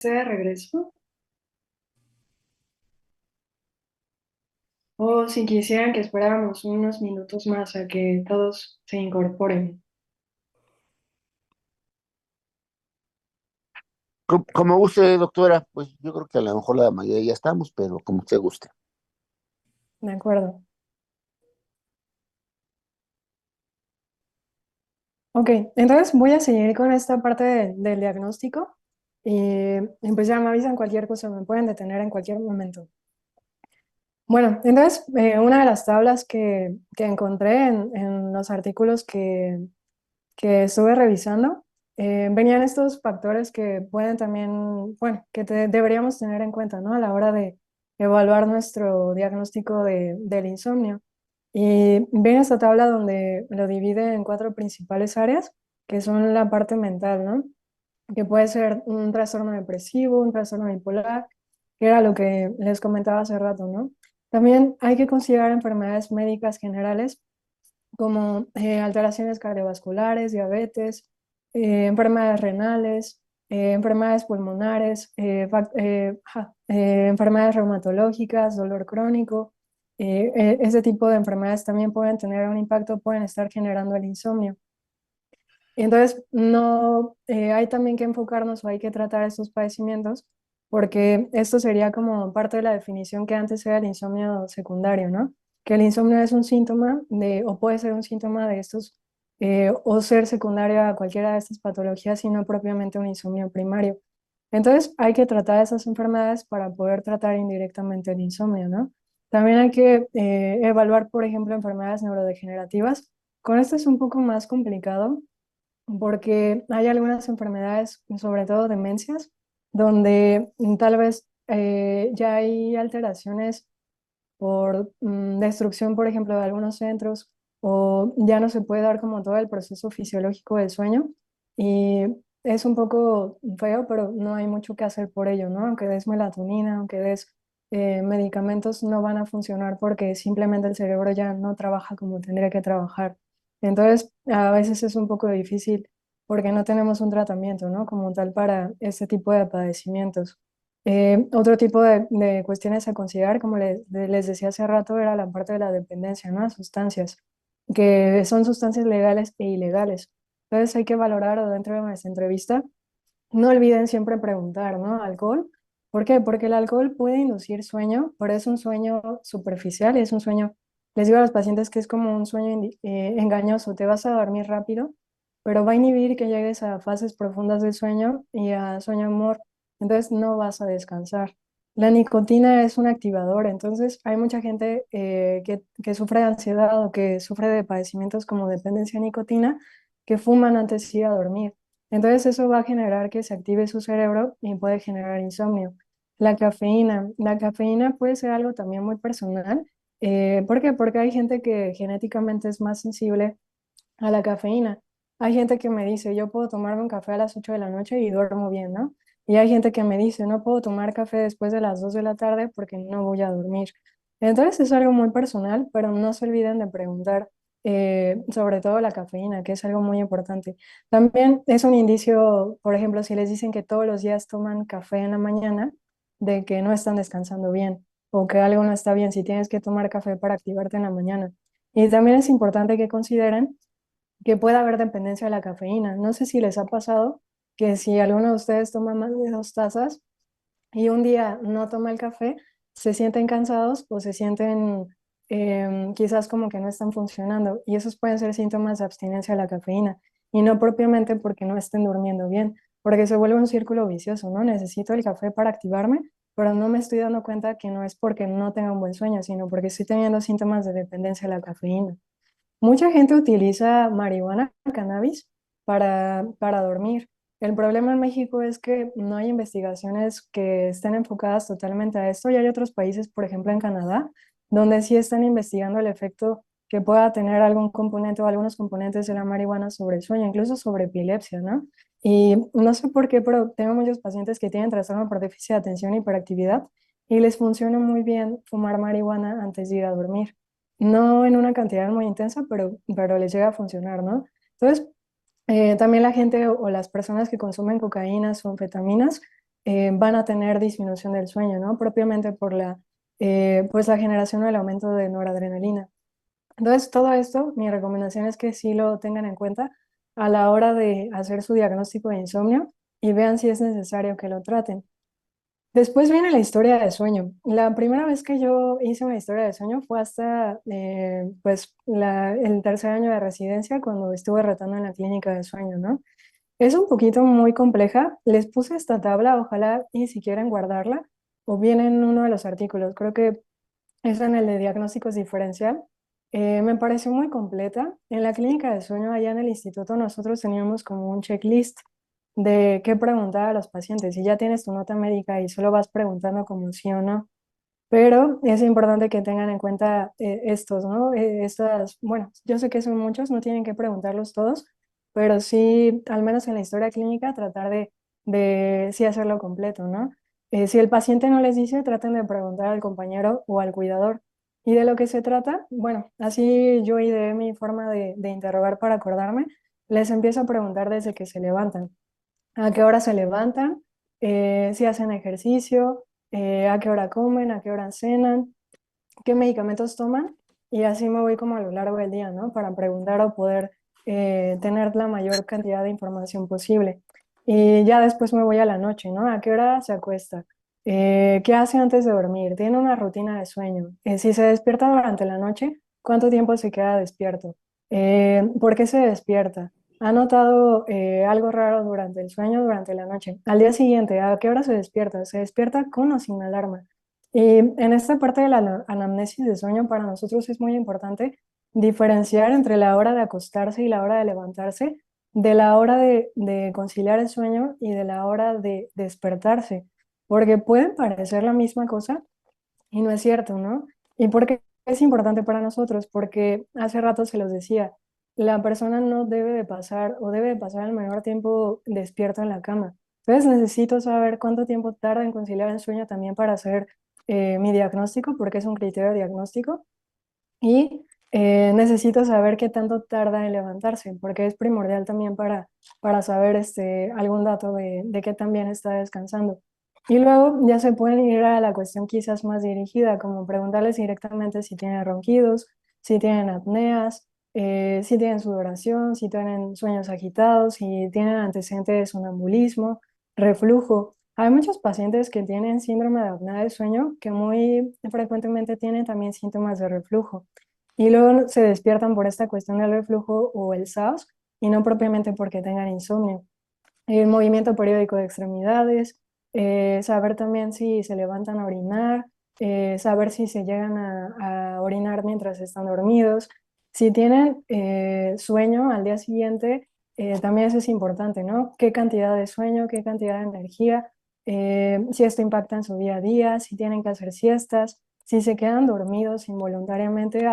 De regreso o si quisieran que esperáramos unos minutos más a que todos se incorporen. Como guste, doctora, pues yo creo que a lo mejor la mayoría ya estamos, pero como usted guste. De acuerdo. Ok, entonces voy a seguir con esta parte del diagnóstico y pues ya me avisan cualquier cosa, me pueden detener en cualquier momento. Bueno, entonces una de las tablas que encontré en los artículos que estuve revisando, venían estos factores que pueden también, bueno, deberíamos tener en cuenta, ¿no? A la hora de evaluar nuestro diagnóstico del insomnio. Y viene esta tabla donde lo divide en cuatro principales áreas, que son la parte mental, ¿no? Que puede ser un trastorno depresivo, un trastorno bipolar, que era lo que les comentaba hace rato, ¿no? También hay que considerar enfermedades médicas generales como alteraciones cardiovasculares, diabetes, enfermedades renales, enfermedades pulmonares, enfermedades reumatológicas, dolor crónico. Ese tipo de enfermedades también pueden tener un impacto, pueden estar generando el insomnio. Y entonces, no, hay también que enfocarnos o hay que tratar estos padecimientos porque esto sería como parte de la definición que antes era el insomnio secundario, ¿no? Que el insomnio es un síntoma de, o puede ser un síntoma de estos, o ser secundario a cualquiera de estas patologías y no propiamente un insomnio primario. Entonces, hay que tratar esas enfermedades para poder tratar indirectamente el insomnio, ¿no? También hay que evaluar, por ejemplo, enfermedades neurodegenerativas. Con esto es un poco más complicado porque hay algunas enfermedades, sobre todo demencias, donde tal vez ya hay alteraciones por destrucción, por ejemplo, de algunos centros, o ya no se puede dar como todo el proceso fisiológico del sueño. Y es un poco feo, pero no hay mucho que hacer por ello, ¿no? Aunque des melatonina, aunque des medicamentos, no van a funcionar porque simplemente el cerebro ya no trabaja como tendría que trabajar. Entonces, a veces es un poco difícil porque no tenemos un tratamiento, ¿no? Como tal para este tipo de padecimientos. Otro tipo de cuestiones a considerar, como les decía hace rato, era la parte de la dependencia, ¿no? A sustancias, que son sustancias legales e ilegales. Entonces hay que valorar o dentro de nuestra entrevista, no olviden siempre preguntar, ¿no? ¿Alcohol? ¿Por qué? Porque el alcohol puede inducir sueño, pero es un sueño superficial, es un sueño, les digo a los pacientes que es como un sueño engañoso, te vas a dormir rápido, pero va a inhibir que llegues a fases profundas del sueño y a sueño amor, entonces no vas a descansar. La nicotina es un activador, entonces hay mucha gente que sufre de ansiedad o que sufre de padecimientos como dependencia a nicotina, que fuman antes de ir a dormir. Entonces eso va a generar que se active su cerebro y puede generar insomnio. La cafeína puede ser algo también muy personal. ¿Por qué? Porque hay gente que genéticamente es más sensible a la cafeína. Hay gente que me dice, yo puedo tomarme un café a las 8 de la noche y duermo bien, ¿no? Y hay gente que me dice, no puedo tomar café después de las 2 de la tarde porque no voy a dormir. Entonces es algo muy personal, pero no se olviden de preguntar sobre todo la cafeína, que es algo muy importante. También es un indicio, por ejemplo, si les dicen que todos los días toman café en la mañana, de que no están descansando bien o que algo no está bien si tienes que tomar café para activarte en la mañana. Y también es importante que consideren que puede haber dependencia de la cafeína. No sé si les ha pasado que si alguno de ustedes toma más de 2 tazas y un día no toma el café, se sienten cansados o se sienten quizás como que no están funcionando. Y esos pueden ser síntomas de abstinencia de la cafeína y no propiamente porque no estén durmiendo bien, porque se vuelve un círculo vicioso, ¿no? Necesito el café para activarme, pero no me estoy dando cuenta que no es porque no tenga un buen sueño, sino porque estoy teniendo síntomas de dependencia de la cafeína. Mucha gente utiliza marihuana, cannabis, para dormir. El problema en México es que no hay investigaciones que estén enfocadas totalmente a esto y hay otros países, por ejemplo en Canadá, donde sí están investigando el efecto que pueda tener algún componente o algunos componentes de la marihuana sobre el sueño, incluso sobre epilepsia, ¿no? Y no sé por qué, pero tengo muchos pacientes que tienen trastorno por déficit de atención y hiperactividad y les funciona muy bien fumar marihuana antes de ir a dormir. No en una cantidad muy intensa, pero les llega a funcionar, ¿no? Entonces, también la gente o las personas que consumen cocaínas o anfetaminas van a tener disminución del sueño, ¿no? Propiamente por pues la generación o el aumento de noradrenalina. Entonces, todo esto, mi recomendación es que sí lo tengan en cuenta a la hora de hacer su diagnóstico de insomnio y vean si es necesario que lo traten. Después viene la historia de sueño. La primera vez que yo hice una historia de sueño fue hasta pues el tercer año de residencia cuando estuve rotando en la clínica de sueño, ¿no? Es un poquito muy compleja. Les puse esta tabla, ojalá y si quieren guardarla o bien en uno de los artículos. Creo que es en el de diagnósticos diferencial. Me pareció muy completa. En la clínica de sueño, allá en el instituto, nosotros teníamos como un checklist de qué preguntar a los pacientes. Si ya tienes tu nota médica y solo vas preguntando como sí o no, pero es importante que tengan en cuenta estos, ¿no? Bueno, yo sé que son muchos, no tienen que preguntarlos todos, pero sí, al menos en la historia clínica, tratar de sí hacerlo completo, ¿no? Si el paciente no les dice, traten de preguntar al compañero o al cuidador. ¿Y de lo que se trata? Bueno, así yo ideé mi forma de interrogar para acordarme. Les empiezo a preguntar desde que se levantan. ¿A qué hora se levantan? Si hacen ejercicio, a qué hora comen, a qué hora cenan, qué medicamentos toman, y así me voy como a lo largo del día, ¿no? Para preguntar o poder tener la mayor cantidad de información posible. Y ya después me voy a la noche, ¿no? ¿A qué hora se acuesta? ¿Qué hace antes de dormir? ¿Tiene una rutina de sueño? Si se despierta durante la noche, ¿cuánto tiempo se queda despierto? ¿Por qué se despierta? ¿Ha notado algo raro durante el sueño, durante la noche? Al día siguiente, ¿a qué hora se despierta? ¿Se despierta con o sin alarma? Y en esta parte de la anamnesis de sueño, para nosotros es muy importante diferenciar entre la hora de acostarse y la hora de levantarse, de la hora de conciliar el sueño y de la hora de despertarse, porque pueden parecer la misma cosa y no es cierto, ¿no? ¿Y por qué es importante para nosotros? Porque hace rato se los decía, la persona no debe de pasar o debe de pasar el mayor tiempo despierto en la cama. Entonces necesito saber cuánto tiempo tarda en conciliar el sueño también para hacer mi diagnóstico, porque es un criterio diagnóstico. Y necesito saber qué tanto tarda en levantarse, porque es primordial también para saber algún dato de qué tan bien está descansando. Y luego ya se pueden ir a la cuestión quizás más dirigida, como preguntarles directamente si tienen ronquidos, si tienen apneas, si tienen sudoración, si tienen sueños agitados, si tienen antecedentes de sonambulismo, reflujo. Hay muchos pacientes que tienen síndrome de apnea del sueño que muy frecuentemente tienen también síntomas de reflujo y luego se despiertan por esta cuestión del reflujo o el SAOS y no propiamente porque tengan insomnio. El movimiento periódico de extremidades, saber también si se levantan a orinar, saber si se llegan a orinar mientras están dormidos. Si tienen sueño al día siguiente, también eso es importante, ¿no? ¿Qué cantidad de sueño, qué cantidad de energía? Si esto impacta en su día a día, si tienen que hacer siestas, si se quedan dormidos involuntariamente.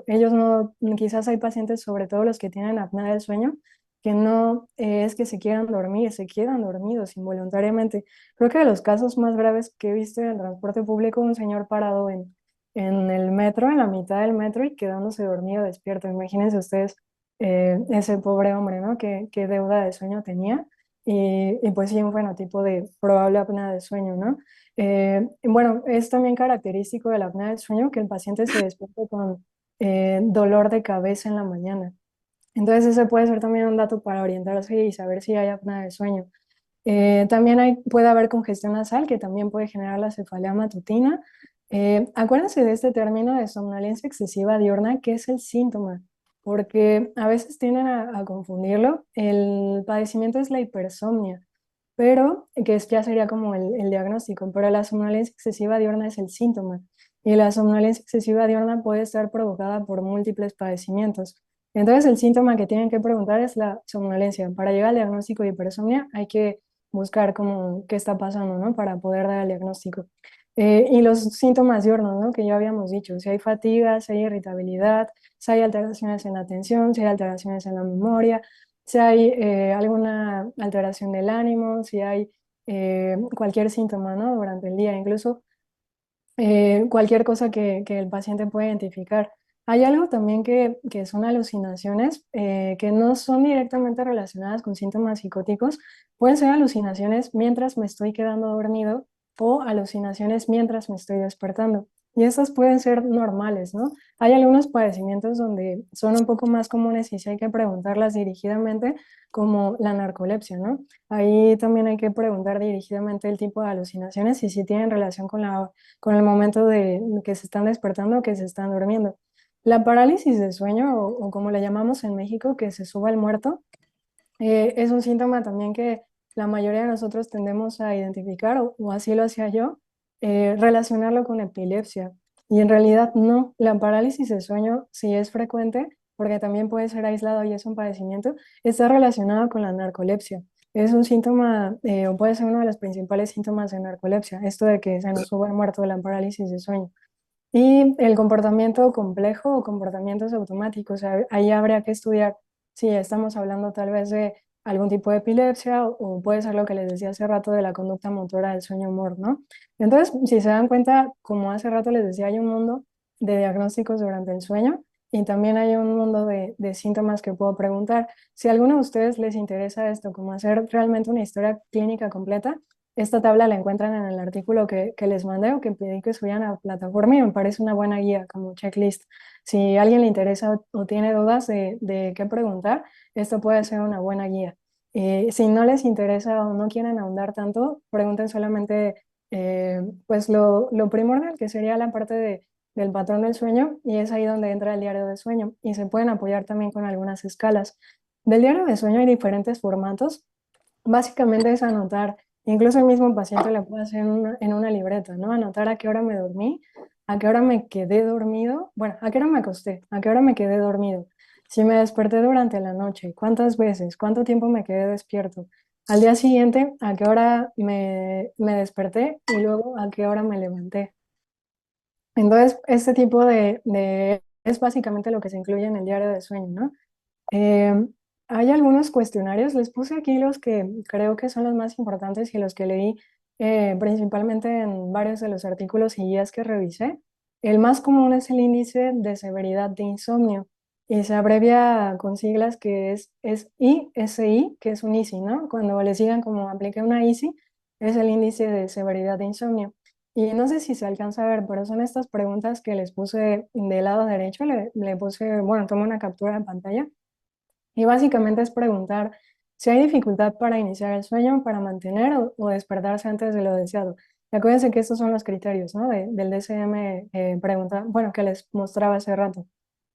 Ellos no, quizás hay pacientes, sobre todo los que tienen apnea del sueño, que no es que se quieran dormir, se quedan dormidos involuntariamente. Creo que de los casos más graves que he visto en el transporte público, un señor parado en el metro, en la mitad del metro y quedándose dormido despierto. Imagínense ustedes ese pobre hombre, ¿no? Qué deuda de sueño tenía y pues sí, un fenotipo de probable apnea del sueño, ¿no? Bueno, es también característico de la apnea del sueño que el paciente se despierte con dolor de cabeza en la mañana. Entonces ese puede ser también un dato para orientarse y saber si hay apnea del sueño. También puede haber congestión nasal que también puede generar la cefalea matutina. Acuérdense de este término de somnolencia excesiva diurna, que es el síntoma, porque a veces tienden a confundirlo. El padecimiento es la hipersomnia, pero ya sería como el diagnóstico, pero la somnolencia excesiva diurna es el síntoma. Y la somnolencia excesiva diurna puede estar provocada por múltiples padecimientos. Entonces, el síntoma que tienen que preguntar es la somnolencia. Para llegar al diagnóstico de hipersomnia hay que buscar como qué está pasando, ¿no? Para poder dar el diagnóstico. Y los síntomas diurnos, ¿no? Que ya habíamos dicho, si hay fatiga, si hay irritabilidad, si hay alteraciones en la atención, si hay alteraciones en la memoria, si hay alguna alteración del ánimo, si hay cualquier síntoma, ¿no? Durante el día, incluso cualquier cosa que el paciente pueda identificar. Hay algo también que son alucinaciones que no son directamente relacionadas con síntomas psicóticos. Pueden ser alucinaciones mientras me estoy quedando dormido o alucinaciones mientras me estoy despertando. Y estas pueden ser normales, ¿no? Hay algunos padecimientos donde son un poco más comunes y sí hay que preguntarlas dirigidamente, como la narcolepsia, ¿no? Ahí también hay que preguntar dirigidamente el tipo de alucinaciones y si tienen relación con con el momento de que se están despertando o que se están durmiendo. La parálisis de sueño, o como le llamamos en México, que se suba el muerto, es un síntoma también que la mayoría de nosotros tendemos a identificar, o así lo hacía yo, relacionarlo con epilepsia. Y en realidad no, la parálisis de sueño sí es frecuente, porque también puede ser aislado y es un padecimiento, está relacionado con la narcolepsia. Es un síntoma, o puede ser uno de los principales síntomas de narcolepsia, esto de que se nos suba el muerto de la parálisis de sueño. Y el comportamiento complejo o comportamientos automáticos, o sea, ahí habría que estudiar si estamos hablando tal vez de algún tipo de epilepsia o puede ser lo que les decía hace rato de la conducta motora del sueño humor, ¿no? Entonces, si se dan cuenta, como hace rato les decía, hay un mundo de diagnósticos durante el sueño y también hay un mundo de síntomas que puedo preguntar. Si a alguno de ustedes les interesa esto, como hacer realmente una historia clínica completa, esta tabla la encuentran en el artículo que les mandé o que pedí que subieran a la plataforma y me parece una buena guía como checklist. Si a alguien le interesa o tiene dudas de qué preguntar, esto puede ser una buena guía. Si no les interesa o no quieren ahondar tanto, pregunten solamente pues lo primordial, que sería la parte del patrón del sueño, y es ahí donde entra el diario de sueño. Y se pueden apoyar también con algunas escalas. Del diario de sueño hay diferentes formatos. Básicamente es anotar, incluso el mismo paciente lo puede hacer en una libreta, ¿no? Anotar a qué hora me dormí, a qué hora me quedé dormido, bueno, a qué hora me acosté, a qué hora me quedé dormido, si me desperté durante la noche, cuántas veces, cuánto tiempo me quedé despierto. Al día siguiente, a qué hora me desperté y luego a qué hora me levanté. Entonces, este tipo es básicamente lo que se incluye en el diario de sueño, ¿no? Eh, Hay algunos cuestionarios, les puse aquí los que creo que son los más importantes y los que leí principalmente en varios de los artículos y guías que revisé. El más común es el índice de severidad de insomnio y se abrevia con siglas que es ISI, que es un ISI, ¿no? Cuando le sigan como apliqué una ISI, es el índice de severidad de insomnio. Y no sé si se alcanza a ver, pero son estas preguntas que les puse del lado derecho, le puse, bueno, tomo una captura de pantalla y básicamente es preguntar si hay dificultad para iniciar el sueño, para mantener o despertarse antes de lo deseado. Y acuérdense que estos son los criterios, ¿no? Del DSM pregunta, bueno, que les mostraba hace rato.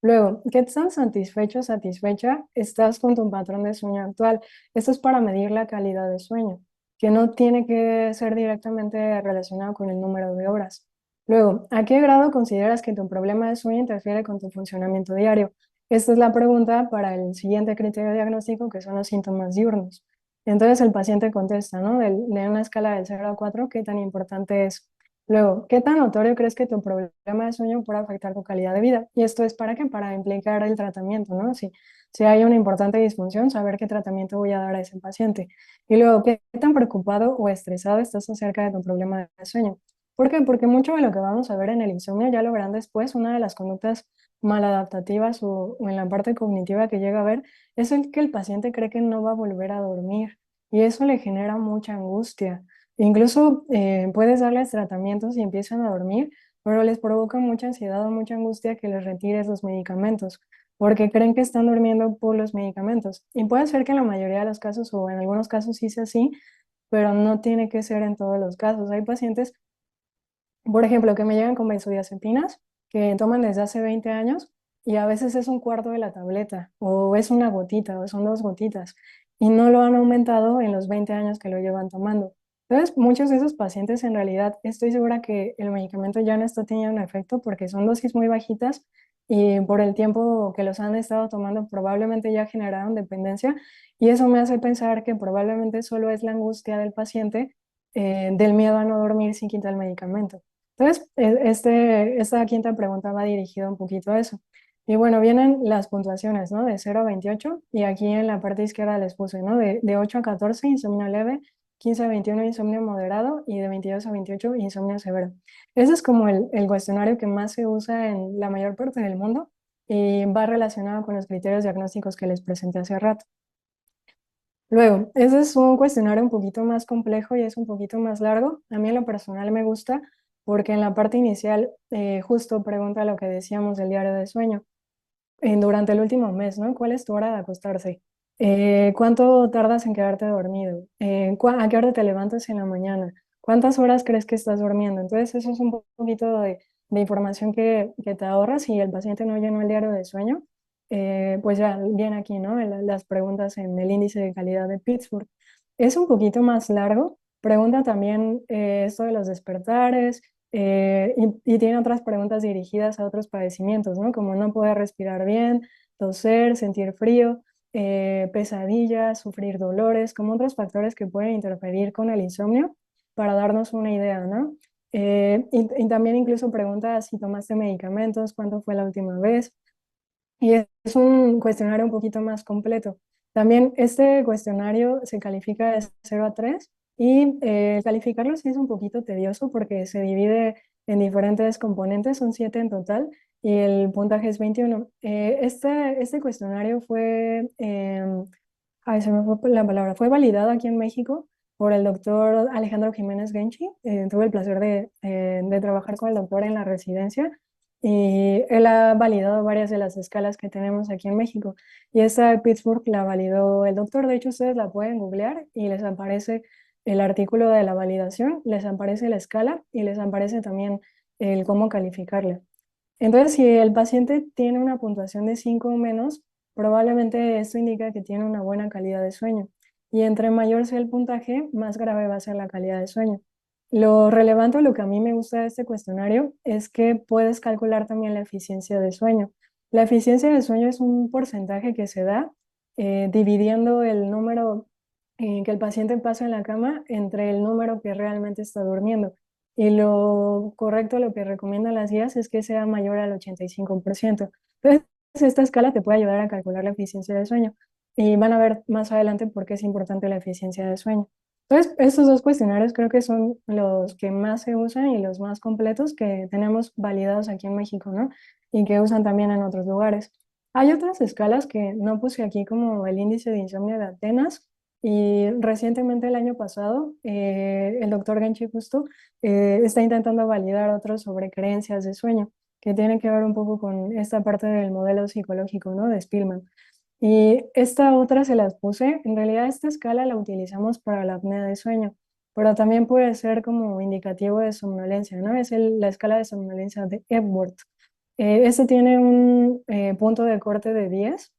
Luego, ¿qué tan satisfecho o satisfecha estás con tu patrón de sueño actual? Esto es para medir la calidad de sueño, que no tiene que ser directamente relacionado con el número de horas. Luego, ¿a qué grado consideras que tu problema de sueño interfiere con tu funcionamiento diario? Esta es la pregunta para el siguiente criterio diagnóstico, que son los síntomas diurnos. Entonces el paciente contesta, ¿no? De una escala del 0 a 4, ¿qué tan importante es? Luego, ¿qué tan notorio crees que tu problema de sueño puede afectar tu calidad de vida? Y esto es para qué? Para implicar el tratamiento, ¿no? Si hay una importante disfunción, saber qué tratamiento voy a dar a ese paciente. Y luego, ¿qué tan preocupado o estresado estás acerca de tu problema de sueño? ¿Por qué? Porque mucho de lo que vamos a ver en el insomnio ya lo verán después, una de las conductas maladaptativas o en la parte cognitiva que llega a ver, es el que el paciente cree que no va a volver a dormir y eso le genera mucha angustia. Incluso puedes darles tratamientos y empiezan a dormir, pero les provoca mucha ansiedad o mucha angustia que les retires los medicamentos, porque creen que están durmiendo por los medicamentos. Y puede ser que en la mayoría de los casos o en algunos casos sí sea así, pero no tiene que ser en todos los casos. Hay pacientes, por ejemplo, que me llegan con benzodiazepinas que toman desde hace 20 años y a veces es un cuarto de la tableta o es una gotita o son dos gotitas y no lo han aumentado en los 20 años que lo llevan tomando. Entonces, muchos de esos pacientes en realidad estoy segura que el medicamento ya no está teniendo un efecto porque son dosis muy bajitas y por el tiempo que los han estado tomando probablemente ya generaron dependencia y eso me hace pensar que probablemente solo es la angustia del paciente del miedo a no dormir sin quitar el medicamento. Entonces, esta quinta pregunta va dirigida un poquito a eso. Y bueno, vienen las puntuaciones, ¿no? De 0 a 28, y aquí en la parte izquierda les puse, ¿no? De 8 a 14, insomnio leve, 15 a 21, insomnio moderado, y de 22 a 28, insomnio severo. Ese es como el cuestionario que más se usa en la mayor parte del mundo, y va relacionado con los criterios diagnósticos que les presenté hace rato. Luego, ese es un cuestionario un poquito más complejo y es un poquito más largo. A mí en lo personal me gusta porque en la parte inicial justo pregunta lo que decíamos del diario de sueño durante el último mes, ¿no? ¿Cuál es tu hora de acostarse? ¿Cuánto tardas en quedarte dormido? ¿A qué hora te levantas en la mañana? ¿Cuántas horas crees que estás durmiendo? Entonces, eso es un poquito de información que te ahorras si el paciente no llenó el diario de sueño. Pues ya viene aquí, ¿no? Las preguntas en el índice de calidad de Pittsburgh. Es un poquito más largo. Pregunta también esto de los despertares, y tiene otras preguntas dirigidas a otros padecimientos, ¿no? Como no poder respirar bien, toser, sentir frío, pesadillas, sufrir dolores, como otros factores que pueden interferir con el insomnio para darnos una idea, ¿no? Y también incluso preguntas si tomaste medicamentos, cuándo fue la última vez. Y es un cuestionario un poquito más completo. También este cuestionario se califica de 0 a 3 y calificarlo sí es un poquito tedioso porque se divide en diferentes componentes, son 7 en total y el puntaje es 21. Este cuestionario fue, ay, se me fue la palabra, fue validado aquí en México por el doctor Alejandro Jiménez Genchi. Tuve el placer de trabajar con el doctor en la residencia y él ha validado varias de las escalas que tenemos aquí en México. Y esta de Pittsburgh la validó el doctor. De hecho, ustedes la pueden googlear y les aparece el artículo de la validación, les aparece la escala y les aparece también el cómo calificarla. Entonces, si el paciente tiene una puntuación de 5 o menos, probablemente esto indica que tiene una buena calidad de sueño. Y entre mayor sea el puntaje, más grave va a ser la calidad de sueño. Lo relevante, lo que a mí me gusta de este cuestionario es que puedes calcular también la eficiencia de sueño. La eficiencia de sueño es un porcentaje que se da dividiendo el número que el paciente pasa en la cama entre el número que realmente está durmiendo. Y lo correcto, lo que recomiendan las guías es que sea mayor al 85%. Entonces, esta escala te puede ayudar a calcular la eficiencia de sueño. Y van a ver más adelante por qué es importante la eficiencia de sueño. Entonces, estos dos cuestionarios creo que son los que más se usan y los más completos que tenemos validados aquí en México, ¿no? Y que usan también en otros lugares. Hay otras escalas que no puse aquí como el índice de insomnio de Atenas y recientemente el año pasado el doctor Genchi justo está intentando validar otros sobre creencias de sueño que tienen que ver un poco con esta parte del modelo psicológico, ¿no? De Spillman. Y esta otra se las puse. En realidad esta escala la utilizamos para la apnea de sueño, pero también puede ser como indicativo de somnolencia, ¿no? Es la escala de somnolencia de Epworth. Este tiene un punto de corte de 10.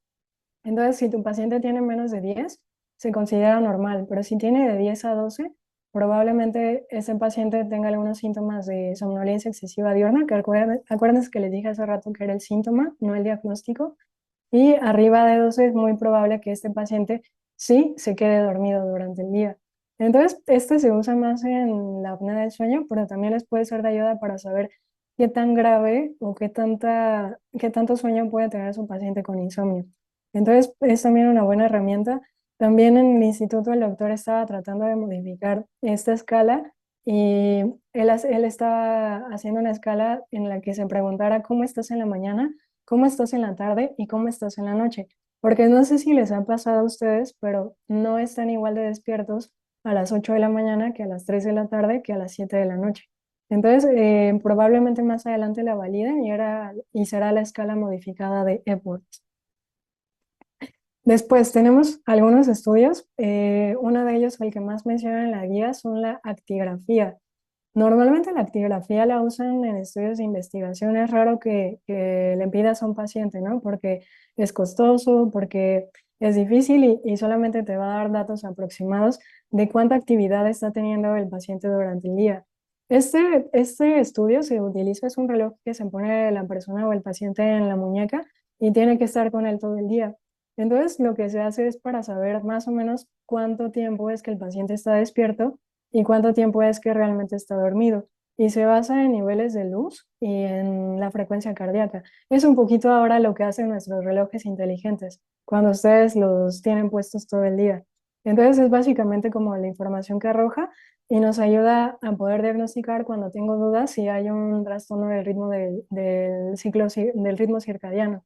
Entonces, si tu paciente tiene menos de 10, se considera normal, pero si tiene de 10 a 12, probablemente ese paciente tenga algunos síntomas de somnolencia excesiva diurna, que acuérdense que les dije hace rato que era el síntoma, no el diagnóstico. Y arriba de 12 es muy probable que este paciente sí se quede dormido durante el día. Entonces, este se usa más en la apnea del sueño, pero también les puede ser de ayuda para saber qué tan grave o qué tanto sueño puede tener su paciente con insomnio. Entonces, es también una buena herramienta. También en el instituto el doctor estaba tratando de modificar esta escala y él estaba haciendo una escala en la que se preguntara cómo estás en la mañana, cómo estás en la tarde y cómo estás en la noche. Porque no sé si les ha pasado a ustedes, pero no están igual de despiertos a las 8 de la mañana que a las 3 de la tarde que a las 7 de la noche. Entonces, probablemente más adelante la validen y será la escala modificada de Epworth. Después tenemos algunos estudios. Uno de ellos, el que más menciona en la guía, son la actigrafía. Normalmente la actigrafía la usan en estudios de investigación. Es raro que le pidas a un paciente, ¿no? Porque es costoso, porque es difícil y solamente te va a dar datos aproximados de cuánta actividad está teniendo el paciente durante el día. Este estudio se utiliza, es un reloj que se pone la persona o el paciente en la muñeca y tiene que estar con él todo el día. Entonces, lo que se hace es para saber más o menos cuánto tiempo es que el paciente está despierto y cuánto tiempo es que realmente está dormido. Y se basa en niveles de luz y en la frecuencia cardíaca. Es un poquito ahora lo que hacen nuestros relojes inteligentes cuando ustedes los tienen puestos todo el día. Entonces es básicamente como la información que arroja y nos ayuda a poder diagnosticar cuando tengo dudas si hay un trastorno del ritmo del ritmo circadiano.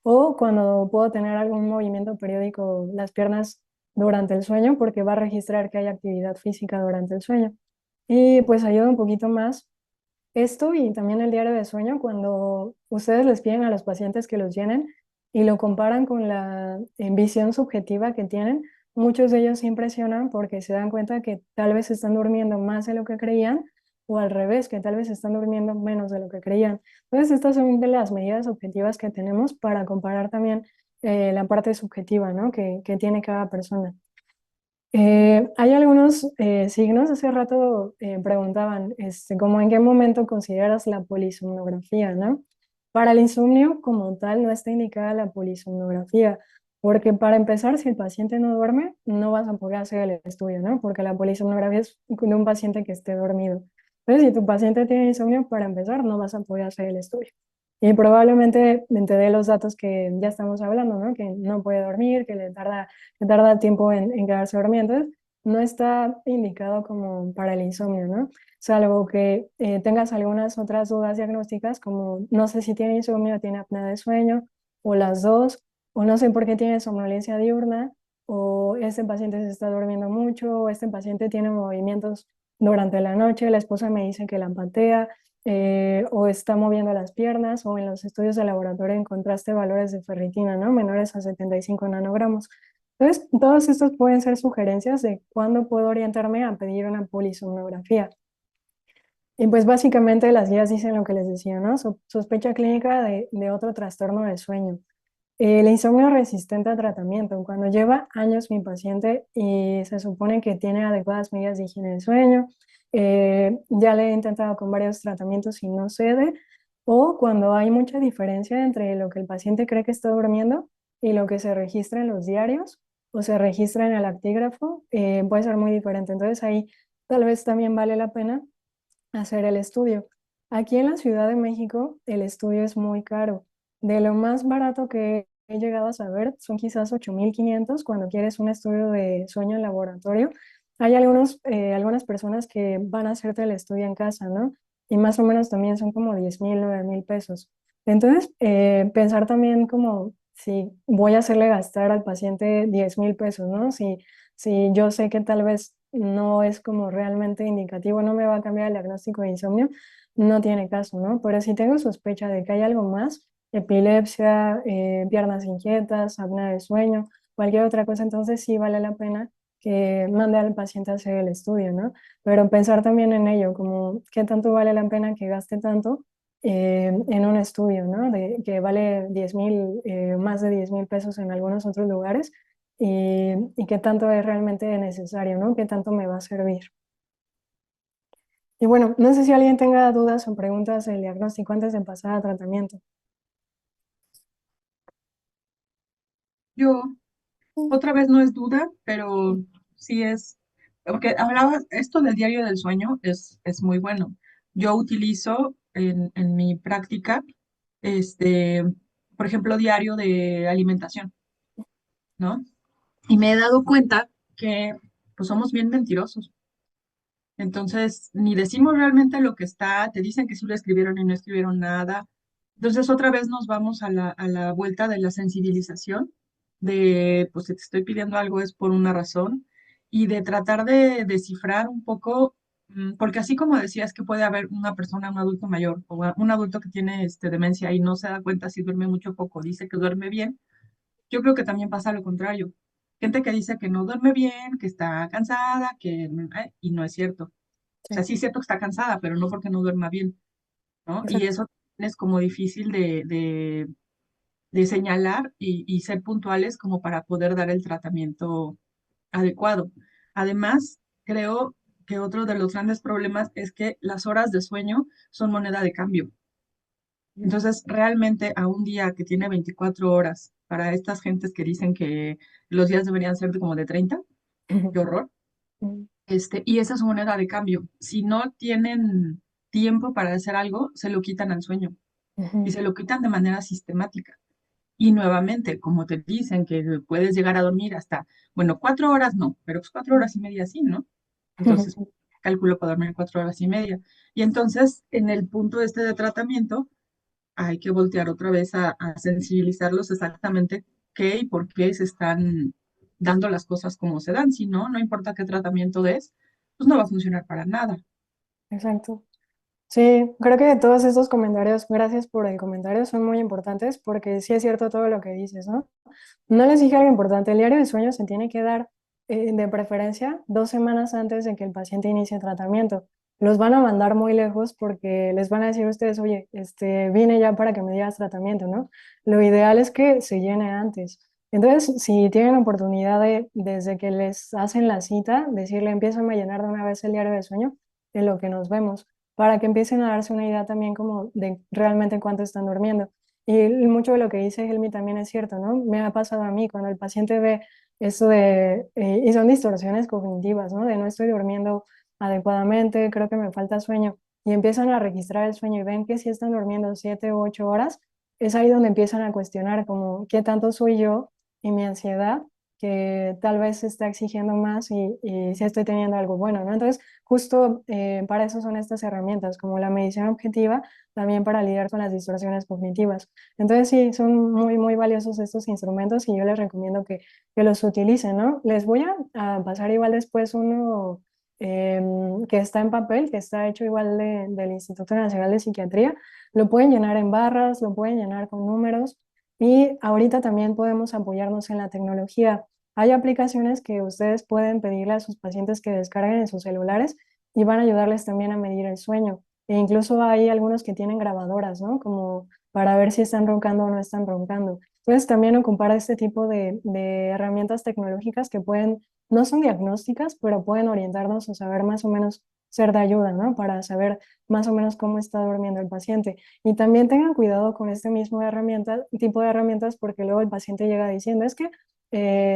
o cuando puedo tener algún movimiento periódico las piernas durante el sueño, porque va a registrar que hay actividad física durante el sueño. Y pues ayuda un poquito más esto y también el diario de sueño cuando ustedes les piden a los pacientes que los llenen y lo comparan con la visión subjetiva que tienen. Muchos de ellos se impresionan porque se dan cuenta que tal vez están durmiendo más de lo que creían o al revés, que tal vez están durmiendo menos de lo que creían. Entonces, estas son de las medidas objetivas que tenemos para comparar también la parte subjetiva, ¿no? que tiene cada persona. Hay algunos signos, hace rato preguntaban, como en qué momento consideras la polisomnografía, ¿no? Para el insomnio como tal no está indicada la polisomnografía, porque para empezar, si el paciente no duerme, no vas a poder hacer el estudio, ¿no? Porque la polisomnografía es de un paciente que esté dormido. Entonces, si tu paciente tiene insomnio, para empezar, no vas a poder hacer el estudio. Y probablemente te dé los datos que ya estamos hablando, ¿no? Que no puede dormir, que tarda tiempo en quedarse dormido. Entonces, no está indicado como para el insomnio, ¿no? Salvo que tengas algunas otras dudas diagnósticas, como no sé si tiene insomnio, tiene apnea de sueño, o las dos, o no sé por qué tiene somnolencia diurna, o este paciente se está durmiendo mucho, o este paciente tiene movimientos durante la noche, la esposa me dice que la patea, o está moviendo las piernas, o en los estudios de laboratorio encontraste valores de ferritina, ¿no? Menores a 75 nanogramos. Entonces, todos estos pueden ser sugerencias de cuándo puedo orientarme a pedir una polisomnografía. Y pues básicamente las guías dicen lo que les decía, ¿no? Sospecha clínica de otro trastorno del sueño. El insomnio resistente a tratamiento. Cuando lleva años mi paciente y se supone que tiene adecuadas medidas de higiene del sueño, ya le he intentado con varios tratamientos y no cede, o cuando hay mucha diferencia entre lo que el paciente cree que está durmiendo y lo que se registra en los diarios o se registra en el actígrafo, puede ser muy diferente. Entonces ahí tal vez también vale la pena hacer el estudio. Aquí en la Ciudad de México el estudio es muy caro. De lo más barato que he llegado a saber son quizás 8.500 cuando quieres un estudio de sueño en laboratorio. Hay algunas personas que van a hacerte el estudio en casa, ¿no? Y más o menos también son como 10.000, 9.000 pesos. Entonces, pensar también como si voy a hacerle gastar al paciente 10.000 pesos, ¿no? Si yo sé que tal vez no es como realmente indicativo, no me va a cambiar el diagnóstico de insomnio, no tiene caso, ¿no? Pero si tengo sospecha de que hay algo más, epilepsia, piernas inquietas, apnea del sueño, cualquier otra cosa, entonces sí vale la pena que mande al paciente a hacer el estudio, ¿no? Pero pensar también en ello, como qué tanto vale la pena que gaste tanto en un estudio, ¿no? Que vale 10.000, más de 10.000 pesos en algunos otros lugares y qué tanto es realmente necesario, ¿no? ¿Qué tanto me va a servir? Y bueno, no sé si alguien tenga dudas o preguntas del diagnóstico antes de pasar a tratamiento. Yo, otra vez no es duda, pero sí es, porque hablaba, esto del diario del sueño es muy bueno. Yo utilizo en mi práctica, este, por ejemplo, diario de alimentación, ¿no? Y me he dado cuenta que pues somos bien mentirosos. Entonces, ni decimos realmente lo que está, te dicen que sí lo escribieron y no escribieron nada. Entonces, otra vez nos vamos a la vuelta de la sensibilización, de, pues, si te estoy pidiendo algo es por una razón, y de tratar de descifrar un poco, porque así como decías que puede haber una persona, un adulto mayor, o un adulto que tiene demencia y no se da cuenta si duerme mucho o poco, dice que duerme bien, yo creo que también pasa lo contrario. Gente que dice que no duerme bien, que está cansada, y no es cierto. O sea, Sí, sí es cierto que está cansada, pero no porque no duerma bien, ¿no? Y exacto. eso es como difícil de señalar y ser puntuales como para poder dar el tratamiento adecuado. Además, creo que otro de los grandes problemas es que las horas de sueño son moneda de cambio. Entonces, realmente a un día que tiene 24 horas, para estas gentes que dicen que los días deberían ser como de 30, qué horror. Y esa es su moneda de cambio. Si no tienen tiempo para hacer algo, se lo quitan al sueño y se lo quitan de manera sistemática. Y nuevamente, como te dicen que puedes llegar a dormir hasta, bueno, 4 horas no, pero pues 4 horas y media sí, ¿no? Entonces, cálculo para dormir 4 horas y media. Y entonces, en el punto este de tratamiento, hay que voltear otra vez a sensibilizarlos exactamente qué y por qué se están dando las cosas como se dan. Si no, no importa qué tratamiento des, pues no va a funcionar para nada. Exacto. Sí, creo que todos estos comentarios, gracias por el comentario, son muy importantes porque sí es cierto todo lo que dices, ¿no? No les dije algo importante, el diario de sueño se tiene que dar de preferencia 2 semanas antes de que el paciente inicie tratamiento. Los van a mandar muy lejos porque les van a decir a ustedes, oye, vine ya para que me digas tratamiento, ¿no? Lo ideal es que se llene antes. Entonces, si tienen oportunidad de, desde que les hacen la cita, decirle, empiezan a llenar de una vez el diario de sueño, en lo que nos vemos, para que empiecen a darse una idea también como de realmente cuánto están durmiendo. Y mucho de lo que dice Helmi también es cierto, ¿no? Me ha pasado a mí cuando el paciente ve esto de, y son distorsiones cognitivas, ¿no? De no estoy durmiendo adecuadamente, creo que me falta sueño, y empiezan a registrar el sueño y ven que si están durmiendo 7 u 8 horas, es ahí donde empiezan a cuestionar como qué tanto soy yo y mi ansiedad que tal vez se está exigiendo más y si estoy teniendo algo bueno, ¿no? Entonces, justo para eso son estas herramientas, como la medición objetiva, también para lidiar con las distorsiones cognitivas. Entonces sí, son muy, muy valiosos estos instrumentos y yo les recomiendo que los utilicen, ¿no? Les voy a pasar igual después uno que está en papel, que está hecho igual del Instituto Nacional de Psiquiatría. Lo pueden llenar en barras, lo pueden llenar con números y ahorita también podemos apoyarnos en la tecnología. Hay aplicaciones que ustedes pueden pedirle a sus pacientes que descarguen en sus celulares y van a ayudarles también a medir el sueño. E incluso hay algunos que tienen grabadoras, ¿no? Como para ver si están roncando o no están roncando. Entonces también ocupar este tipo de herramientas tecnológicas que pueden, no son diagnósticas, pero pueden orientarnos o saber más o menos ser de ayuda, ¿no? Para saber más o menos cómo está durmiendo el paciente. Y también tengan cuidado con este mismo tipo de herramientas porque luego el paciente llega diciendo, es que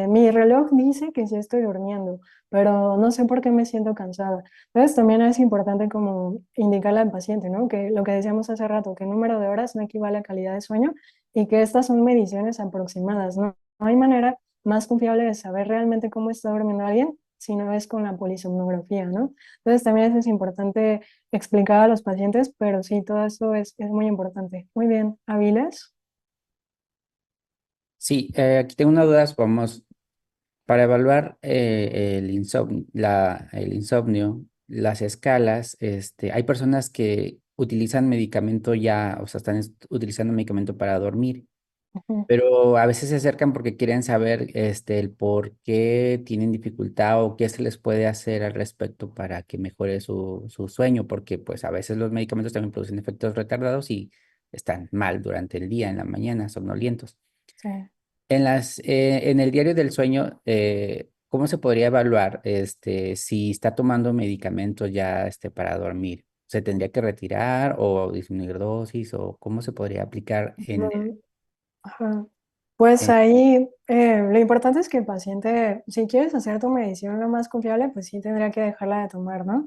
mi reloj dice que sí estoy durmiendo, pero no sé por qué me siento cansada. Entonces también es importante como indicarle al paciente, ¿no? Que lo que decíamos hace rato, que el número de horas no equivale a calidad de sueño y que estas son mediciones aproximadas, ¿no? No hay manera más confiable de saber realmente cómo está durmiendo alguien si no es con la polisomnografía, ¿no? Entonces también eso es importante explicar a los pacientes, pero sí, todo esto es muy importante. Muy bien, ¿Aviles? Sí, aquí tengo una duda, vamos, para evaluar el insomnio, las escalas, hay personas que utilizan medicamento ya, o sea, están utilizando medicamento para dormir, Ujú. pero a veces se acercan porque quieren saber, el por qué tienen dificultad o qué se les puede hacer al respecto para que mejore su sueño, porque pues a veces los medicamentos también producen efectos retardados y están mal durante el día, en la mañana, somnolientos. Sí. En el diario del sueño, ¿cómo se podría evaluar si está tomando medicamentos ya para dormir? ¿Se tendría que retirar o disminuir dosis o cómo se podría aplicar Mm, ajá. Pues en- ahí lo importante es que el paciente, si quieres hacer tu medición lo más confiable, pues sí tendría que dejarla de tomar, ¿no?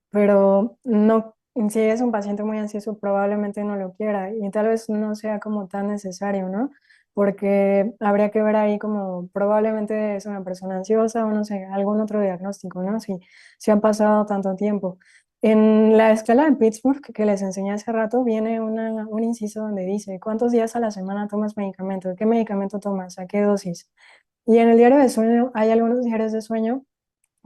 Pero no, si es un paciente muy ansioso, probablemente no lo quiera y tal vez no sea como tan necesario, ¿no? Porque habría que ver ahí como probablemente es una persona ansiosa o no sé, algún otro diagnóstico, ¿no? Si ha pasado tanto tiempo. En la escala de Pittsburgh que les enseñé hace rato, viene un inciso donde dice, ¿cuántos días a la semana tomas medicamento? ¿Qué medicamento tomas? ¿A qué dosis? Y en el diario de sueño hay algunos diarios de sueño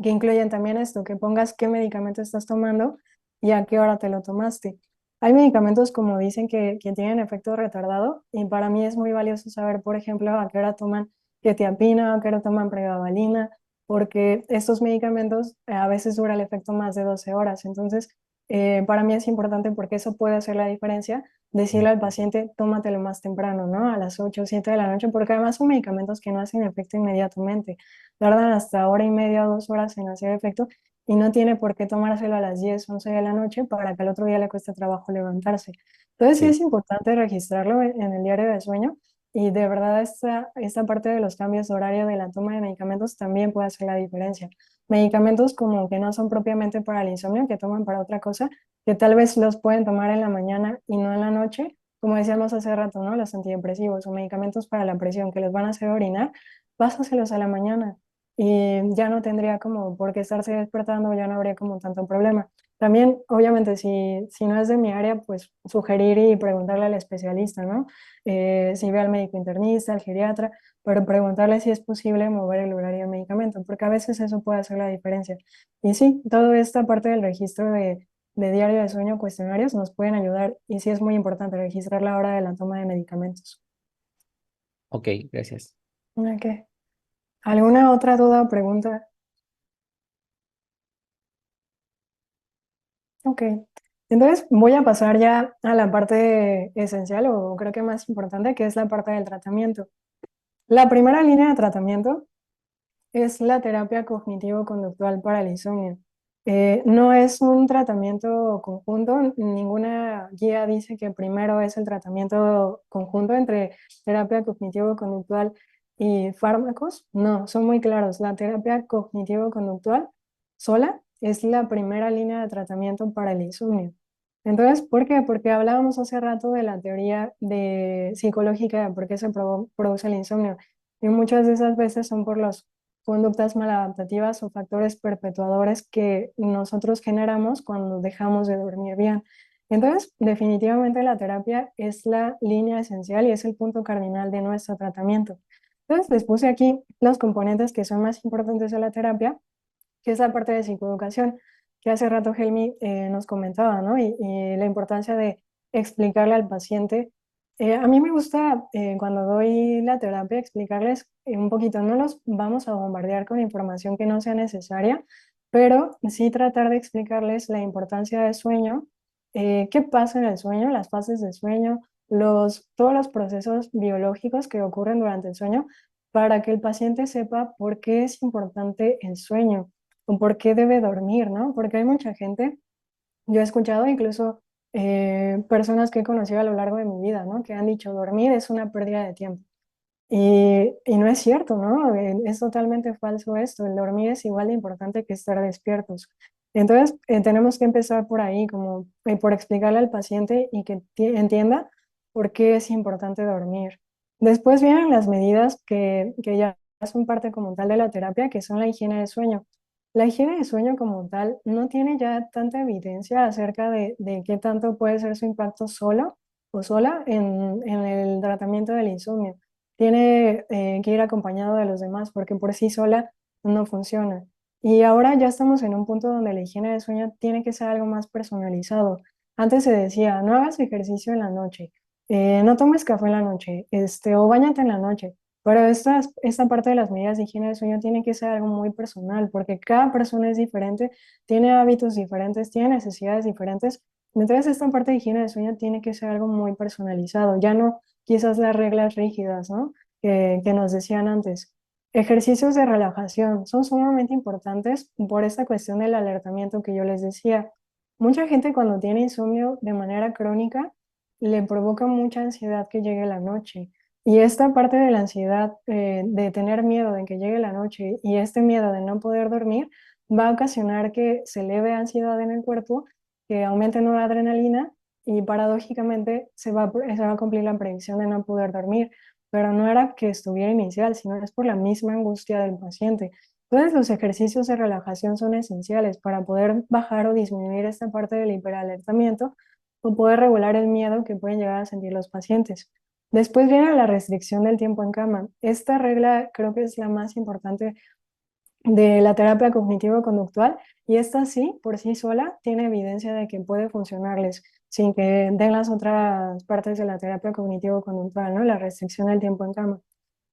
que incluyen también esto, que pongas qué medicamento estás tomando y a qué hora te lo tomaste. Hay medicamentos, como dicen, que tienen efecto retardado y para mí es muy valioso saber, por ejemplo, a qué hora toman quetiapina, a qué hora toman pregabalina, porque estos medicamentos a veces dura el efecto más de 12 horas. Entonces, para mí es importante porque eso puede hacer la diferencia. Decirle al paciente, tómatelo más temprano, ¿no? A las 8 o 7 de la noche, porque además son medicamentos que no hacen efecto inmediatamente, tardan hasta hora y media o 2 horas en hacer efecto y no tiene por qué tomárselo a las 10 11 de la noche para que al otro día le cueste trabajo levantarse. Entonces sí Sí, es importante registrarlo en el diario de sueño y de verdad esta parte de los cambios de horario de la toma de medicamentos también puede hacer la diferencia. Medicamentos como que no son propiamente para el insomnio, que toman para otra cosa, que tal vez los pueden tomar en la mañana y no en la noche, como decíamos hace rato, ¿no? Los antidepresivos o medicamentos para la presión que les van a hacer orinar, pásaselos a la mañana y ya no tendría como por qué estarse despertando, ya no habría como tanto problema. También, obviamente, si no es de mi área, pues sugerir y preguntarle al especialista, ¿no? Si ve al médico internista, al geriatra, pero preguntarle si es posible mover el horario del medicamento, porque a veces eso puede hacer la diferencia. Y sí, toda esta parte del registro de diario de sueño, cuestionarios, nos pueden ayudar y sí es muy importante registrar la hora de la toma de medicamentos. Ok, gracias. Ok. ¿Alguna otra duda o pregunta? Ok. Entonces voy a pasar ya a la parte esencial o creo que más importante, que es la parte del tratamiento. La primera línea de tratamiento es la terapia cognitivo-conductual para el insomnio. No es un tratamiento conjunto, ninguna guía dice que primero es el tratamiento conjunto entre terapia cognitivo-conductual y fármacos. No, son muy claros. La terapia cognitivo-conductual sola es la primera línea de tratamiento para el insomnio. Entonces, ¿por qué? Porque hablábamos hace rato de la teoría psicológica de por qué se produce el insomnio. Y muchas de esas veces son por los conductas maladaptativas o factores perpetuadores que nosotros generamos cuando dejamos de dormir bien. Entonces, definitivamente la terapia es la línea esencial y es el punto cardinal de nuestro tratamiento. Entonces, les puse aquí los componentes que son más importantes de la terapia, que es la parte de psicoeducación, que hace rato Helmi nos comentaba, ¿no? Y la importancia de explicarle al paciente. A mí me gusta cuando doy la terapia explicarles un poquito, no los vamos a bombardear con información que no sea necesaria, pero sí tratar de explicarles la importancia del sueño, qué pasa en el sueño, las fases del sueño, todos los procesos biológicos que ocurren durante el sueño, para que el paciente sepa por qué es importante el sueño o por qué debe dormir, ¿no? Porque hay mucha gente, yo he escuchado incluso personas que he conocido a lo largo de mi vida, ¿no? Que han dicho, dormir es una pérdida de tiempo. Y no es cierto, ¿no? Es totalmente falso esto. El dormir es igual de importante que estar despiertos. Entonces, tenemos que empezar por ahí, como por explicarle al paciente y que entienda por qué es importante dormir. Después vienen las medidas que ya son parte como tal de la terapia, que son la higiene de sueño. La higiene de sueño como tal no tiene ya tanta evidencia acerca de qué tanto puede ser su impacto solo o sola en el tratamiento del insomnio. Tiene que ir acompañado de los demás porque por sí sola no funciona. Y ahora ya estamos en un punto donde la higiene de sueño tiene que ser algo más personalizado. Antes se decía, no hagas ejercicio en la noche, no tomes café en la noche, o báñate en la noche. Pero esta parte de las medidas de higiene de sueño tiene que ser algo muy personal, porque cada persona es diferente, tiene hábitos diferentes, tiene necesidades diferentes. Entonces, esta parte de higiene de sueño tiene que ser algo muy personalizado, ya no quizás las reglas rígidas, ¿no? Que nos decían antes. Ejercicios de relajación son sumamente importantes por esta cuestión del alertamiento que yo les decía. Mucha gente cuando tiene insomnio de manera crónica le provoca mucha ansiedad que llegue la noche. Y esta parte de la ansiedad, de tener miedo de que llegue la noche y este miedo de no poder dormir, va a ocasionar que se eleve ansiedad en el cuerpo, que aumente noradrenalina y paradójicamente se va a cumplir la predicción de no poder dormir. Pero no era que estuviera inicial, sino es por la misma angustia del paciente. Entonces, los ejercicios de relajación son esenciales para poder bajar o disminuir esta parte del hiperalertamiento o poder regular el miedo que pueden llegar a sentir los pacientes. Después viene la restricción del tiempo en cama. Esta regla creo que es la más importante de la terapia cognitivo-conductual y esta sí, por sí sola, tiene evidencia de que puede funcionarles sin que den las otras partes de la terapia cognitivo-conductual, ¿no? La restricción del tiempo en cama.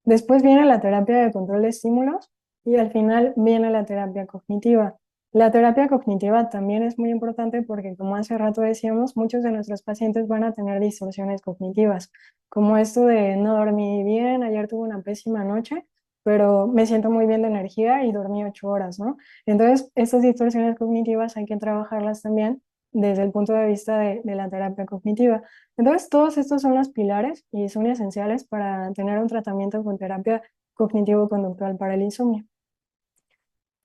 Después viene la terapia de control de estímulos y al final viene la terapia cognitiva. La terapia cognitiva también es muy importante porque, como hace rato decíamos, muchos de nuestros pacientes van a tener distorsiones cognitivas, como esto de no dormí bien, ayer tuve una pésima noche, pero me siento muy bien de energía y dormí 8 horas, ¿no? Entonces, estas distorsiones cognitivas hay que trabajarlas también desde el punto de vista de la terapia cognitiva. Entonces, todos estos son los pilares y son esenciales para tener un tratamiento con terapia cognitivo-conductual para el insomnio.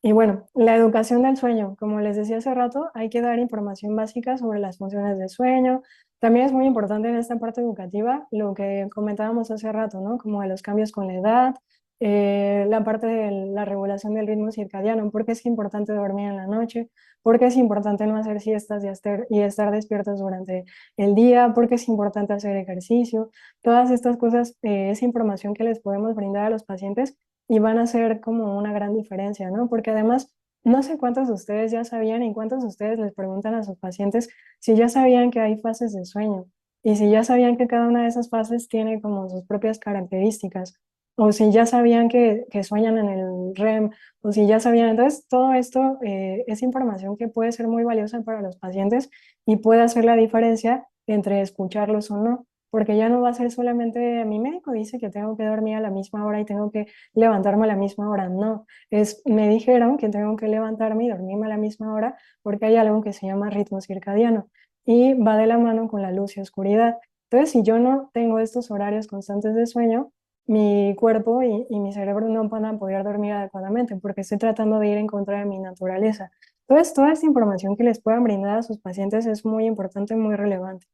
Y bueno, la educación del sueño, como les decía hace rato, hay que dar información básica sobre las funciones del sueño. También es muy importante en esta parte educativa lo que comentábamos hace rato, ¿no? Como de los cambios con la edad, la parte de la regulación del ritmo circadiano, por qué es importante dormir en la noche, por qué es importante no hacer siestas y estar despiertos durante el día, por qué es importante hacer ejercicio. Todas estas cosas es información que les podemos brindar a los pacientes y van a hacer como una gran diferencia, ¿no? Porque además, no sé cuántos de ustedes ya sabían y cuántos de ustedes les preguntan a sus pacientes si ya sabían que hay fases de sueño y si ya sabían que cada una de esas fases tiene como sus propias características o si ya sabían que sueñan en el REM, o si ya sabían. Entonces, todo esto es información que puede ser muy valiosa para los pacientes y puede hacer la diferencia entre escucharlos o no, porque ya no va a ser solamente mi médico dice que tengo que dormir a la misma hora y tengo que levantarme a la misma hora. No, me dijeron que tengo que levantarme y dormirme a la misma hora porque hay algo que se llama ritmo circadiano y va de la mano con la luz y oscuridad. Entonces, si yo no tengo estos horarios constantes de sueño, mi cuerpo y mi cerebro no van a poder dormir adecuadamente porque estoy tratando de ir en contra de mi naturaleza. Entonces, toda esta información que les puedan brindar a sus pacientes es muy importante y muy relevante.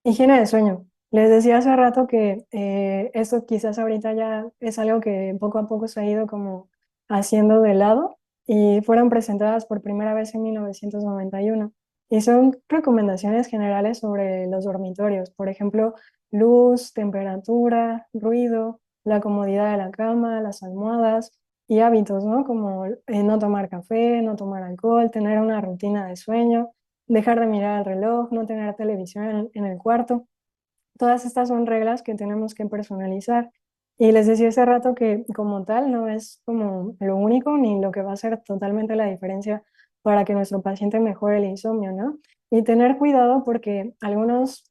Higiene de sueño. Les decía hace rato que esto quizás ahorita ya es algo que poco a poco se ha ido como haciendo de lado y fueron presentadas por primera vez en 1991. Y son recomendaciones generales sobre los dormitorios, por ejemplo, luz, temperatura, ruido, la comodidad de la cama, las almohadas y hábitos, ¿no? Como no tomar café, no tomar alcohol, tener una rutina de sueño, dejar de mirar el reloj, no tener televisión en el cuarto. Todas estas son reglas que tenemos que personalizar. Y les decía hace rato que como tal no es como lo único ni lo que va a hacer totalmente la diferencia para que nuestro paciente mejore el insomnio, ¿no? Y tener cuidado porque algunas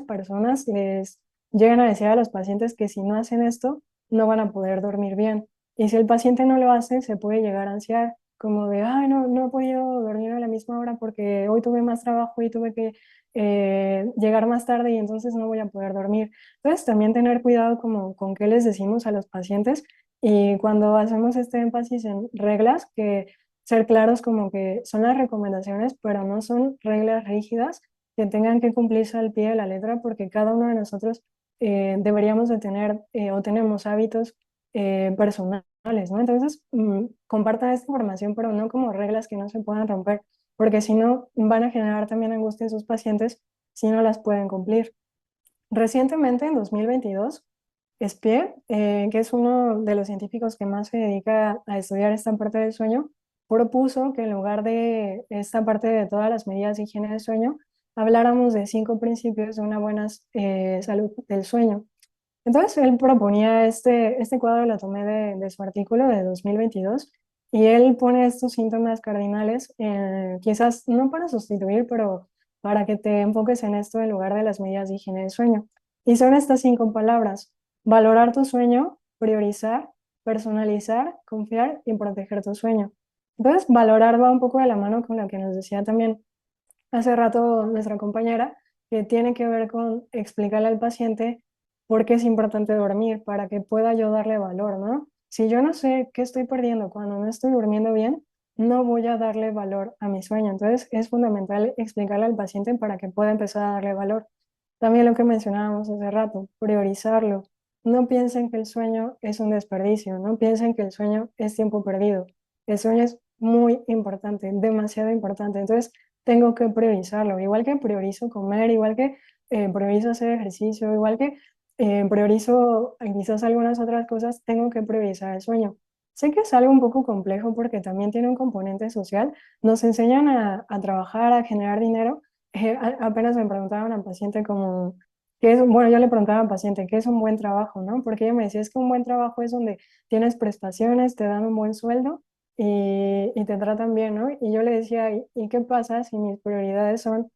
personas les llegan a decir a los pacientes que si no hacen esto, no van a poder dormir bien. Y si el paciente no lo hace, se puede llegar a ansiar, como de, ay, no, no he podido dormir a la misma hora porque hoy tuve más trabajo y tuve que llegar más tarde y entonces no voy a poder dormir. Entonces, también tener cuidado como con qué les decimos a los pacientes y cuando hacemos este énfasis en reglas, que ser claros como que son las recomendaciones, pero no son reglas rígidas que tengan que cumplirse al pie de la letra porque cada uno de nosotros deberíamos de tener o tenemos hábitos personales, ¿no? Entonces, compartan esta información, pero no como reglas que no se puedan romper porque si no van a generar también angustia en sus pacientes si no las pueden cumplir. Recientemente, en 2022, Spier, que es uno de los científicos que más se dedica a estudiar esta parte del sueño, propuso que en lugar de esta parte de todas las medidas de higiene del sueño, habláramos de 5 principios de una buena salud del sueño. Entonces él proponía este cuadro, lo tomé de su artículo de 2022, y él pone estos síntomas cardinales, quizás no para sustituir, pero para que te enfoques en esto en lugar de las medidas de higiene del sueño. Y son estas 5 palabras: valorar tu sueño, priorizar, personalizar, confiar y proteger tu sueño. Entonces, valorar va un poco de la mano con lo que nos decía también hace rato nuestra compañera, que tiene que ver con explicarle al paciente por qué es importante dormir, para que pueda yo darle valor, ¿no? Si yo no sé qué estoy perdiendo cuando no estoy durmiendo bien, no voy a darle valor a mi sueño. Entonces es fundamental explicarle al paciente para que pueda empezar a darle valor. También lo que mencionábamos hace rato, priorizarlo. No piensen que el sueño es un desperdicio, no piensen que el sueño es tiempo perdido. El sueño es muy importante, demasiado importante. Entonces, tengo que priorizarlo, igual que priorizo comer, igual que priorizo hacer ejercicio, igual que priorizo quizás algunas otras cosas, tengo que priorizar el sueño. Sé que es algo un poco complejo porque también tiene un componente social. Nos enseñan a trabajar, a generar dinero. Apenas me preguntaban al paciente como, bueno, yo le preguntaba al paciente, ¿qué es un buen trabajo, no? Porque ella me decía, es que un buen trabajo es donde tienes prestaciones, te dan un buen sueldo y te tratan bien, ¿no? Y yo le decía, ¿y qué pasa si mis prioridades son,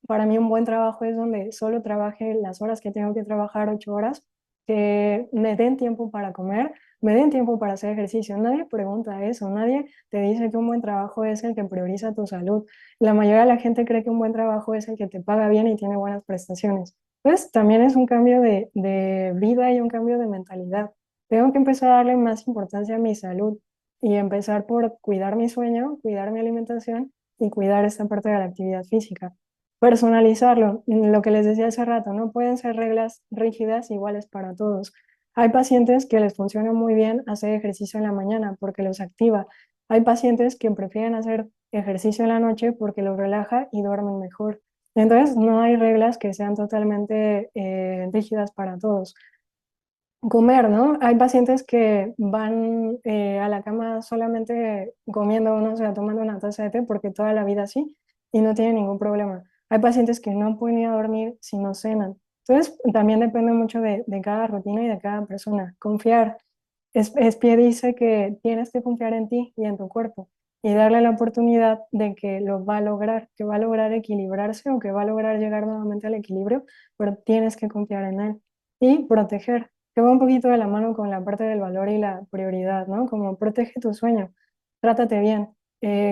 para mí un buen trabajo es donde solo trabaje las horas que tengo que trabajar, 8 horas, que me den tiempo para comer, me den tiempo para hacer ejercicio? Nadie pregunta eso, nadie te dice que un buen trabajo es el que prioriza tu salud. La mayoría de la gente cree que un buen trabajo es el que te paga bien y tiene buenas prestaciones. Pues también es un cambio de vida y un cambio de mentalidad. Tengo que empezar a darle más importancia a mi salud y empezar por cuidar mi sueño, cuidar mi alimentación y cuidar esta parte de la actividad física. Personalizarlo, lo que les decía hace rato, no pueden ser reglas rígidas iguales para todos. Hay pacientes que les funciona muy bien hacer ejercicio en la mañana porque los activa. Hay pacientes que prefieren hacer ejercicio en la noche porque los relaja y duermen mejor. Entonces, no hay reglas que sean totalmente rígidas para todos. Comer, ¿no? Hay pacientes que van a la cama solamente comiendo, no sé, tomando una taza de té porque toda la vida así y no tienen ningún problema. Hay pacientes que no pueden ir a dormir si no cenan. Entonces, también depende mucho de cada rutina y de cada persona. Confiar. Espie dice que tienes que confiar en ti y en tu cuerpo y darle la oportunidad de que lo va a lograr, que va a lograr equilibrarse o que va a lograr llegar nuevamente al equilibrio, pero tienes que confiar en él y proteger, que va un poquito de la mano con la parte del valor y la prioridad, ¿no? Como protege tu sueño, trátate bien,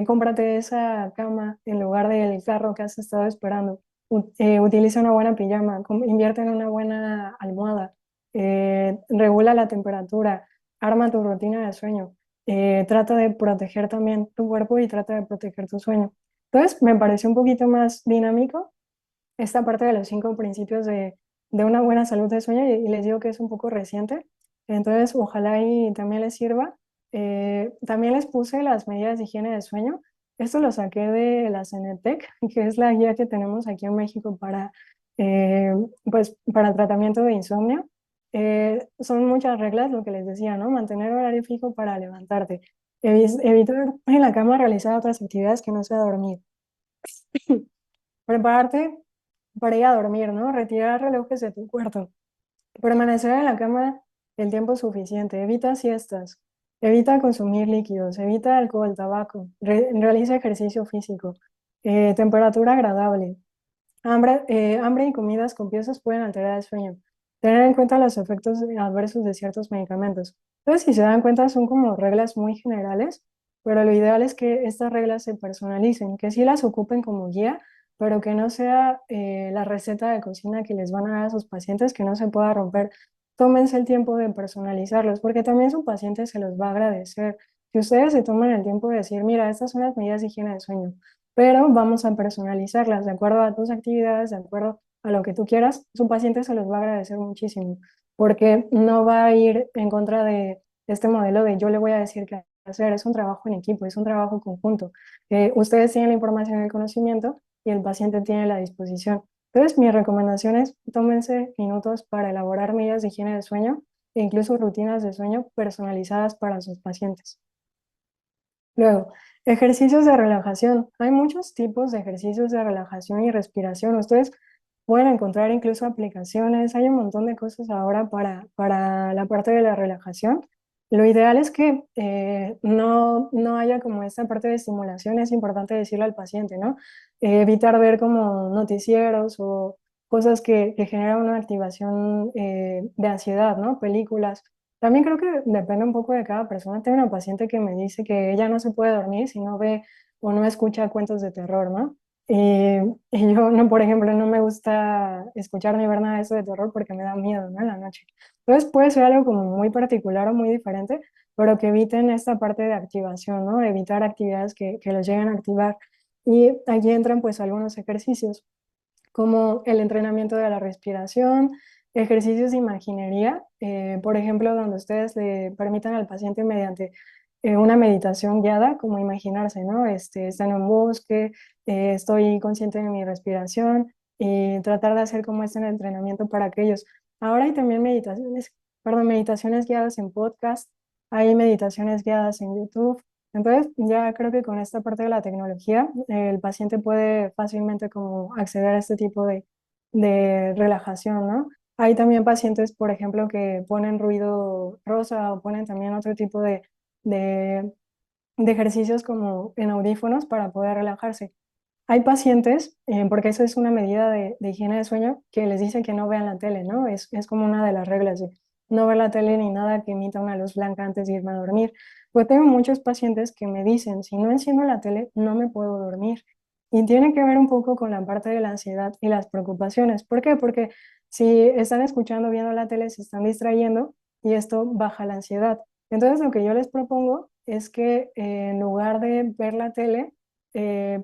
cómprate esa cama en lugar del carro que has estado esperando, utiliza una buena pijama, invierte en una buena almohada, regula la temperatura, arma tu rutina de sueño, trata de proteger también tu cuerpo y trata de proteger tu sueño. Entonces, me pareció un poquito más dinámico esta parte de los 5 principios de una buena salud de sueño y les digo que es un poco reciente, entonces ojalá y también les sirva. También les puse las medidas de higiene de sueño. Esto lo saqué de la Cenetec, que es la guía que tenemos aquí en México eh, pues, para tratamiento de insomnio. Son muchas reglas, lo que les decía, ¿no? Mantener horario fijo para levantarte, evitar en la cama realizar otras actividades que no sea dormir, prepararte para ir a dormir, ¿no? Retirar relojes de tu cuarto. Permanecer en la cama el tiempo suficiente. Evita siestas. Evita consumir líquidos. Evita alcohol, tabaco. Realiza ejercicio físico. Temperatura agradable. Hambre y comidas copiosas pueden alterar el sueño. Tener en cuenta los efectos adversos de ciertos medicamentos. Entonces, si se dan cuenta, son como reglas muy generales, pero lo ideal es que estas reglas se personalicen, que sí las ocupen como guía, pero que no sea la receta de cocina que les van a dar a sus pacientes, que no se pueda romper. Tómense el tiempo de personalizarlos, porque también su paciente se los va a agradecer. Si ustedes se toman el tiempo de decir, mira, estas son las medidas de higiene de sueño, pero vamos a personalizarlas de acuerdo a tus actividades, de acuerdo a lo que tú quieras, su paciente se los va a agradecer muchísimo, porque no va a ir en contra de este modelo de yo le voy a decir qué hacer, es un trabajo en equipo, es un trabajo conjunto. Ustedes tienen la información y el conocimiento y el paciente tiene la disposición. Entonces, mi recomendación es tómense minutos para elaborar medidas de higiene del sueño e incluso rutinas de sueño personalizadas para sus pacientes. Luego, ejercicios de relajación. Hay muchos tipos de ejercicios de relajación y respiración. Ustedes pueden encontrar incluso aplicaciones. Hay un montón de cosas ahora para la parte de la relajación. Lo ideal es que no haya como esta parte de estimulación. Es importante decirle al paciente, ¿no? Evitar ver como noticieros o cosas que generan una activación de ansiedad, ¿no? Películas. También creo que depende un poco de cada persona. Tengo una paciente que me dice que ella no se puede dormir si no ve o no escucha cuentos de terror, ¿no? Y yo, no, por ejemplo, no me gusta escuchar ni ver nada de eso de terror porque me da miedo, ¿no? En la noche. Entonces puede ser algo como muy particular o muy diferente, pero que eviten esta parte de activación, ¿no? Evitar actividades que los lleguen a activar. Y allí entran pues algunos ejercicios como el entrenamiento de la respiración, ejercicios de imaginería, por ejemplo, donde ustedes le permitan al paciente mediante una meditación guiada, como imaginarse, ¿no? Está en un bosque, estoy consciente de mi respiración y tratar de hacer como este entrenamiento para aquellos. Ahora hay también meditaciones guiadas en podcast, hay meditaciones guiadas en YouTube. Entonces, ya creo que con esta parte de la tecnología, el paciente puede fácilmente como acceder a este tipo de relajación, ¿no? Hay también pacientes, por ejemplo, que ponen ruido rosa o ponen también otro tipo de, de ejercicios como en audífonos para poder relajarse. Hay pacientes, porque eso es una medida de higiene de sueño, que les dice que no vean la tele, ¿no? Es como una de las reglas de no ver la tele ni nada que emita una luz blanca antes de irme a dormir. Pues tengo muchos pacientes que me dicen, si no enciendo la tele, no me puedo dormir. Y tiene que ver un poco con la parte de la ansiedad y las preocupaciones. ¿Por qué? Porque si están escuchando, viendo la tele, se están distrayendo y esto baja la ansiedad. Entonces, lo que yo les propongo es que en lugar de ver la tele,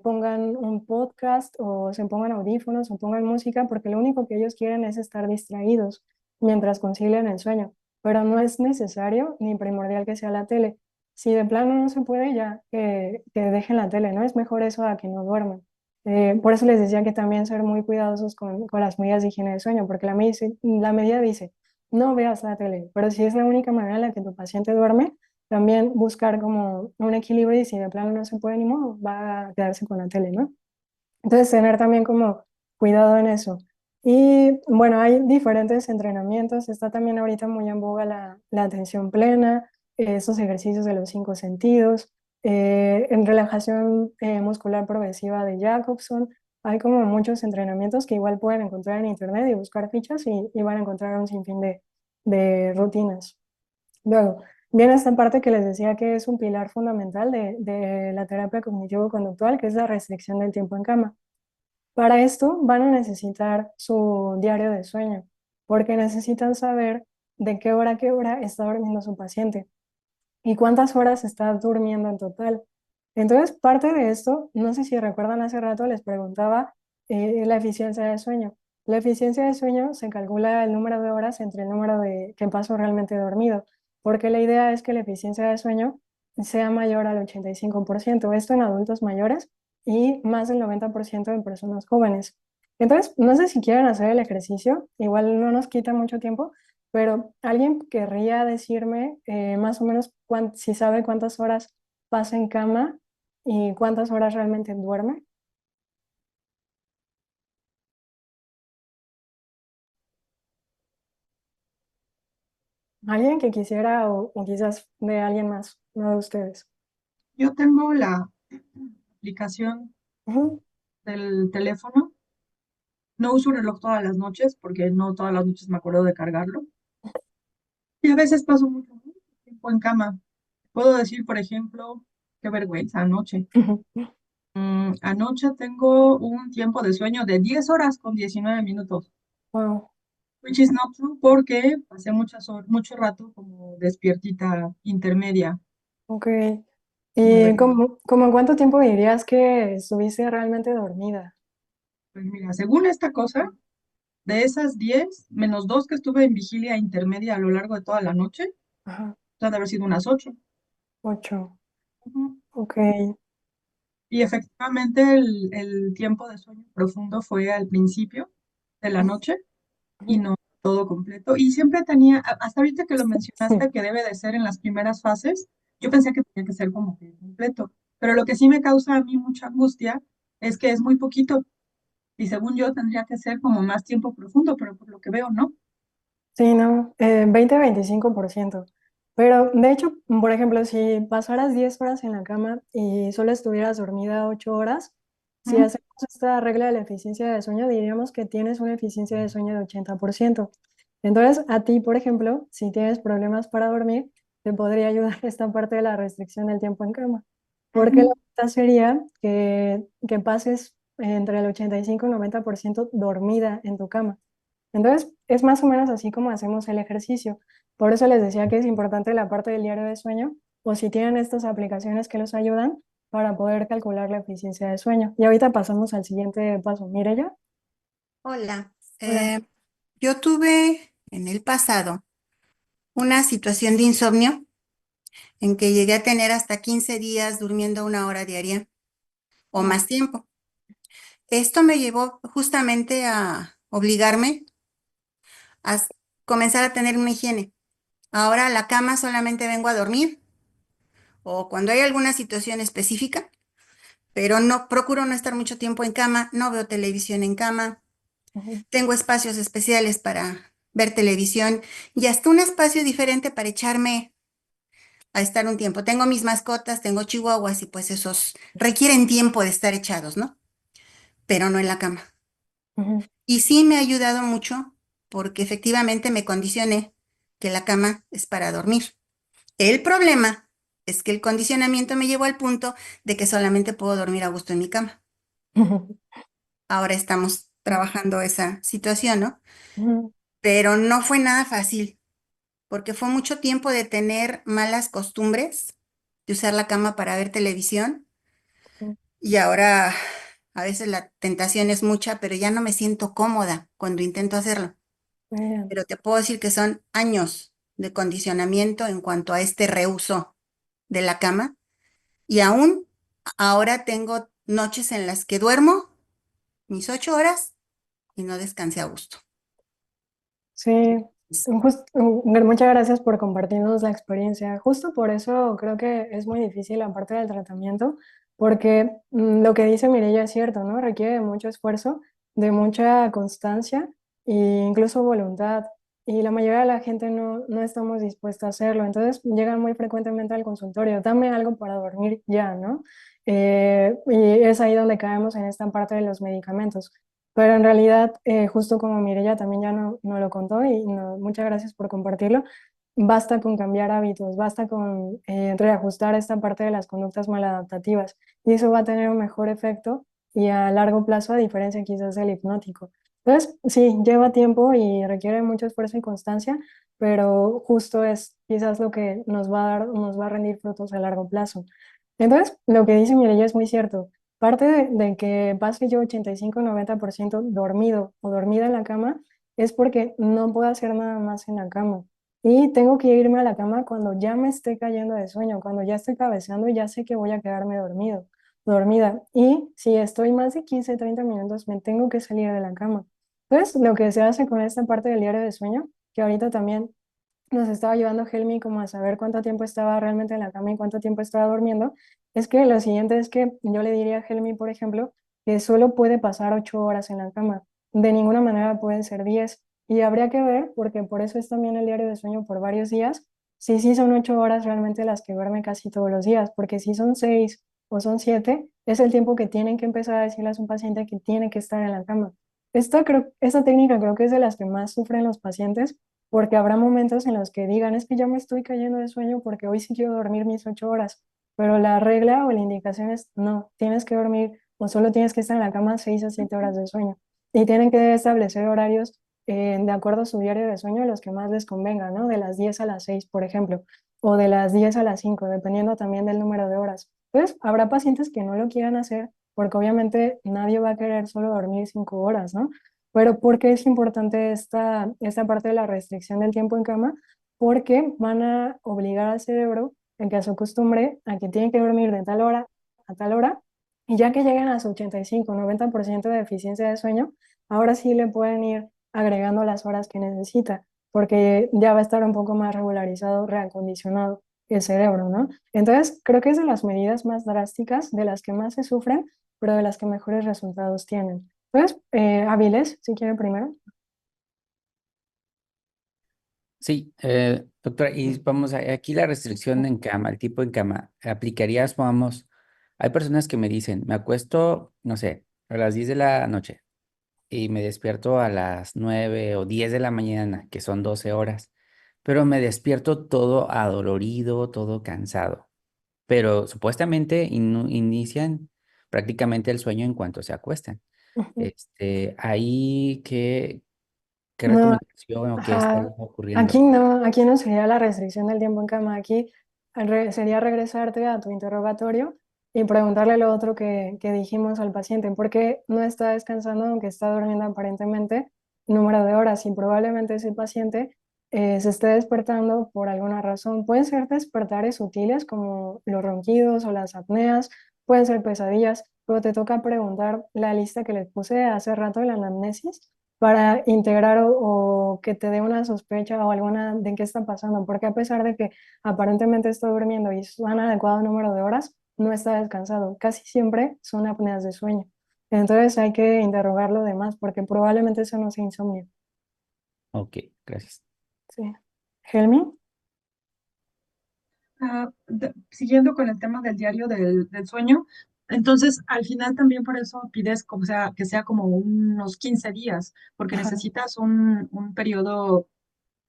pongan un podcast o se pongan audífonos o pongan música, porque lo único que ellos quieren es estar distraídos mientras concilian el sueño. pero no es necesario ni primordial que sea la tele. Si de plano no se puede, ya que dejen la tele, ¿no? Es mejor eso a que no duerman. Por eso les decía que también ser muy cuidadosos con las medidas de higiene de sueño, porque la medida dice, no veas la tele, pero si es la única manera en la que tu paciente duerme, también buscar como un equilibrio y si de plano no se puede ni modo, va a quedarse con la tele, ¿no? Entonces, tener también como cuidado en eso. Y bueno, hay diferentes entrenamientos. Está también ahorita muy en boga la atención plena, esos ejercicios de los cinco sentidos, en relajación muscular progresiva de Jacobson. Hay como muchos entrenamientos que igual pueden encontrar en internet y buscar fichas y van a encontrar un sinfín de rutinas. Luego, viene esta parte que les decía que es un pilar fundamental de la terapia cognitivo-conductual, que es la restricción del tiempo en cama. Para esto van a necesitar su diario de sueño, porque necesitan saber de qué hora a qué hora está durmiendo su paciente y cuántas horas está durmiendo en total. Entonces, parte de esto, no sé si recuerdan hace rato, les preguntaba la eficiencia de sueño. La eficiencia de sueño se calcula el número de horas entre el número de que paso realmente dormido, porque la idea es que la eficiencia de sueño sea mayor al 85%, esto en adultos mayores y más del 90% en personas jóvenes. Entonces, no sé si quieren hacer el ejercicio, igual no nos quita mucho tiempo, pero alguien querría decirme más o menos si sabe cuántas horas pasa en cama y cuántas horas realmente duerme. Alguien que quisiera o quizás de alguien más, no de ustedes. Yo tengo la aplicación Ujú, del teléfono. No uso un reloj todas las noches porque no todas las noches me acuerdo de cargarlo. Y a veces paso mucho tiempo en cama. Puedo decir, por ejemplo, qué vergüenza anoche. ujú. Anoche tengo un tiempo de sueño de 10 horas con 19 minutos, Wow, which is not true porque pasé mucho rato como despiertita intermedia. ok. Me ¿Y refiero, como en cuánto tiempo dirías que estuviste realmente dormida? pues mira, según esta cosa, de esas 10 menos 2 que estuve en vigilia intermedia a lo largo de toda la noche, Ajá, han de haber sido unas 8. 8. Ujú. Ok. Y efectivamente el tiempo de sueño profundo fue al principio de la noche y Ujú. no todo completo. Y siempre tenía, hasta ahorita que lo Sí. mencionaste, que debe de ser en las primeras fases, yo pensé que tenía que ser como que completo. Pero lo que sí me causa a mí mucha angustia es que es muy poquito. Y según yo tendría que ser como más tiempo profundo, pero por lo que veo, ¿no? Sí, no, 20-25%. Pero de hecho, por ejemplo, si pasaras 10 horas en la cama y solo estuvieras dormida 8 horas, si Ujú. hacemos esta regla de la eficiencia de sueño, diríamos que tienes una eficiencia de sueño de 80%. Entonces, a ti, por ejemplo, si tienes problemas para dormir, te podría ayudar esta parte de la restricción del tiempo en cama. Porque la Ujú. meta sería que pases entre el 85 y 90% dormida en tu cama. Entonces, es más o menos así como hacemos el ejercicio. Por eso les decía que es importante la parte del diario de sueño, o si tienen estas aplicaciones que los ayudan para poder calcular la eficiencia de sueño. Y ahorita pasamos al siguiente paso. Mire ya. Hola, Hola. yo tuve en el pasado una situación de insomnio en que llegué a tener hasta 15 días durmiendo 1 hora diaria o Wow. más tiempo. Esto me llevó justamente a obligarme a comenzar a tener una higiene. Ahora a la cama solamente vengo a dormir o cuando hay alguna situación específica, pero no procuro no estar mucho tiempo en cama, no veo televisión en cama. Ujú, Tengo espacios especiales para ver televisión y hasta un espacio diferente para echarme a estar un tiempo. Tengo mis mascotas, tengo chihuahuas y pues esos requieren tiempo de estar echados, ¿no? Pero no en la cama. ujú, Y sí me ha ayudado mucho porque efectivamente me condicioné que la cama es para dormir. El problema es que el condicionamiento me llevó al punto de que solamente puedo dormir a gusto en mi cama. ujú, Ahora estamos trabajando esa situación, ¿no? ujú, Pero no fue nada fácil porque fue mucho tiempo de tener malas costumbres, de usar la cama para ver televisión. ujú. Y ahora a veces la tentación es mucha, pero ya no me siento cómoda cuando intento hacerlo. Bien. Pero te puedo decir que son años de condicionamiento en cuanto a este reuso de la cama y aún ahora tengo noches en las que duermo mis 8 horas y no descansé a gusto. Sí, muchas gracias por compartirnos la experiencia. Justo por eso creo que es muy difícil la parte del tratamiento, porque lo que dice Mireya es cierto, ¿no? Requiere de mucho esfuerzo, de mucha constancia e incluso voluntad. Y la mayoría de la gente no estamos dispuestos a hacerlo. Entonces llegan muy frecuentemente al consultorio, dame algo para dormir ya, ¿no? Y es ahí donde caemos en esta parte de los medicamentos. Pero en realidad, justo como Mireya también ya no lo contó y muchas gracias por compartirlo, basta con cambiar hábitos, basta con reajustar esta parte de las conductas maladaptativas y eso va a tener un mejor efecto y a largo plazo, a diferencia quizás del hipnótico. Entonces, sí, lleva tiempo y requiere mucho esfuerzo y constancia, pero justo es quizás lo que nos va a dar, nos va a rendir frutos a largo plazo. Entonces, lo que dice Mireya es muy cierto. Parte de que pase yo 85-90% dormido o dormida en la cama es porque no puedo hacer nada más en la cama. Y tengo que irme a la cama cuando ya me esté cayendo de sueño, cuando ya estoy cabeceando y ya sé que voy a quedarme dormida. Y si estoy más de 15-30 minutos, me tengo que salir de la cama. Entonces, lo que se hace con esta parte del diario de sueño, que ahorita también nos estaba ayudando Helmi como a saber cuánto tiempo estaba realmente en la cama y cuánto tiempo estaba durmiendo, es que lo siguiente es que yo le diría a Helmi, por ejemplo, que solo puede pasar 8 horas en la cama. De ninguna manera pueden ser 10. Y habría que ver, porque por eso es también el diario de sueño por varios días, si sí son 8 horas realmente las que duerme casi todos los días, porque si son 6 o son 7, es el tiempo que tienen que empezar a decirle a su paciente que tiene que estar en la cama. Esta técnica creo que es de las que más sufren los pacientes porque habrá momentos en los que digan, es que ya me estoy cayendo de sueño porque hoy sí quiero dormir mis 8 horas, pero la regla o la indicación es, no, tienes que dormir o solo tienes que estar en la cama 6 a 7 horas de sueño. Y tienen que establecer horarios de acuerdo a su diario de sueño, los que más les convenga, ¿no? De las 10 a las 6, por ejemplo, o de las 10 a las 5, dependiendo también del número de horas. Entonces, habrá pacientes que no lo quieran hacer porque obviamente nadie va a querer solo dormir 5 horas, ¿no? Pero ¿por qué es importante esta parte de la restricción del tiempo en cama? Porque van a obligar al cerebro en que se acostumbre a que tiene que dormir de tal hora a tal hora, y ya que llegan a su 85-90% de eficiencia de sueño, ahora sí le pueden ir agregando las horas que necesita, porque ya va a estar un poco más regularizado, reacondicionado el cerebro, ¿no? Entonces, creo que es de las medidas más drásticas, de las que más se sufren, pero de las que mejores resultados tienen. Entonces, Avilés, si quiere primero. Sí, doctora, y vamos aquí la restricción en cama, el tipo en cama, aplicarías, vamos, hay personas que me dicen, me acuesto, no sé, a las 10 de la noche y me despierto a las 9 o 10 de la mañana, que son 12 horas, pero me despierto todo adolorido, todo cansado, pero supuestamente inician prácticamente el sueño en cuanto se acuestan. Ujú. Ahí, ¿qué No, recomendación o qué estaría ajá, ocurriendo? aquí no sería la restricción del tiempo en cama, aquí sería regresarte a tu interrogatorio y preguntarle lo otro que dijimos al paciente, ¿por qué no está descansando aunque está durmiendo aparentemente número de horas? Y probablemente ese paciente se esté despertando por alguna razón. Pueden ser despertares sutiles como los ronquidos o las apneas, pueden ser pesadillas, pero te toca preguntar la lista que les puse hace rato de la anamnesis para integrar o que te dé una sospecha o alguna de qué está pasando, porque a pesar de que aparentemente está durmiendo y es un adecuado número de horas, no está descansado. Casi siempre son apneas de sueño. Entonces hay que interrogarlo de más, porque probablemente eso no sea insomnio. Ok, gracias. Sí. Helmi. Siguiendo con el tema del diario del sueño, entonces al final también por eso pides como sea, que sea como unos 15 días, porque Ajá, necesitas un periodo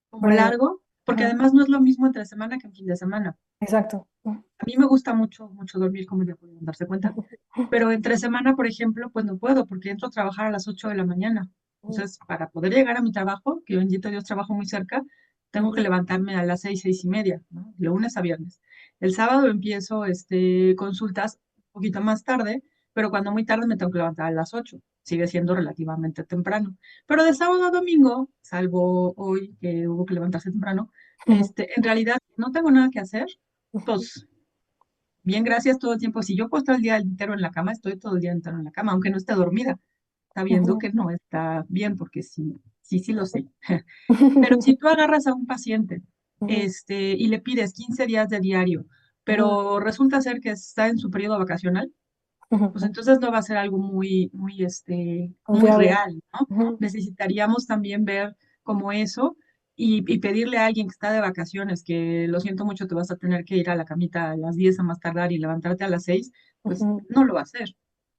como breve. largo, porque Ajá, además no es lo mismo entre semana que en fin de semana. exacto. A mí me gusta mucho, mucho dormir, como ya pueden darse cuenta, pero entre semana, por ejemplo, pues no puedo, porque entro a trabajar a las 8 de la mañana. Entonces, para poder llegar a mi trabajo, que bendito Dios trabajo muy cerca, tengo que Ujú. levantarme a las 6, 6:30, ¿no? De lunes a viernes. El sábado empiezo consultas un poquito más tarde, pero cuando muy tarde me tengo que levantar a las 8. Sigue siendo relativamente temprano. Pero de sábado a domingo, salvo hoy que hubo que levantarse temprano, En realidad, no tengo nada que hacer, pues bien, gracias todo el tiempo. Si yo puedo estar el día entero en la cama, estoy todo el día entero en la cama, aunque no esté dormida, sabiendo Ujú, que no está bien, porque sí, sí, sí lo sé. Pero si tú agarras a un paciente, ujú, y le pides 15 días de diario, ujú, pero resulta ser que está en su periodo vacacional, pues ujú. entonces no va a ser algo muy, muy, muy Confiable. real, ¿no? Ujú, Necesitaríamos también ver como eso y pedirle a alguien que está de vacaciones, que lo siento mucho, te vas a tener que ir a la camita a las 10 a más tardar y levantarte a las 6, pues ujú. no lo va a hacer.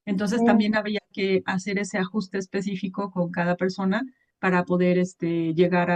Entonces Sí, también habría que hacer ese ajuste específico con cada persona para poder llegar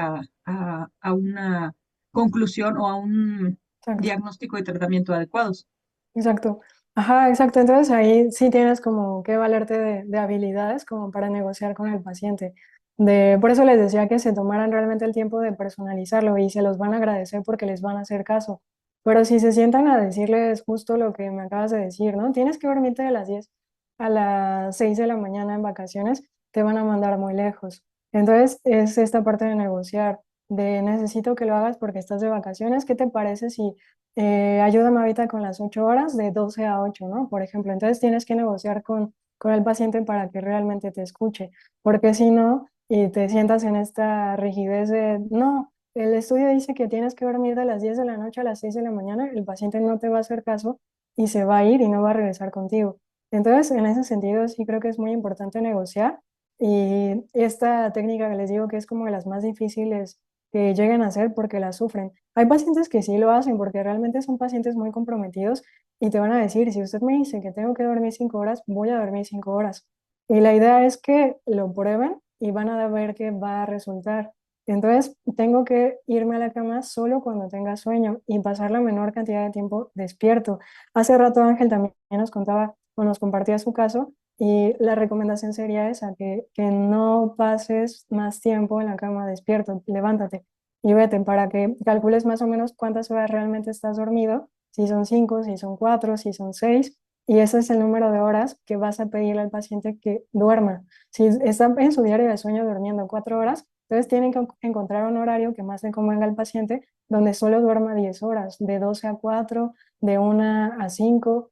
a una conclusión o a un exacto. diagnóstico de tratamiento adecuados. Exacto. Ajá, exacto. Entonces ahí sí tienes como que valerte de habilidades como para negociar con el paciente. Por eso les decía que se tomaran realmente el tiempo de personalizarlo y se los van a agradecer porque les van a hacer caso. Pero si se sientan a decirles justo lo que me acabas de decir, ¿no? Tienes que dormirte de las 10 a las 6 de la mañana en vacaciones, te van a mandar muy lejos. Entonces es esta parte de negociar, de necesito que lo hagas porque estás de vacaciones. ¿Qué te parece si ayúdame ahorita con las 8 horas de 12 a 8, ¿no? Por ejemplo, entonces tienes que negociar con el paciente para que realmente te escuche, porque si no, y te sientas en esta rigidez de, no, el estudio dice que tienes que dormir de las 10 de la noche a las 6 de la mañana, el paciente no te va a hacer caso y se va a ir y no va a regresar contigo. Entonces, en ese sentido, sí creo que es muy importante negociar y esta técnica que les digo que es como de las más difíciles que lleguen a hacer porque la sufren. Hay pacientes que sí lo hacen porque realmente son pacientes muy comprometidos y te van a decir, si usted me dice que tengo que dormir 5 horas, voy a dormir 5 horas. Y la idea es que lo prueben y van a ver que va a resultar. Entonces, tengo que irme a la cama solo cuando tenga sueño y pasar la menor cantidad de tiempo despierto. Hace rato Ángel también nos contaba o nos compartía su caso y la recomendación sería esa, que no pases más tiempo en la cama despierto, levántate y vete para que calcules más o menos cuántas horas realmente estás dormido, si son 5, si son 4, si son 6, y ese es el número de horas que vas a pedirle al paciente que duerma. Si está en su diario de sueño durmiendo 4 horas, entonces tienen que encontrar un horario que más le convenga al paciente donde solo duerma 10 horas, de 12 a 4, de 1 a 5,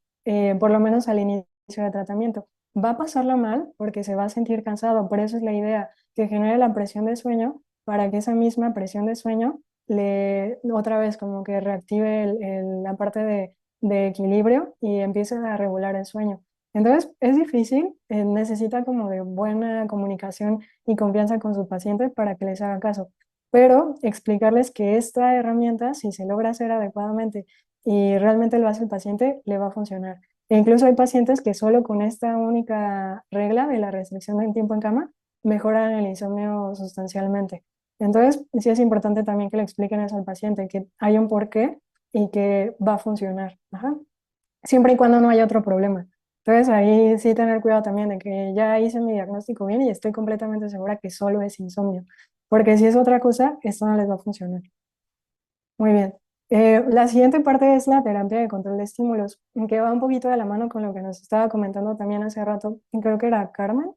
por lo menos al inicio de tratamiento. Va a pasarlo mal porque se va a sentir cansado, por eso es la idea, que genere la presión de sueño para que esa misma presión de sueño le otra vez como que reactive la parte de equilibrio y empiece a regular el sueño. Entonces es difícil, necesita como de buena comunicación y confianza con sus pacientes para que les haga caso, pero explicarles que esta herramienta, si se logra hacer adecuadamente y realmente lo hace el paciente, le va a funcionar. E incluso hay pacientes que solo con esta única regla de la restricción del tiempo en cama mejoran el insomnio sustancialmente. Entonces, sí es importante también que le expliquen eso al paciente, que hay un porqué y que va a funcionar. Ajá. Siempre y cuando no haya otro problema. Entonces, ahí sí tener cuidado también de que ya hice mi diagnóstico bien y estoy completamente segura que solo es insomnio. Porque si es otra cosa, esto no les va a funcionar. Muy bien. La siguiente parte es la terapia de control de estímulos, que va un poquito de la mano con lo que nos estaba comentando también hace rato. Creo que era Carmen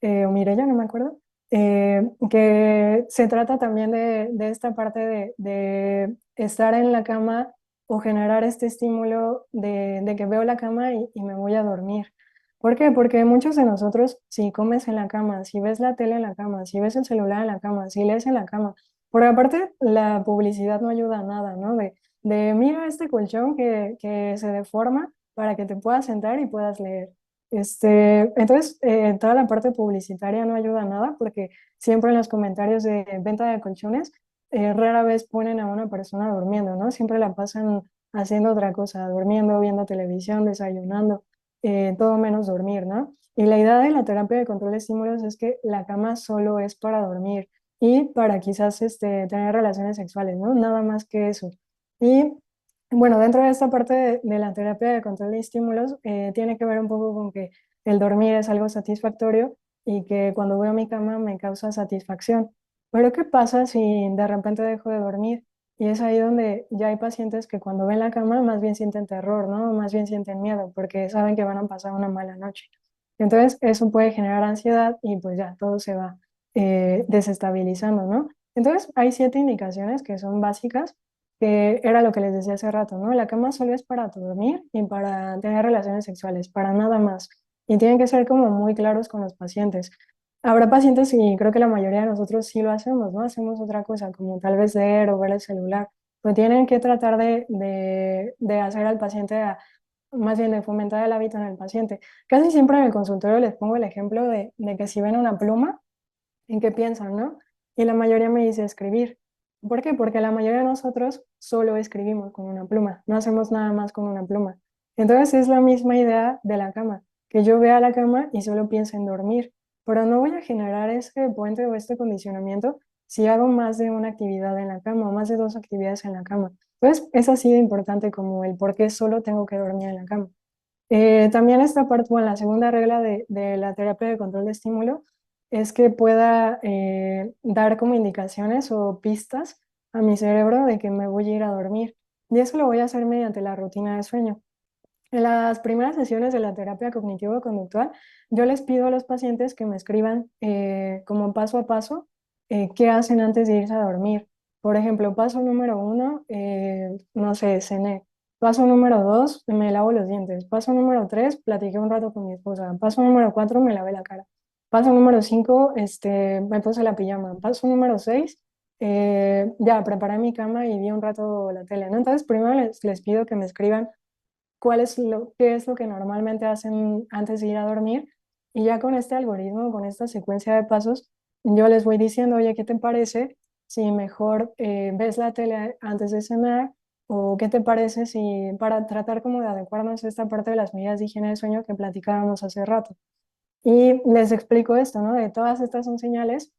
o Mireya, no me acuerdo, que se trata también de esta parte de estar en la cama o generar este estímulo de que veo la cama y me voy a dormir. ¿Por qué? Porque muchos de nosotros, si comes en la cama, si ves la tele en la cama, si ves el celular en la cama, si lees en la cama, por aparte la publicidad no ayuda a nada, ¿no? De mira este colchón que se deforma para que te puedas sentar y puedas leer. Entonces, toda la parte publicitaria no ayuda a nada porque siempre en los comentarios de venta de colchones rara vez ponen a una persona durmiendo, ¿no? Siempre la pasan haciendo otra cosa, durmiendo, viendo televisión, desayunando, todo menos dormir, ¿no? Y la idea de la terapia de control de estímulos es que la cama solo es para dormir y para quizás tener relaciones sexuales, ¿no? Nada más que eso. Y bueno, dentro de esta parte de la terapia de control de estímulos, tiene que ver un poco con que el dormir es algo satisfactorio y que cuando voy a mi cama me causa satisfacción. Pero ¿qué pasa si de repente dejo de dormir? Y es ahí donde ya hay pacientes que cuando ven la cama más bien sienten terror, ¿no? Más bien sienten miedo porque saben que van a pasar una mala noche. Entonces eso puede generar ansiedad y pues ya todo se va desestabilizando, ¿no? Entonces, hay 7 indicaciones que son básicas, que era lo que les decía hace rato, ¿no? La cama solo es para dormir y para tener relaciones sexuales, para nada más. Y tienen que ser como muy claros con los pacientes. Habrá pacientes, y creo que la mayoría de nosotros sí lo hacemos, ¿no? Hacemos otra cosa, como tal vez leer o ver el celular. Pues tienen que tratar de hacer al paciente, más bien de fomentar el hábito en el paciente. Casi siempre en el consultorio les pongo el ejemplo de que si ven una pluma, ¿en qué piensan, no? Y la mayoría me dice escribir. ¿Por qué? Porque la mayoría de nosotros solo escribimos con una pluma, no hacemos nada más con una pluma. Entonces es la misma idea de la cama, que yo vea la cama y solo pienso en dormir, pero no voy a generar ese puente o este condicionamiento si hago más de una actividad en la cama o más de 2 actividades en la cama. Entonces es así de importante como el por qué solo tengo que dormir en la cama. También esta parte, bueno, la segunda regla de la terapia de control de estímulo es que pueda dar como indicaciones o pistas a mi cerebro de que me voy a ir a dormir. Y eso lo voy a hacer mediante la rutina de sueño. En las primeras sesiones de la terapia cognitivo-conductual, yo les pido a los pacientes que me escriban como paso a paso qué hacen antes de irse a dormir. Por ejemplo, paso número 1, no sé, cené. Paso número 2, me lavo los dientes. Paso número 3, platiqué un rato con mi esposa. Paso número 4, me lavé la cara. Paso número 5, me puse la pijama. Paso número 6, ya preparé mi cama y vi un rato la tele, ¿no? Entonces, primero les pido que me escriban qué es lo que normalmente hacen antes de ir a dormir. Y ya con este algoritmo, con esta secuencia de pasos, yo les voy diciendo, oye, ¿qué te parece si mejor ves la tele antes de cenar? ¿O qué te parece si para tratar como de adecuarnos a esta parte de las medidas de higiene de sueño que platicábamos hace rato? Y les explico esto, ¿no? De todas estas son señales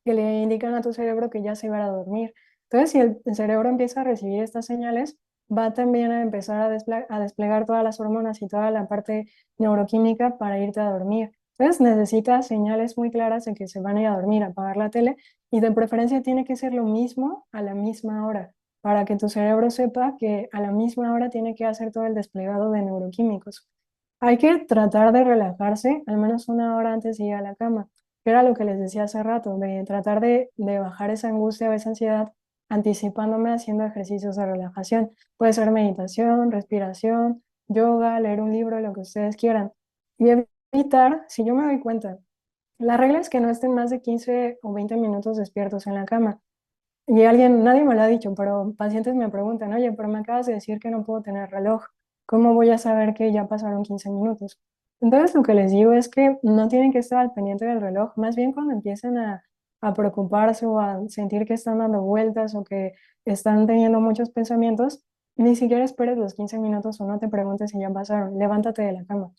que le indican a tu cerebro que ya se va a dormir. Entonces, si el cerebro empieza a recibir estas señales, va también a empezar a desplegar todas las hormonas y toda la parte neuroquímica para irte a dormir. Entonces, necesitas señales muy claras de que se van a ir a dormir, apagar la tele, y de preferencia tiene que ser lo mismo a la misma hora, para que tu cerebro sepa que a la misma hora tiene que hacer todo el desplegado de neuroquímicos. Hay que tratar de relajarse al menos una hora antes de ir a la cama, que era lo que les decía hace rato, de tratar de bajar esa angustia o esa ansiedad anticipándome haciendo ejercicios de relajación. Puede ser meditación, respiración, yoga, leer un libro, lo que ustedes quieran. Y evitar, si yo me doy cuenta, la regla es que no estén más de 15 o 20 minutos despiertos en la cama. Y nadie me lo ha dicho, pero pacientes me preguntan, oye, pero me acabas de decir que no puedo tener reloj, ¿cómo voy a saber que ya pasaron 15 minutos? Entonces lo que les digo es que no tienen que estar al pendiente del reloj, más bien cuando empiecen a preocuparse o a sentir que están dando vueltas o que están teniendo muchos pensamientos, ni siquiera esperes los 15 minutos o no te preguntes si ya pasaron, levántate de la cama.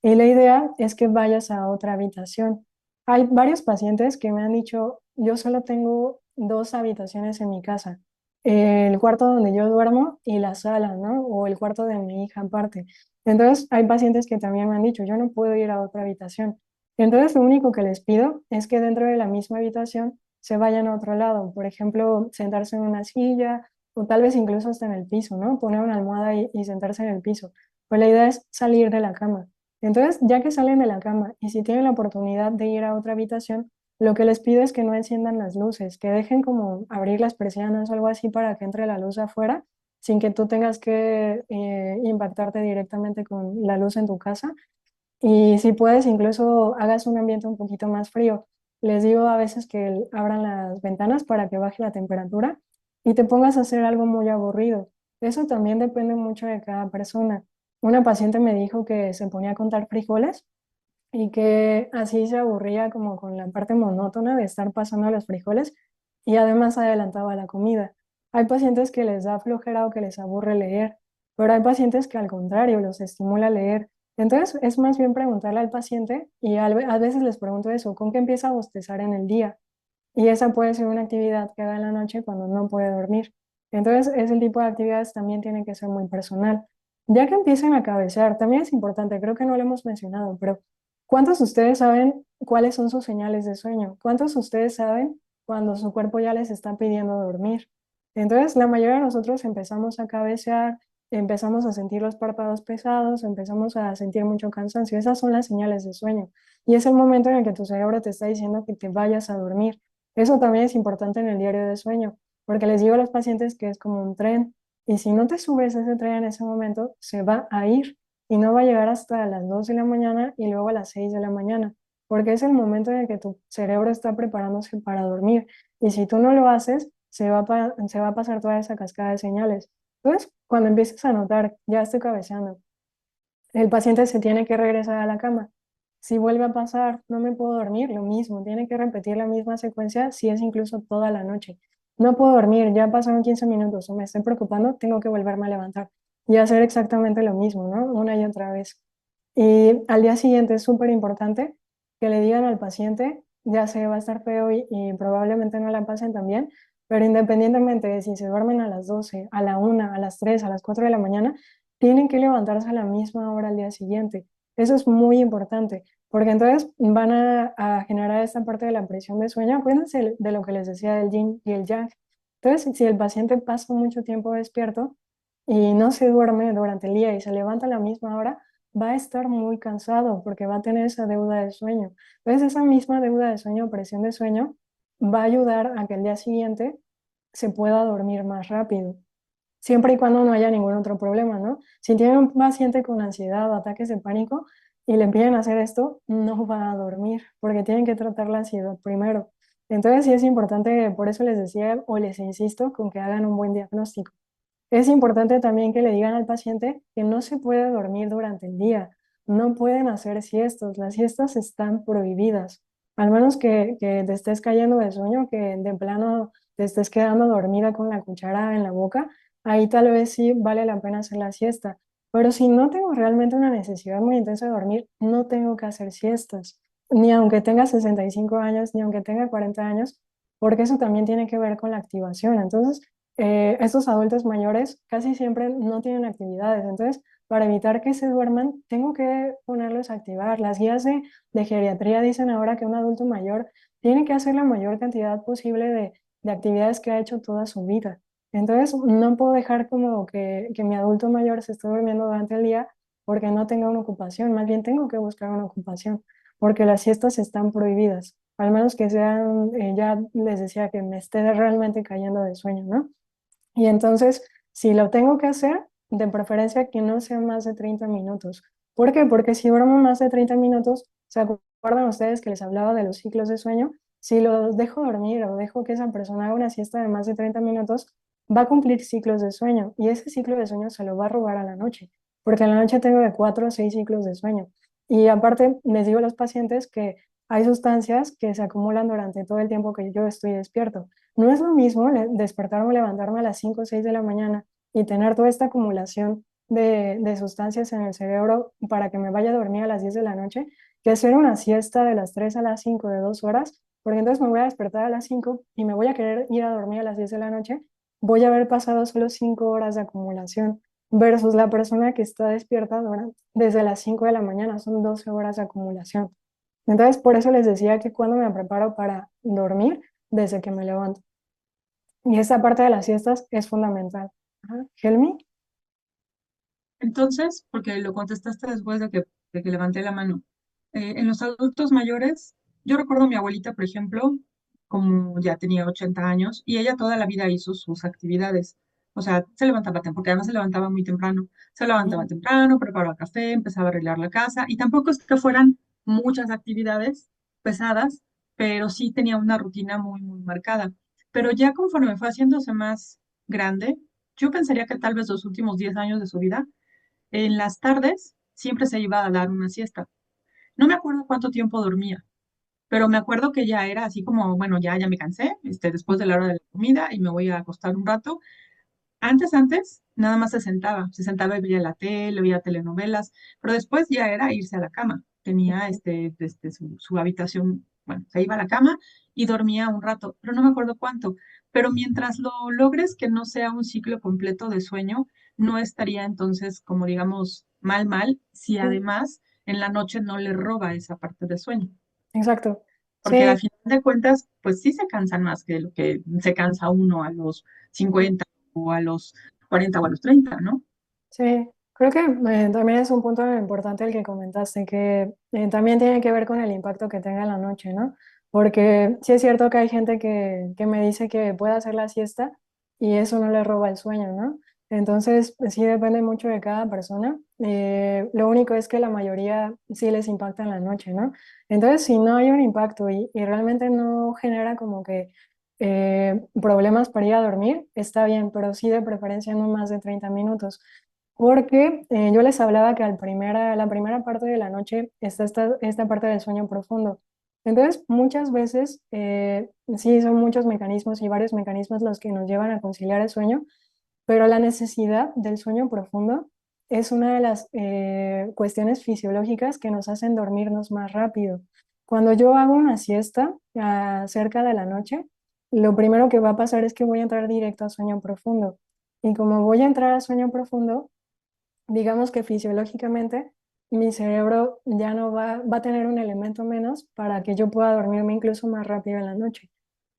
Y la idea es que vayas a otra habitación. Hay varios pacientes que me han dicho, yo solo tengo 2 habitaciones en mi casa, el cuarto donde yo duermo y la sala, ¿no? O el cuarto de mi hija aparte. Entonces, hay pacientes que también me han dicho, yo no puedo ir a otra habitación. Entonces, lo único que les pido es que dentro de la misma habitación se vayan a otro lado. Por ejemplo, sentarse en una silla o tal vez incluso hasta en el piso, ¿no? Poner una almohada y sentarse en el piso. Pues la idea es salir de la cama. Entonces, ya que salen de la cama y si tienen la oportunidad de ir a otra habitación, lo que les pido es que no enciendan las luces, que dejen como abrir las persianas o algo así para que entre la luz afuera, sin que tú tengas que impactarte directamente con la luz en tu casa. Y si puedes, incluso hagas un ambiente un poquito más frío. Les digo a veces que abran las ventanas para que baje la temperatura y te pongas a hacer algo muy aburrido. Eso también depende mucho de cada persona. Una paciente me dijo que se ponía a contar frijoles y que así se aburría como con la parte monótona de estar pasando los frijoles y además adelantaba la comida. Hay pacientes que les da flojera o que les aburre leer, pero hay pacientes que al contrario los estimula a leer. Entonces es más bien preguntarle al paciente y a veces les pregunto eso, ¿con qué empieza a bostezar en el día? Y esa puede ser una actividad que haga en la noche cuando no puede dormir. Entonces, ese tipo de actividades también tiene que ser muy personal. Ya que empiecen a cabecear, también es importante, creo que no lo hemos mencionado, pero ¿cuántos de ustedes saben cuáles son sus señales de sueño? ¿Cuántos de ustedes saben cuando su cuerpo ya les está pidiendo dormir? Entonces, la mayoría de nosotros empezamos a cabecear, empezamos a sentir los párpados pesados, empezamos a sentir mucho cansancio. Esas son las señales de sueño. Y es el momento en el que tu cerebro te está diciendo que te vayas a dormir. Eso también es importante en el diario de sueño, porque les digo a los pacientes que es como un tren, y si no te subes a ese tren en ese momento, se va a ir y no va a llegar hasta las 2 de la mañana y luego a las 6 de la mañana, porque es el momento en el que tu cerebro está preparándose para dormir. Y si tú no lo haces, se va a pasar toda esa cascada de señales. Entonces, cuando empieces a notar, ya estoy cabeceando, el paciente se tiene que regresar a la cama. Si vuelve a pasar, no me puedo dormir, lo mismo, tiene que repetir la misma secuencia si es incluso toda la noche. No puedo dormir, ya pasaron 15 minutos o me estoy preocupando, tengo que volverme a levantar y hacer exactamente lo mismo, ¿no? Una y otra vez. Y al día siguiente es súper importante que le digan al paciente, ya sé, va a estar feo y probablemente no la pasen tan bien, pero independientemente de si se duermen a las 12, a la 1, a las 3, a las 4 de la mañana, tienen que levantarse a la misma hora al día siguiente. Eso es muy importante, porque entonces van a generar esta parte de la presión de sueño. Acuérdense de lo que les decía del yin y el yang. Entonces, si el paciente pasa mucho tiempo despierto y no se duerme durante el día y se levanta a la misma hora, va a estar muy cansado porque va a tener esa deuda de sueño. Entonces, esa misma deuda de sueño, presión de sueño, va a ayudar a que el día siguiente se pueda dormir más rápido, siempre y cuando no haya ningún otro problema, ¿no? Si tiene un paciente con ansiedad o ataques de pánico y le empiezan a hacer esto, no va a dormir porque tienen que tratar la ansiedad primero. Entonces, sí es importante, por eso les decía o les insisto con que hagan un buen diagnóstico. Es importante también que le digan al paciente que no se puede dormir durante el día, no pueden hacer siestas, las siestas están prohibidas, al menos que te estés cayendo de sueño, que de plano te estés quedando dormida con la cuchara en la boca, ahí tal vez sí vale la pena hacer la siesta. Pero si no tengo realmente una necesidad muy intensa de dormir, no tengo que hacer siestas, ni aunque tenga 65 años, ni aunque tenga 40 años, porque eso también tiene que ver con la activación. Entonces, estos adultos mayores casi siempre no tienen actividades. Entonces, para evitar que se duerman, tengo que ponerlos a activar. Las guías de geriatría dicen ahora que un adulto mayor tiene que hacer la mayor cantidad posible de actividades que ha hecho toda su vida. Entonces, no puedo dejar como que mi adulto mayor se esté durmiendo durante el día porque no tenga una ocupación. Más bien tengo que buscar una ocupación porque las siestas están prohibidas. Al menos que sean, ya les decía que me esté realmente cayendo de sueño, ¿no? Y entonces, si lo tengo que hacer, de preferencia que no sea más de 30 minutos. ¿Por qué? Porque si duermo más de 30 minutos, ¿se acuerdan ustedes que les hablaba de los ciclos de sueño? Si los dejo dormir o dejo que esa persona haga una siesta de más de 30 minutos, va a cumplir ciclos de sueño y ese ciclo de sueño se lo va a robar a la noche, porque en la noche tengo de 4 o 6 ciclos de sueño. Y aparte, les digo a los pacientes que hay sustancias que se acumulan durante todo el tiempo que yo estoy despierto. No es lo mismo despertarme o levantarme a las 5 o 6 de la mañana y tener toda esta acumulación de sustancias en el cerebro para que me vaya a dormir a las 10 de la noche, que hacer una siesta de las 3 a las 5 de 2 horas, porque entonces me voy a despertar a las 5 y me voy a querer ir a dormir a las 10 de la noche, voy a haber pasado solo 5 horas de acumulación versus la persona que está despierta desde las 5 de la mañana, son 12 horas de acumulación. Entonces, por eso les decía que cuando me preparo para dormir, desde que me levanto. Y esa parte de las siestas es fundamental. Ajá. Helmi, Entonces, porque lo contestaste después de que levanté la mano, en los adultos mayores, yo recuerdo a mi abuelita, por ejemplo, como ya tenía 80 años, y ella toda la vida hizo sus actividades. O sea, se levantaba temprano, porque además se levantaba muy temprano. Se levantaba temprano, preparaba café, empezaba a arreglar la casa, y tampoco es que fueran muchas actividades pesadas, pero sí tenía una rutina muy, muy marcada. Pero ya conforme fue haciéndose más grande, yo pensaría que tal vez los últimos 10 años de su vida, en las tardes siempre se iba a dar una siesta. No me acuerdo cuánto tiempo dormía, pero me acuerdo que ya era así como, bueno, ya me cansé, después de la hora de la comida y me voy a acostar un rato. Antes, nada más se sentaba y veía la tele, veía telenovelas, pero después ya era irse a la cama. Tenía su habitación, bueno, se iba a la cama y dormía un rato, pero no me acuerdo cuánto. Pero mientras lo logres que no sea un ciclo completo de sueño, no estaría entonces, como digamos, mal, si además en la noche no le roba esa parte de sueño. exacto. Porque al Sí, final de cuentas, pues sí se cansan más que lo que se cansa uno a los 50 o a los 40 o a los 30, ¿no? sí. Creo que también es un punto importante el que comentaste, que también tiene que ver con el impacto que tenga en la noche, ¿no? porque sí es cierto que hay gente que me dice que puede hacer la siesta y eso no le roba el sueño, ¿no? Entonces, pues, sí depende mucho de cada persona. Lo único es que la mayoría sí les impacta en la noche, ¿no? Entonces, si no hay un impacto y realmente no genera como que problemas para ir a dormir, está bien, pero sí de preferencia no más de 30 minutos. Porque yo les hablaba que la primera parte de la noche está esta parte del sueño profundo. Entonces, muchas veces, sí, son muchos mecanismos y varios mecanismos los que nos llevan a conciliar el sueño, pero la necesidad del sueño profundo es una de las cuestiones fisiológicas que nos hacen dormirnos más rápido. Cuando yo hago una siesta cerca de la noche, lo primero que va a pasar es que voy a entrar directo a sueño profundo. Y como voy a entrar a sueño profundo, digamos que fisiológicamente mi cerebro ya no va a tener un elemento menos para que yo pueda dormirme incluso más rápido en la noche.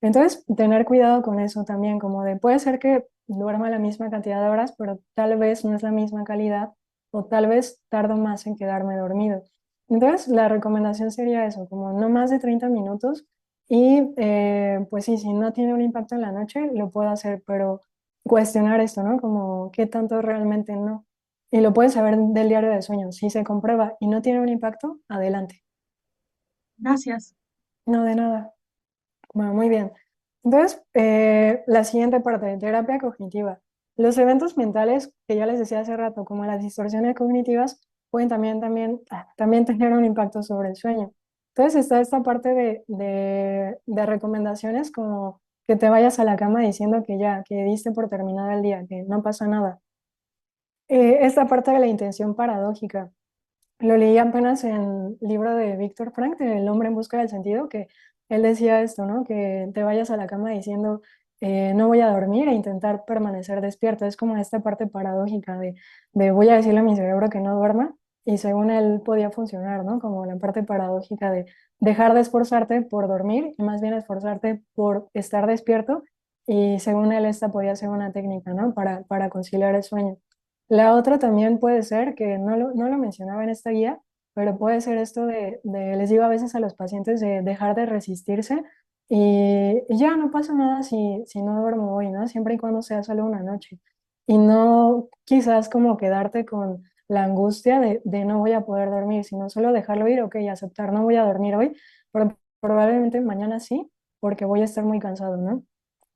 Entonces, tener cuidado con eso también, como de puede ser que duerma la misma cantidad de horas, pero tal vez no es la misma calidad o tal vez tardo más en quedarme dormido. Entonces, la recomendación sería eso, como no más de 30 minutos y pues sí, si no tiene un impacto en la noche, lo puedo hacer, pero cuestionar esto, ¿no? Como qué tanto realmente no. Y lo puedes saber del diario de sueños. Si se comprueba y no tiene un impacto, adelante. Gracias. No, de nada. Bueno, muy bien. Entonces, la siguiente parte de terapia cognitiva. Los eventos mentales, que ya les decía hace rato, como las distorsiones cognitivas, pueden también tener un impacto sobre el sueño. Entonces, está esta parte de recomendaciones como que te vayas a la cama diciendo que ya, que diste por terminado el día, que no pasa nada. Esta parte de la intención paradójica. Lo leí apenas en el libro de Víctor Frank, de El hombre en busca del sentido, que él decía esto, ¿no? Que te vayas a la cama diciendo, no voy a dormir e intentar permanecer despierto. Es como esta parte paradójica de voy a decirle a mi cerebro que no duerma, y según él podía funcionar, ¿no? Como la parte paradójica de dejar de esforzarte por dormir y más bien esforzarte por estar despierto, y según él esta podía ser una técnica, ¿no? Para conciliar el sueño. La otra también puede ser, que no lo mencionaba en esta guía, pero puede ser esto les digo a veces a los pacientes de dejar de resistirse y ya no pasa nada si no duermo hoy, ¿no? Siempre y cuando sea solo una noche. Y no quizás como quedarte con la angustia de no voy a poder dormir, sino solo dejarlo ir, ok, aceptar, no voy a dormir hoy, pero probablemente mañana sí, porque voy a estar muy cansado, ¿no?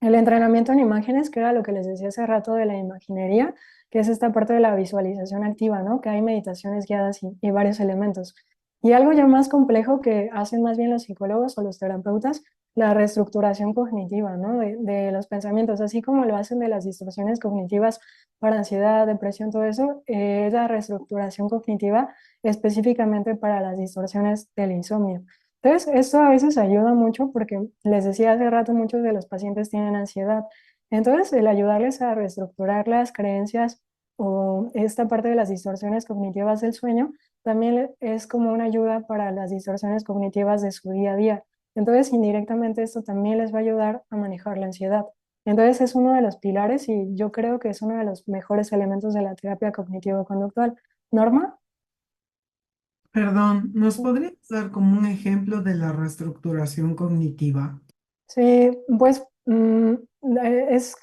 El entrenamiento en imágenes, que era lo que les decía hace rato de la imaginería, que es esta parte de la visualización activa, ¿no? Que hay meditaciones guiadas y varios elementos. Y algo ya más complejo que hacen más bien los psicólogos o los terapeutas, la reestructuración cognitiva, ¿no? De los pensamientos, así como lo hacen de las distorsiones cognitivas para ansiedad, depresión, todo eso, es la reestructuración cognitiva específicamente para las distorsiones del insomnio. Entonces, esto a veces ayuda mucho porque les decía hace rato, muchos de los pacientes tienen ansiedad. Entonces, el ayudarles a reestructurar las creencias o esta parte de las distorsiones cognitivas del sueño también es como una ayuda para las distorsiones cognitivas de su día a día. Entonces, indirectamente esto también les va a ayudar a manejar la ansiedad. Entonces, es uno de los pilares y yo creo que es uno de los mejores elementos de la terapia cognitivo-conductual. Norma. Perdón, ¿nos podrías dar como un ejemplo de la reestructuración cognitiva? Sí, pues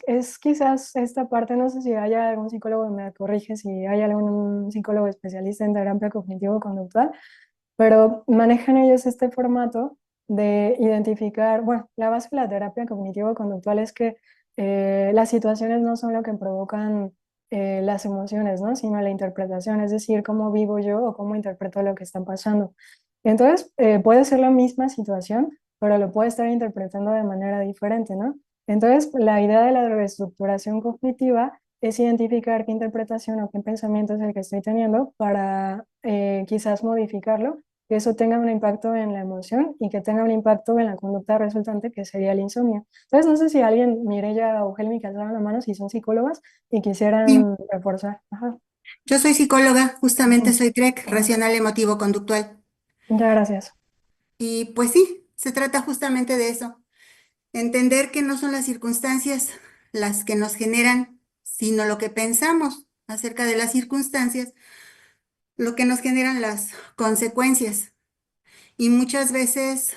es quizás esta parte, no sé si hay algún psicólogo, me corrige si hay algún psicólogo especialista en terapia cognitivo-conductual, pero manejan ellos este formato de identificar, bueno, la base de la terapia cognitivo-conductual es que las situaciones no son lo que provocan las emociones, ¿no? Sino la interpretación, es decir, cómo vivo yo o cómo interpreto lo que está pasando. Entonces, puede ser la misma situación, pero lo puede estar interpretando de manera diferente, ¿no? Entonces, la idea de la reestructuración cognitiva es identificar qué interpretación o qué pensamiento es el que estoy teniendo para quizás modificarlo, que eso tenga un impacto en la emoción y que tenga un impacto en la conducta resultante, que sería el insomnio. Entonces, no sé si alguien, Mireya o Helmi, que alzaron la mano, si son psicólogas y Sí, quisieran reforzar. Ajá. yo soy psicóloga, justamente Ujú. soy TREC, racional emotivo conductual. Muchas gracias. Y pues sí, se trata justamente de eso, entender que no son las circunstancias las que nos generan, sino lo que pensamos acerca de las circunstancias, lo que nos generan las consecuencias. Y muchas veces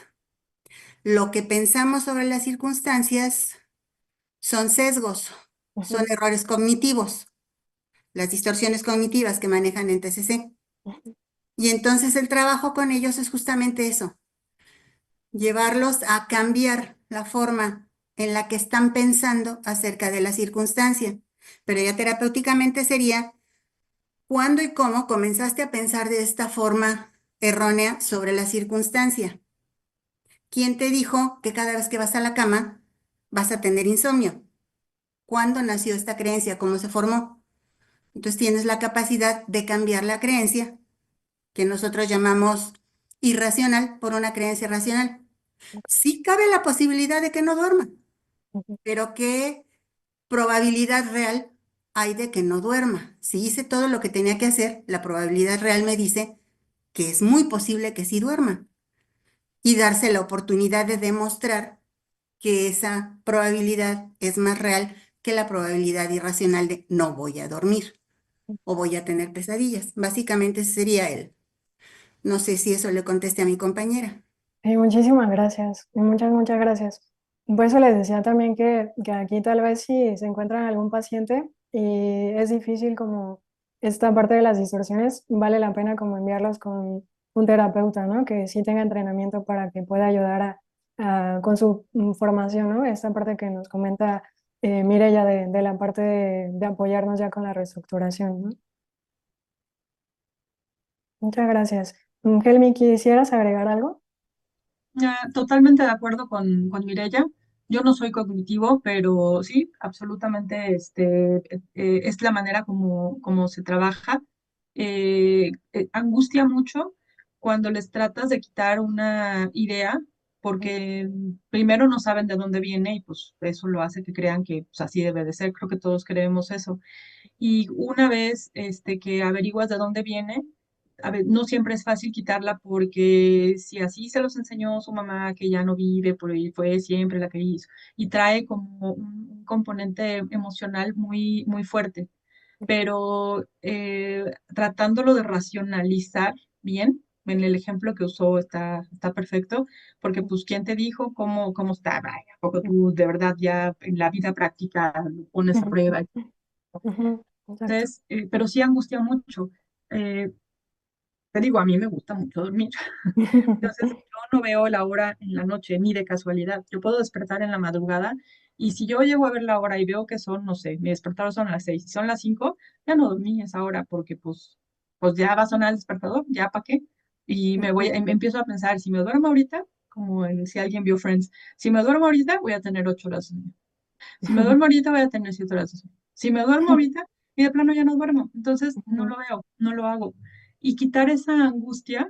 Lo que pensamos sobre las circunstancias son sesgos, son Ujú, errores cognitivos, las distorsiones cognitivas que manejan en TCC. Y entonces el trabajo con ellos es justamente eso, llevarlos a cambiar la forma en la que están pensando acerca de la circunstancia. Pero ya terapéuticamente sería cuándo y cómo comenzaste a pensar de esta forma errónea sobre la circunstancia. ¿Quién te dijo que cada vez que vas a la cama vas a tener insomnio? ¿Cuándo nació esta creencia? ¿Cómo se formó? Entonces tienes la capacidad de cambiar la creencia, que nosotros llamamos irracional, por una creencia racional. Sí cabe la posibilidad de que no duerma, ujú, pero ¿qué probabilidad real hay de que no duerma? Si hice todo lo que tenía que hacer, la probabilidad real me dice que es muy posible que sí duerma y darse la oportunidad de demostrar que esa probabilidad es más real que la probabilidad irracional de no voy a dormir o voy a tener pesadillas. Básicamente ese sería él. No sé si eso le conteste a mi compañera. Muchísimas gracias, muchas gracias. Por eso les decía también que aquí tal vez si se encuentran algún paciente y es difícil como esta parte de las distorsiones, vale la pena como enviarlos con un terapeuta, ¿no? Que sí tenga entrenamiento para que pueda ayudar con su formación, ¿no? Esta parte que nos comenta Mireya de la parte de apoyarnos ya con la reestructuración, ¿no? Muchas gracias. Helmi, ¿quisieras agregar algo? Totalmente de acuerdo con Mireya. Yo no soy cognitivo, pero sí, absolutamente es la manera como se trabaja. Angustia mucho cuando les tratas de quitar una idea, porque primero no saben de dónde viene y pues eso lo hace que crean que pues, así debe de ser. Creo que todos creemos eso. Y una vez que averiguas de dónde viene, a ver, no siempre es fácil quitarla porque si así se los enseñó su mamá, que ya no vive, por ahí fue siempre la que hizo, y trae como un componente emocional muy fuerte, pero tratándolo de racionalizar bien, en el ejemplo que usó está perfecto, porque pues quién te dijo cómo está. Vaya, ¿a poco tú de verdad ya en la vida práctica lo pones a prueba? Ujú, exacto. Entonces, pero sí angustia mucho. Eh, Te digo, a mí me gusta mucho dormir. Entonces, yo no veo la hora en la noche, ni de casualidad. Yo puedo despertar en la madrugada y si yo llego a ver la hora y veo que son, no sé, mi despertador son las 6 y son las 5, ya no dormí esa hora porque pues ya va a sonar el despertador, ya para qué. Y empiezo a pensar, si me duermo ahorita, si alguien vio Friends, si me duermo ahorita voy a tener 8 horas de sueño. Si me duermo ahorita voy a tener 7 horas de sueño. Si me duermo ahorita y de plano ya no duermo, entonces no lo veo, no lo hago. Y quitar esa angustia,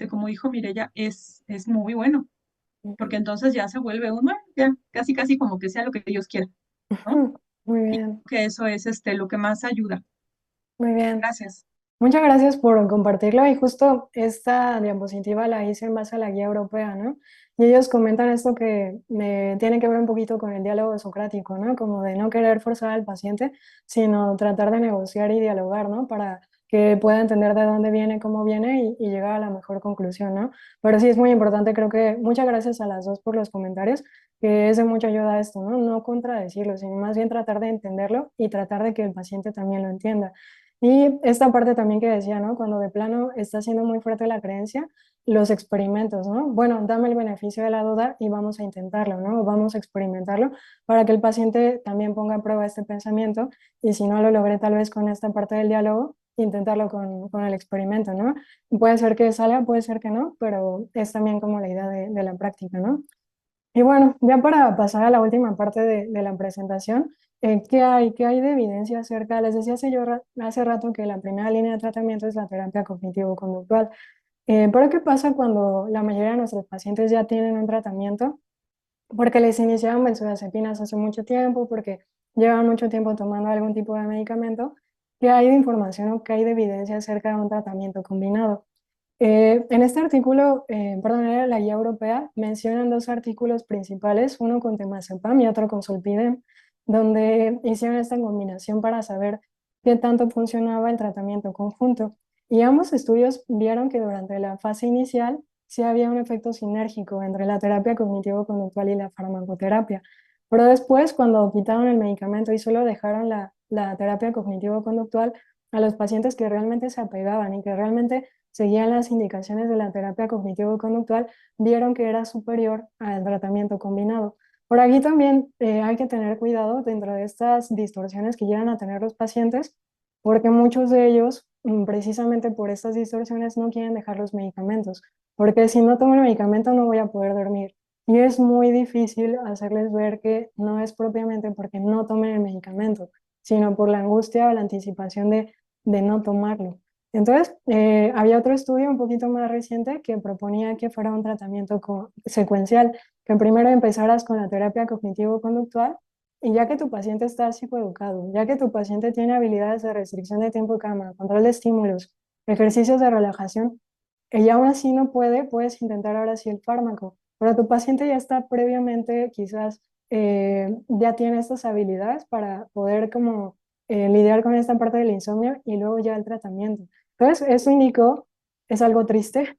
como dijo Mireya, es muy bueno, porque entonces ya se vuelve uno, ya casi casi como que sea lo que Dios quiera, ¿no? Muy Y bien, que eso es lo que más ayuda. muy bien. Gracias. Muchas gracias por compartirlo y justo esta diapositiva la hice en base a la guía europea, ¿no? Y ellos comentan esto que tiene que ver un poquito con el diálogo socrático, ¿no? Como de no querer forzar al paciente, sino tratar de negociar y dialogar, ¿no? Para que pueda entender de dónde viene, cómo viene y llegar a la mejor conclusión, ¿no? Pero sí es muy importante, creo que muchas gracias a las dos por los comentarios, que es de mucha ayuda esto, ¿no? No contradecirlo, sino más bien tratar de entenderlo y tratar de que el paciente también lo entienda. Y esta parte también que decía, ¿no? Cuando de plano está siendo muy fuerte la creencia, los experimentos, ¿no? Bueno, dame el beneficio de la duda y vamos a intentarlo, ¿no? Vamos a experimentarlo para que el paciente también ponga a prueba este pensamiento y si no lo logré tal vez con esta parte del diálogo, intentarlo con el experimento, ¿no? Puede ser que salga, puede ser que no, pero es también como la idea de la práctica, ¿no? Y bueno, ya para pasar a la última parte de la presentación, ¿qué hay de evidencia acerca? Les decía hace rato que la primera línea de tratamiento es la terapia cognitivo-conductual. Pero ¿qué pasa cuando la mayoría de nuestros pacientes ya tienen un tratamiento? Porque les iniciaron benzodiazepinas hace mucho tiempo, porque llevan mucho tiempo tomando algún tipo de medicamento. ¿Qué hay de información o qué hay de evidencia acerca de un tratamiento combinado? En este artículo, perdón, era la guía europea, mencionan dos artículos principales, uno con temazepam y otro con sulpidem, donde hicieron esta combinación para saber qué tanto funcionaba el tratamiento conjunto. Y ambos estudios vieron que durante la fase inicial sí había un efecto sinérgico entre la terapia cognitivo-conductual y la farmacoterapia. Pero después, cuando quitaron el medicamento y solo dejaron la terapia cognitivo-conductual, a los pacientes que realmente se apegaban y que realmente seguían las indicaciones de la terapia cognitivo-conductual, vieron que era superior al tratamiento combinado. Por aquí también hay que tener cuidado dentro de estas distorsiones que llegan a tener los pacientes, porque muchos de ellos, precisamente por estas distorsiones, no quieren dejar los medicamentos, porque si no tomo el medicamento no voy a poder dormir. Y es muy difícil hacerles ver que no es propiamente porque no tomen el medicamento, sino por la angustia o la anticipación de no tomarlo. Entonces, había otro estudio un poquito más reciente que proponía que fuera un tratamiento secuencial, que primero empezaras con la terapia cognitivo-conductual y ya que tu paciente está psicoeducado, ya que tu paciente tiene habilidades de restricción de tiempo de cama, control de estímulos, ejercicios de relajación, y aún así no puede, puedes intentar ahora sí el fármaco, pero tu paciente ya está previamente, quizás ya tiene estas habilidades para poder como lidiar con esta parte del insomnio y luego ya el tratamiento. Entonces, eso indicó, es algo triste,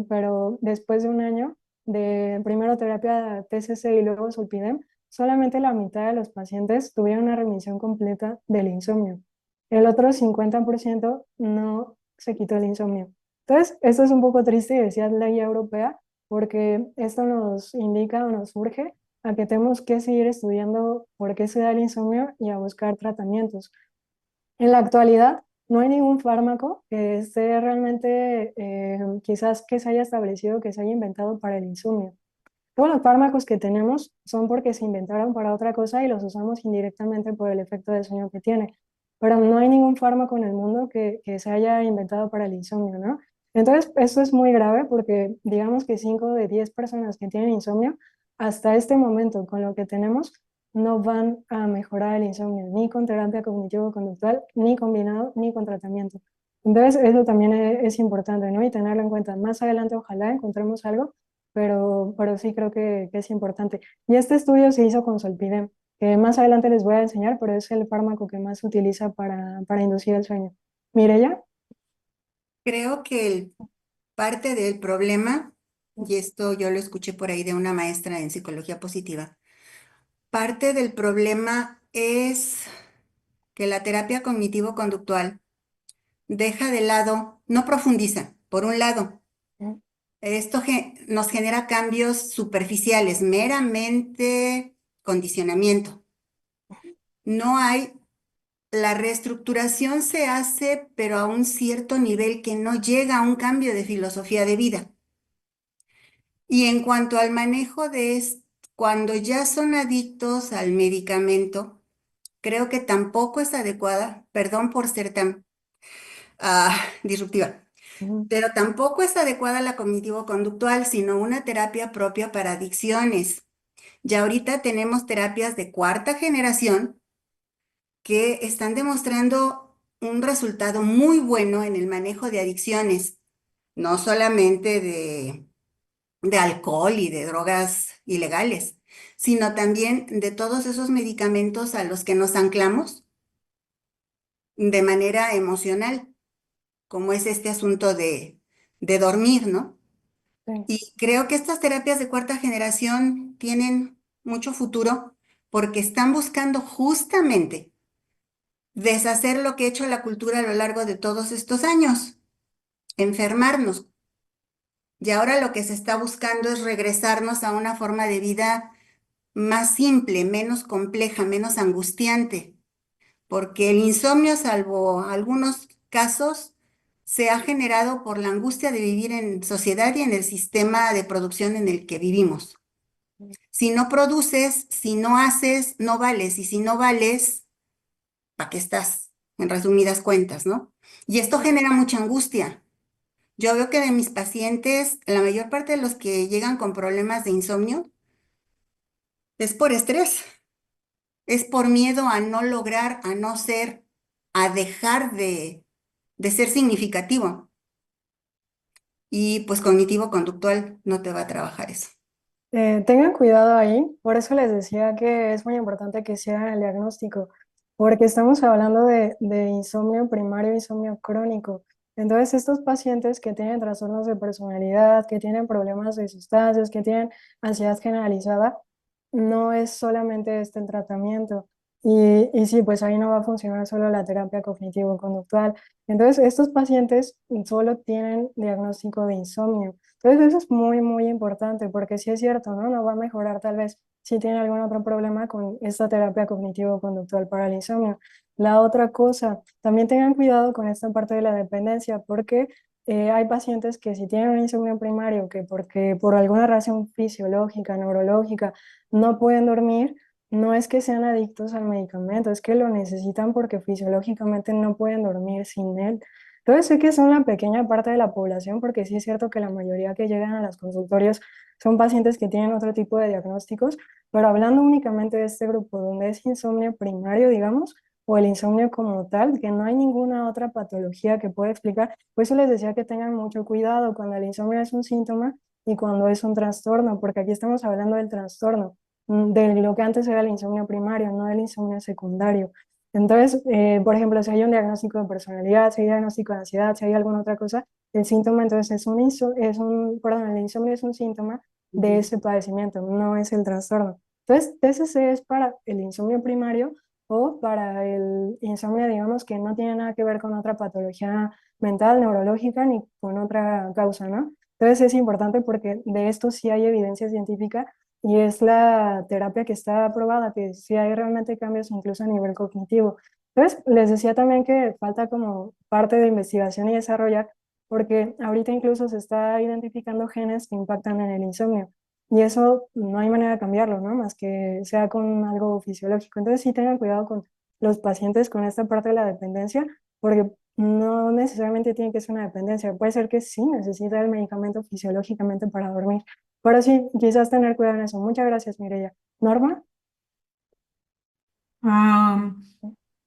pero después de un año de primero terapia TCC y luego Sulpidem, solamente la mitad de los pacientes tuvieron una remisión completa del insomnio. El otro 50% no se quitó el insomnio. Entonces, esto es un poco triste y decía la guía europea, porque esto nos indica o nos urge a que tenemos que seguir estudiando por qué se da el insomnio y a buscar tratamientos. En la actualidad, no hay ningún fármaco que esté realmente, quizás que se haya establecido, que se haya inventado para el insomnio. Todos los fármacos que tenemos son porque se inventaron para otra cosa y los usamos indirectamente por el efecto de sueño que tiene. Pero no hay ningún fármaco en el mundo que se haya inventado para el insomnio, ¿no? Entonces, esto es muy grave porque digamos que 5 de 10 personas que tienen insomnio, hasta este momento, con lo que tenemos, no van a mejorar el insomnio, ni con terapia cognitivo-conductual, ni combinado, ni con tratamiento. Entonces, eso también es importante, ¿no? Y tenerlo en cuenta. Más adelante, ojalá encontremos algo, pero sí creo que es importante. Y este estudio se hizo con Solpidem, que más adelante les voy a enseñar, pero es el fármaco que más se utiliza para inducir el sueño. Mireya. Creo que parte del problema, y esto yo lo escuché por ahí de una maestra en psicología positiva, parte del problema es que la terapia cognitivo-conductual deja de lado, no profundiza, por un lado. Esto nos genera cambios superficiales, meramente condicionamiento. No hay, la reestructuración se hace, pero a un cierto nivel que no llega a un cambio de filosofía de vida. Y en cuanto al manejo cuando ya son adictos al medicamento, creo que tampoco es adecuada, perdón por ser tan disruptiva, pero tampoco es adecuada la cognitivo-conductual, sino una terapia propia para adicciones. Ya ahorita tenemos terapias de cuarta generación que están demostrando un resultado muy bueno en el manejo de adicciones, no solamente de alcohol y de drogas ilegales, sino también de todos esos medicamentos a los que nos anclamos de manera emocional, como es este asunto de dormir, ¿no? Sí. Y creo que estas terapias de cuarta generación tienen mucho futuro porque están buscando justamente deshacer lo que ha hecho la cultura a lo largo de todos estos años, enfermarnos. Y ahora lo que se está buscando es regresarnos a una forma de vida más simple, menos compleja, menos angustiante, porque el insomnio, salvo algunos casos, se ha generado por la angustia de vivir en sociedad y en el sistema de producción en el que vivimos. Si no produces, si no haces, no vales, y si no vales, ¿para qué estás? En resumidas cuentas, ¿no? Y esto genera mucha angustia. Yo veo que de mis pacientes, la mayor parte de los que llegan con problemas de insomnio es por estrés. Es por miedo a no lograr, a no ser, a dejar de ser significativo. Y pues cognitivo-conductual no te va a trabajar eso. Tengan cuidado ahí, por eso les decía que es muy importante que se hagan el diagnóstico, porque estamos hablando de insomnio primario e insomnio crónico. Entonces, estos pacientes que tienen trastornos de personalidad, que tienen problemas de sustancias, que tienen ansiedad generalizada, no es solamente este el tratamiento. Y sí, pues ahí no va a funcionar solo la terapia cognitivo-conductual. Entonces, estos pacientes solo tienen diagnóstico de insomnio. Entonces, eso es muy, muy importante porque sí es cierto, ¿no? No va a mejorar tal vez si tiene algún otro problema con esta terapia cognitivo-conductual para el insomnio. La otra cosa, también tengan cuidado con esta parte de la dependencia porque hay pacientes que si tienen un insomnio primario, que porque por alguna razón fisiológica, neurológica, no pueden dormir, no es que sean adictos al medicamento, es que lo necesitan porque fisiológicamente no pueden dormir sin él. Entonces sé que son una pequeña parte de la población, porque sí es cierto que la mayoría que llegan a los consultorios son pacientes que tienen otro tipo de diagnósticos, pero hablando únicamente de este grupo donde es insomnio primario, digamos, o el insomnio como tal, que no hay ninguna otra patología que pueda explicar, por eso les decía que tengan mucho cuidado cuando el insomnio es un síntoma y cuando es un trastorno, porque aquí estamos hablando del trastorno, de lo que antes era el insomnio primario, no del insomnio secundario. Entonces, por ejemplo, si hay un diagnóstico de personalidad, si hay diagnóstico de ansiedad, si hay alguna otra cosa, el síntoma entonces perdón, el insomnio es un síntoma de ese padecimiento, no es el trastorno. Entonces, TCC es para el insomnio primario o para el insomnio, digamos, que no tiene nada que ver con otra patología mental, neurológica, ni con otra causa, ¿no? Entonces es importante porque de esto sí hay evidencia científica y es la terapia que está aprobada, que sí hay realmente cambios incluso a nivel cognitivo. Entonces, les decía también que falta como parte de investigación y desarrollar, porque ahorita incluso se está identificando genes que impactan en el insomnio. Y eso no hay manera de cambiarlo, ¿no? Más que sea con algo fisiológico. Entonces sí tengan cuidado con los pacientes con esta parte de la dependencia, porque no necesariamente tiene que ser una dependencia. Puede ser que sí necesita el medicamento fisiológicamente para dormir. Pero sí, quizás tener cuidado en eso. Muchas gracias, Mireya. Norma. Ah,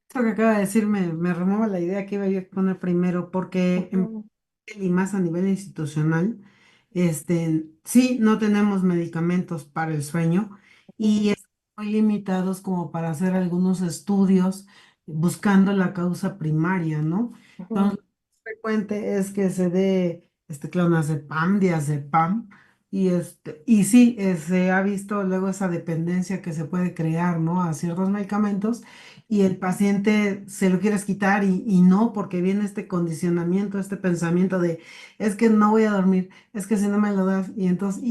esto que acaba de decir me remueve la idea que iba yo a poner primero, porque Ujú, y más a nivel institucional, sí, no tenemos medicamentos para el sueño y ujú, están muy limitados como para hacer algunos estudios buscando la causa primaria, ¿no? ujú, Entonces, lo más frecuente es que se dé clonazepam, diazepam, y sí, se ha visto luego esa dependencia que se puede crear, ¿no? A ciertos medicamentos y el paciente se lo quieres quitar y no, porque viene este condicionamiento, este pensamiento de, es que no voy a dormir, es que si no me lo das, y entonces,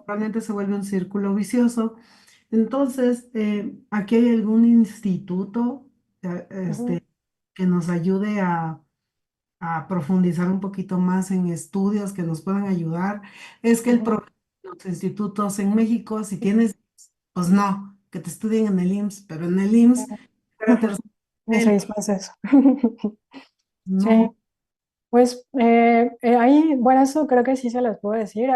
realmente se vuelve un círculo vicioso. Entonces, aquí hay algún instituto ujú, que nos ayude a profundizar un poquito más en estudios que nos puedan ayudar. Es que el ujú. problema de los institutos en México, si tienes, pues no, que te estudien en el IMSS, pero en el IMSS, espérate, En 6 meses. Sí. no. Pues ahí, bueno, eso creo que sí se los puedo decir.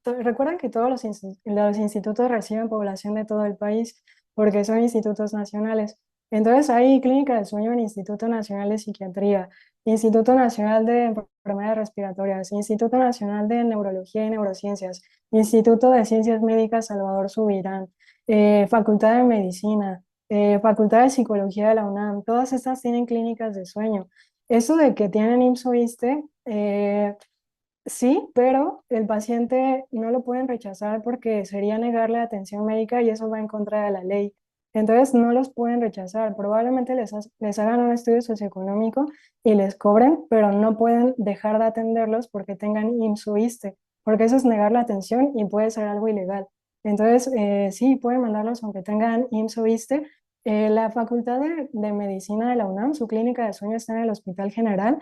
Recuerden que todos los institutos reciben población de todo el país porque son institutos nacionales. Entonces hay clínica del sueño en Instituto Nacional de Psiquiatría, Instituto Nacional de Enfermedades Respiratorias, Instituto Nacional de Neurología y Neurociencias, Instituto de Ciencias Médicas Salvador Subirán, Facultad de Medicina, Facultad de Psicología de la UNAM. Todas estas tienen clínicas de sueño. Eso de que tienen IMSS o ISSSTE, sí, pero el paciente no lo pueden rechazar porque sería negarle atención médica y eso va en contra de la ley. Entonces no los pueden rechazar. Probablemente les hagan un estudio socioeconómico y les cobren, pero no pueden dejar de atenderlos porque tengan IMSS o ISSSTE, porque eso es negar la atención y puede ser algo ilegal. Entonces, sí, pueden mandarlos aunque tengan IMSS o ISSSTE. La Facultad de Medicina de la UNAM, su clínica de sueño está en el Hospital General,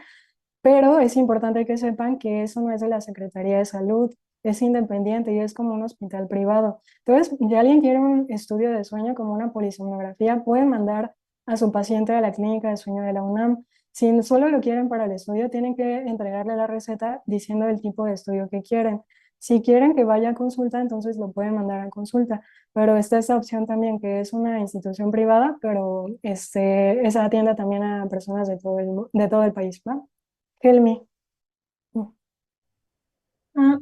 pero es importante que sepan que eso no es de la Secretaría de Salud, es independiente y es como un hospital privado. Entonces, si alguien quiere un estudio de sueño como una polisomnografía, pueden mandar a su paciente a la clínica de sueño de la UNAM. Si solo lo quieren para el estudio, tienen que entregarle la receta diciendo el tipo de estudio que quieren. Si quieren que vaya a consulta, entonces lo pueden mandar a consulta. Pero está esta opción también, que es una institución privada, pero esa atiende también a personas de todo el país, ¿va? Helmi.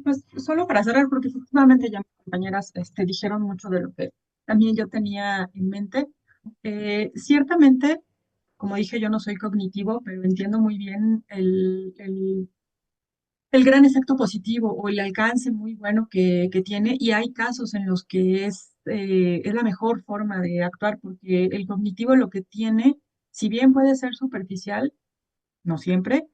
Pues solo para cerrar, porque efectivamente ya mis compañeras dijeron mucho de lo que también yo tenía en mente. Ciertamente, como dije, yo no soy cognitivo, pero entiendo muy bien el gran efecto positivo o el alcance muy bueno que tiene, y hay casos en los que es la mejor forma de actuar, porque el cognitivo lo que tiene, si bien puede ser superficial, no siempre,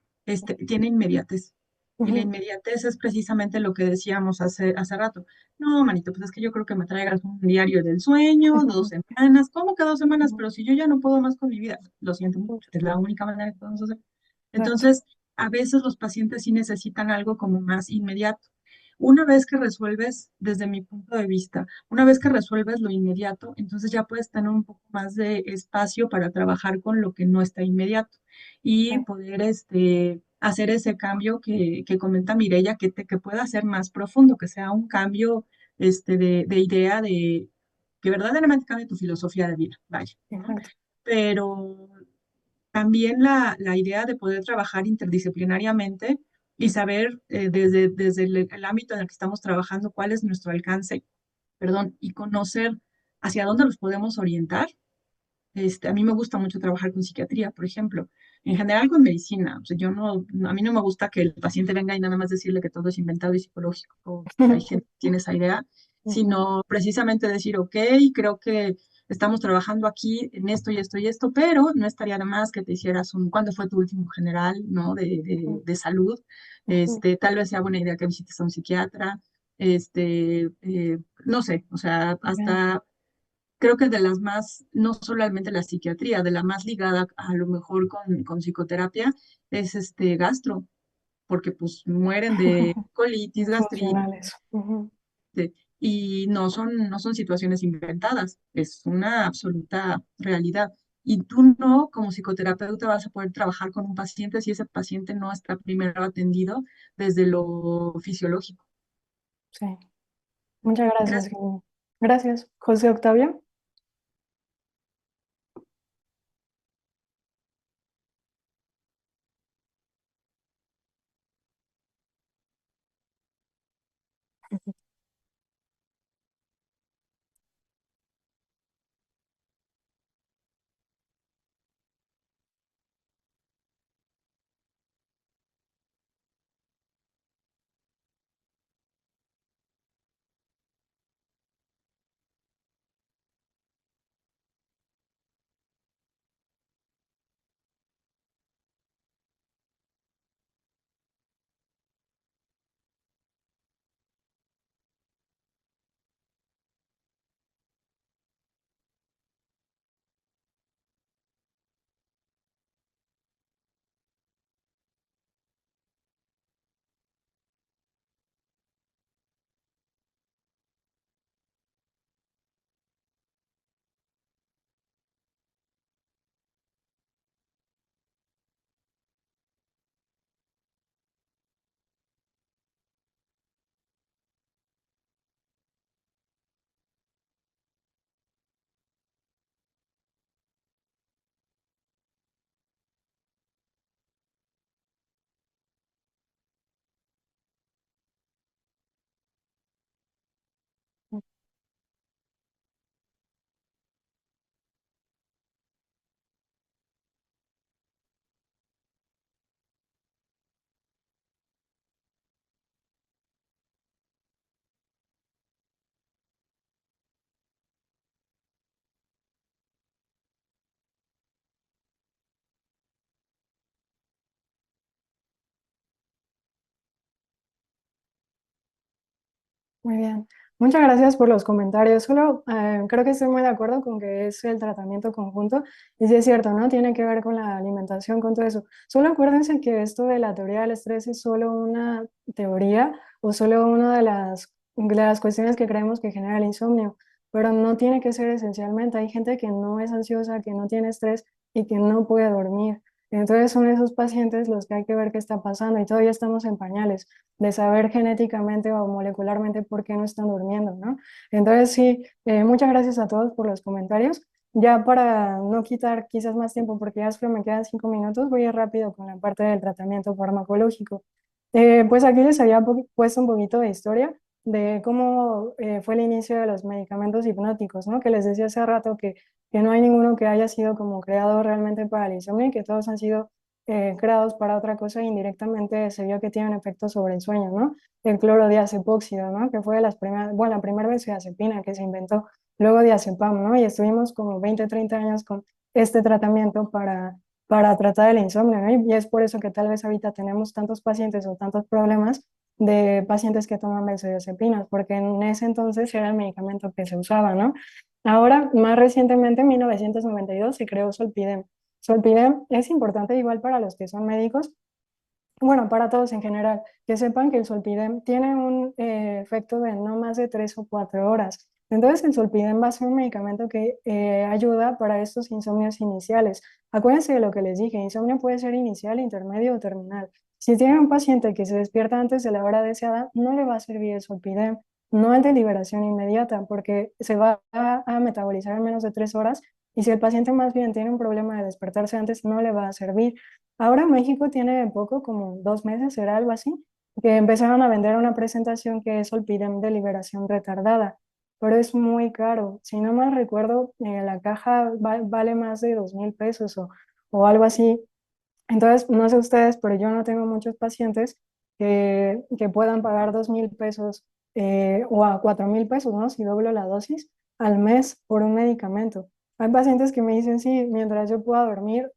tiene inmediatez. Y la Ujú. inmediatez es precisamente lo que decíamos hace rato. No, manito, pues es que yo creo que me traigas un diario del sueño, 2 semanas. ¿Cómo que 2 semanas? Pero si yo ya no puedo más con mi vida, lo siento mucho, es la única manera que podemos hacer. Exacto. Entonces, a veces los pacientes sí necesitan algo como más inmediato. Una vez que resuelves, desde mi punto de vista, una vez que resuelves lo inmediato, entonces ya puedes tener un poco más de espacio para trabajar con lo que no está inmediato y Sí, poder hacer ese cambio que comenta Mireya, que pueda ser más profundo, que sea un cambio de idea, que verdaderamente cambie tu filosofía de vida, vaya, ¿no? exacto. Pero también la idea de poder trabajar interdisciplinariamente y saber desde el ámbito en el que estamos trabajando cuál es nuestro alcance, perdón, y conocer hacia dónde los podemos orientar. A mí me gusta mucho trabajar con psiquiatría, por ejemplo. En general con medicina. O sea, a mí no me gusta que el paciente venga y nada más decirle que todo es inventado y psicológico. Hay gente que tiene esa idea, Ujú, sino precisamente decir, ok, creo que estamos trabajando aquí en esto y esto y esto, pero no estaría de más que te hicieras ¿cuándo fue tu último general, ¿no? ujú, De salud. ujú. Tal vez sea buena idea que visites a un psiquiatra. No sé, o sea, Bien. hasta creo que de las más, no solamente la psiquiatría, de la más ligada a lo mejor con psicoterapia, es gastro, porque pues mueren de colitis, Muy gastritis, funcionales. Ujú. y no son situaciones inventadas, es una absoluta realidad. Y tú no, como psicoterapeuta, vas a poder trabajar con un paciente si ese paciente no está primero atendido desde lo fisiológico. Sí. Muchas gracias, Gracias. Jimmy. Gracias. José Octavio. Muy bien. Muchas gracias por los comentarios. Solo creo que estoy muy de acuerdo con que es el tratamiento conjunto. Y sí es cierto, ¿no? Tiene que ver con la alimentación, con todo eso. Solo acuérdense que esto de la teoría del estrés es solo una teoría o solo una de las cuestiones que creemos que genera el insomnio. Pero no tiene que ser esencialmente. Hay gente que no es ansiosa, que no tiene estrés y que no puede dormir. Entonces son esos pacientes los que hay que ver qué está pasando y todavía estamos en pañales de saber genéticamente o molecularmente por qué no están durmiendo, ¿no? Entonces, sí, muchas gracias a todos por los comentarios. Ya para no quitar quizás más tiempo, porque ya solo me quedan 5 minutos, voy a ir rápido con la parte del tratamiento farmacológico. Pues aquí les había puesto un poquito de historia. de cómo fue el inicio de los medicamentos hipnóticos, ¿no? Que les decía hace rato que no hay ninguno que haya sido como creado realmente para el insomnio y que todos han sido creados para otra cosa e indirectamente se vio que tienen efectos sobre el sueño, ¿no? El clorodiazepóxido, ¿no? Que fue de las primeras, bueno, la primera benzodiazepina que se inventó, luego diazepam, ¿no? Y estuvimos como 20, 30 años con este tratamiento para tratar el insomnio, ¿no? Y es por eso que tal vez ahorita tenemos tantos pacientes o tantos problemas de pacientes que toman benzodiazepinas, porque en ese entonces era el medicamento que se usaba, ¿no? Ahora, más recientemente, en 1992, se creó Zolpidem. Zolpidem es importante igual para los que son médicos, bueno, para todos en general, que sepan que el Zolpidem tiene un efecto de no más de 3 o 4 horas. Entonces, el Zolpidem va a ser un medicamento que ayuda para estos insomnios iniciales. Acuérdense de lo que les dije, insomnio puede ser inicial, intermedio o terminal. Si tienen un paciente que se despierta antes de la hora deseada, no le va a servir el Zolpidem, no el de liberación inmediata, porque se va a metabolizar en menos de 3 horas y si el paciente más bien tiene un problema de despertarse antes, no le va a servir. Ahora México tiene poco, como 2 meses, era algo así, que empezaron a vender una presentación que es Olpidem de liberación retardada, pero es muy caro. Si no mal recuerdo, la caja vale más de 2,000 pesos o algo así. Entonces, no sé ustedes, pero yo no tengo muchos pacientes que puedan pagar 2,000 pesos o a 4,000 pesos, ¿no? Si doblo la dosis al mes por un medicamento. Hay pacientes que me dicen, sí, mientras yo pueda dormir,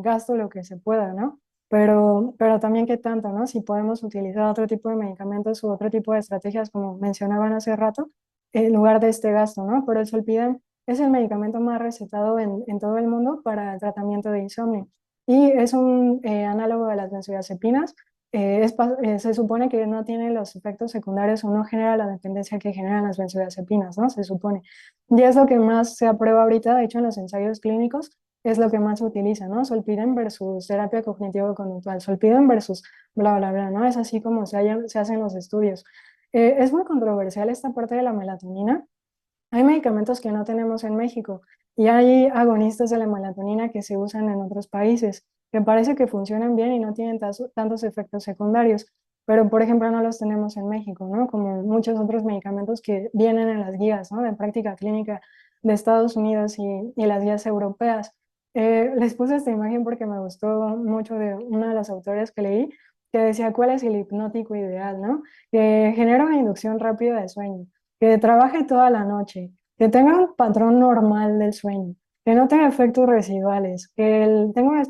gasto lo que se pueda, ¿no? Pero también qué tanto, ¿no? Si podemos utilizar otro tipo de medicamentos u otro tipo de estrategias, como mencionaban hace rato, en lugar de este gasto, ¿no? Pero el Solpidem es el medicamento más recetado en todo el mundo para el tratamiento de insomnio y es un análogo de las benzodiazepinas. Se supone que no tiene los efectos secundarios o no genera la dependencia que generan las benzodiazepinas, ¿no? Se supone. Y es lo que más se aprueba ahorita, de hecho en los ensayos clínicos es lo que más se utiliza, ¿no? Solpidem versus terapia cognitivo-conductual, Solpidem versus bla, bla, bla, ¿no? Es así como se hacen los estudios. Es muy controversial esta parte de la melatonina. Hay medicamentos que no tenemos en México y hay agonistas de la melatonina que se usan en otros países, que parece que funcionan bien y no tienen tantos efectos secundarios, pero por ejemplo no los tenemos en México, ¿no? Como muchos otros medicamentos que vienen en las guías, ¿no? De práctica clínica de Estados Unidos y las guías europeas. Les puse esta imagen porque me gustó mucho de una de las autores que leí, que decía cuál es el hipnótico ideal, ¿no? Que genera una inducción rápida de sueño, que trabaje toda la noche, que tenga un patrón normal del sueño, que no tenga efectos residuales, que tenga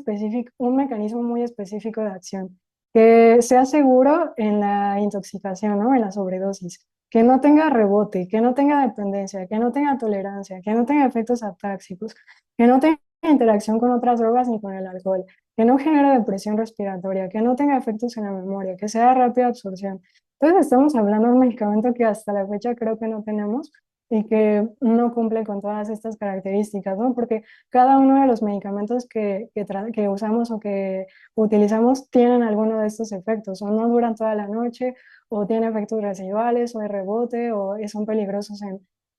un mecanismo muy específico de acción, que sea seguro en la intoxicación, ¿no? En la sobredosis, que no tenga rebote, que no tenga dependencia, que no tenga tolerancia, que no tenga efectos atáxicos, que no tenga interacción con otras drogas ni con el alcohol, que no genere depresión respiratoria, que no tenga efectos en la memoria, que sea de rápida absorción. Entonces estamos hablando de un medicamento que hasta la fecha creo que no tenemos y que no cumple con todas estas características, ¿no? Porque cada uno de los medicamentos que usamos o que utilizamos tienen alguno de estos efectos, o no duran toda la noche, o tienen efectos residuales, o de rebote, o son peligrosos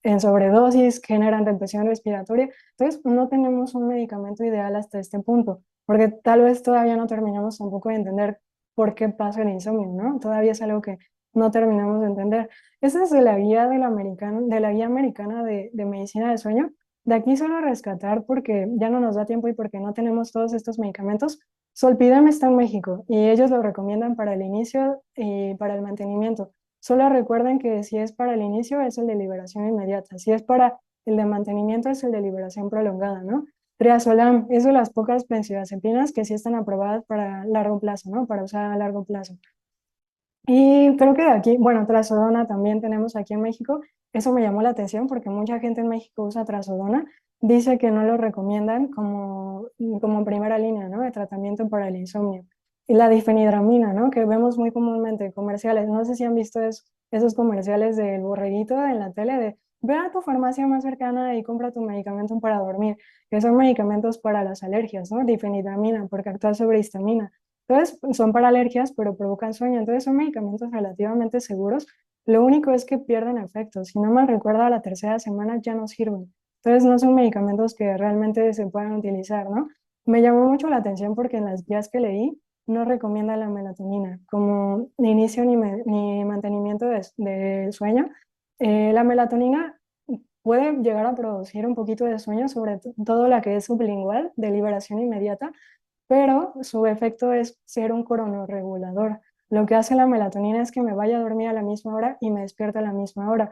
en sobredosis, generan depresión respiratoria. Entonces, no tenemos un medicamento ideal hasta este punto, porque tal vez todavía no terminamos tampoco de entender por qué pasa el insomnio, ¿no? Todavía es algo que no terminamos de entender. Esa es de la guía de la guía americana de medicina del sueño. De aquí solo rescatar porque ya no nos da tiempo y porque no tenemos todos estos medicamentos. Solpidem está en México y ellos lo recomiendan para el inicio y para el mantenimiento. Solo recuerden que si es para el inicio es el de liberación inmediata, si es para el de mantenimiento es el de liberación prolongada, ¿no? Triazolam es de las pocas benzodiazepinas que sí están aprobadas para largo plazo, ¿no? Para usar a largo plazo. Y creo que de aquí, bueno, trazodona también tenemos aquí en México. Eso me llamó la atención porque mucha gente en México usa trazodona. Dice que no lo recomiendan como primera línea, ¿no? De tratamiento para el insomnio. Y la difenidramina, ¿no? Que vemos muy comúnmente en comerciales. No sé si han visto esos comerciales del borreguito en la tele de ve a tu farmacia más cercana y compra tu medicamento para dormir, que son medicamentos para las alergias, ¿no? Difenidramina, porque actúa sobre histamina. Entonces, son para alergias, pero provocan sueño. Entonces, son medicamentos relativamente seguros. Lo único es que pierden efecto. Si no mal recuerdo, a la tercera semana ya no sirven. Entonces, no son medicamentos que realmente se puedan utilizar, ¿no? Me llamó mucho la atención porque en las guías que leí no recomienda la melatonina como ni inicio ni mantenimiento del sueño. La melatonina puede llegar a producir un poquito de sueño, sobre todo la que es sublingual, de liberación inmediata, pero su efecto es ser un cronorregulador. Lo que hace la melatonina es que me vaya a dormir a la misma hora y me despierta a la misma hora.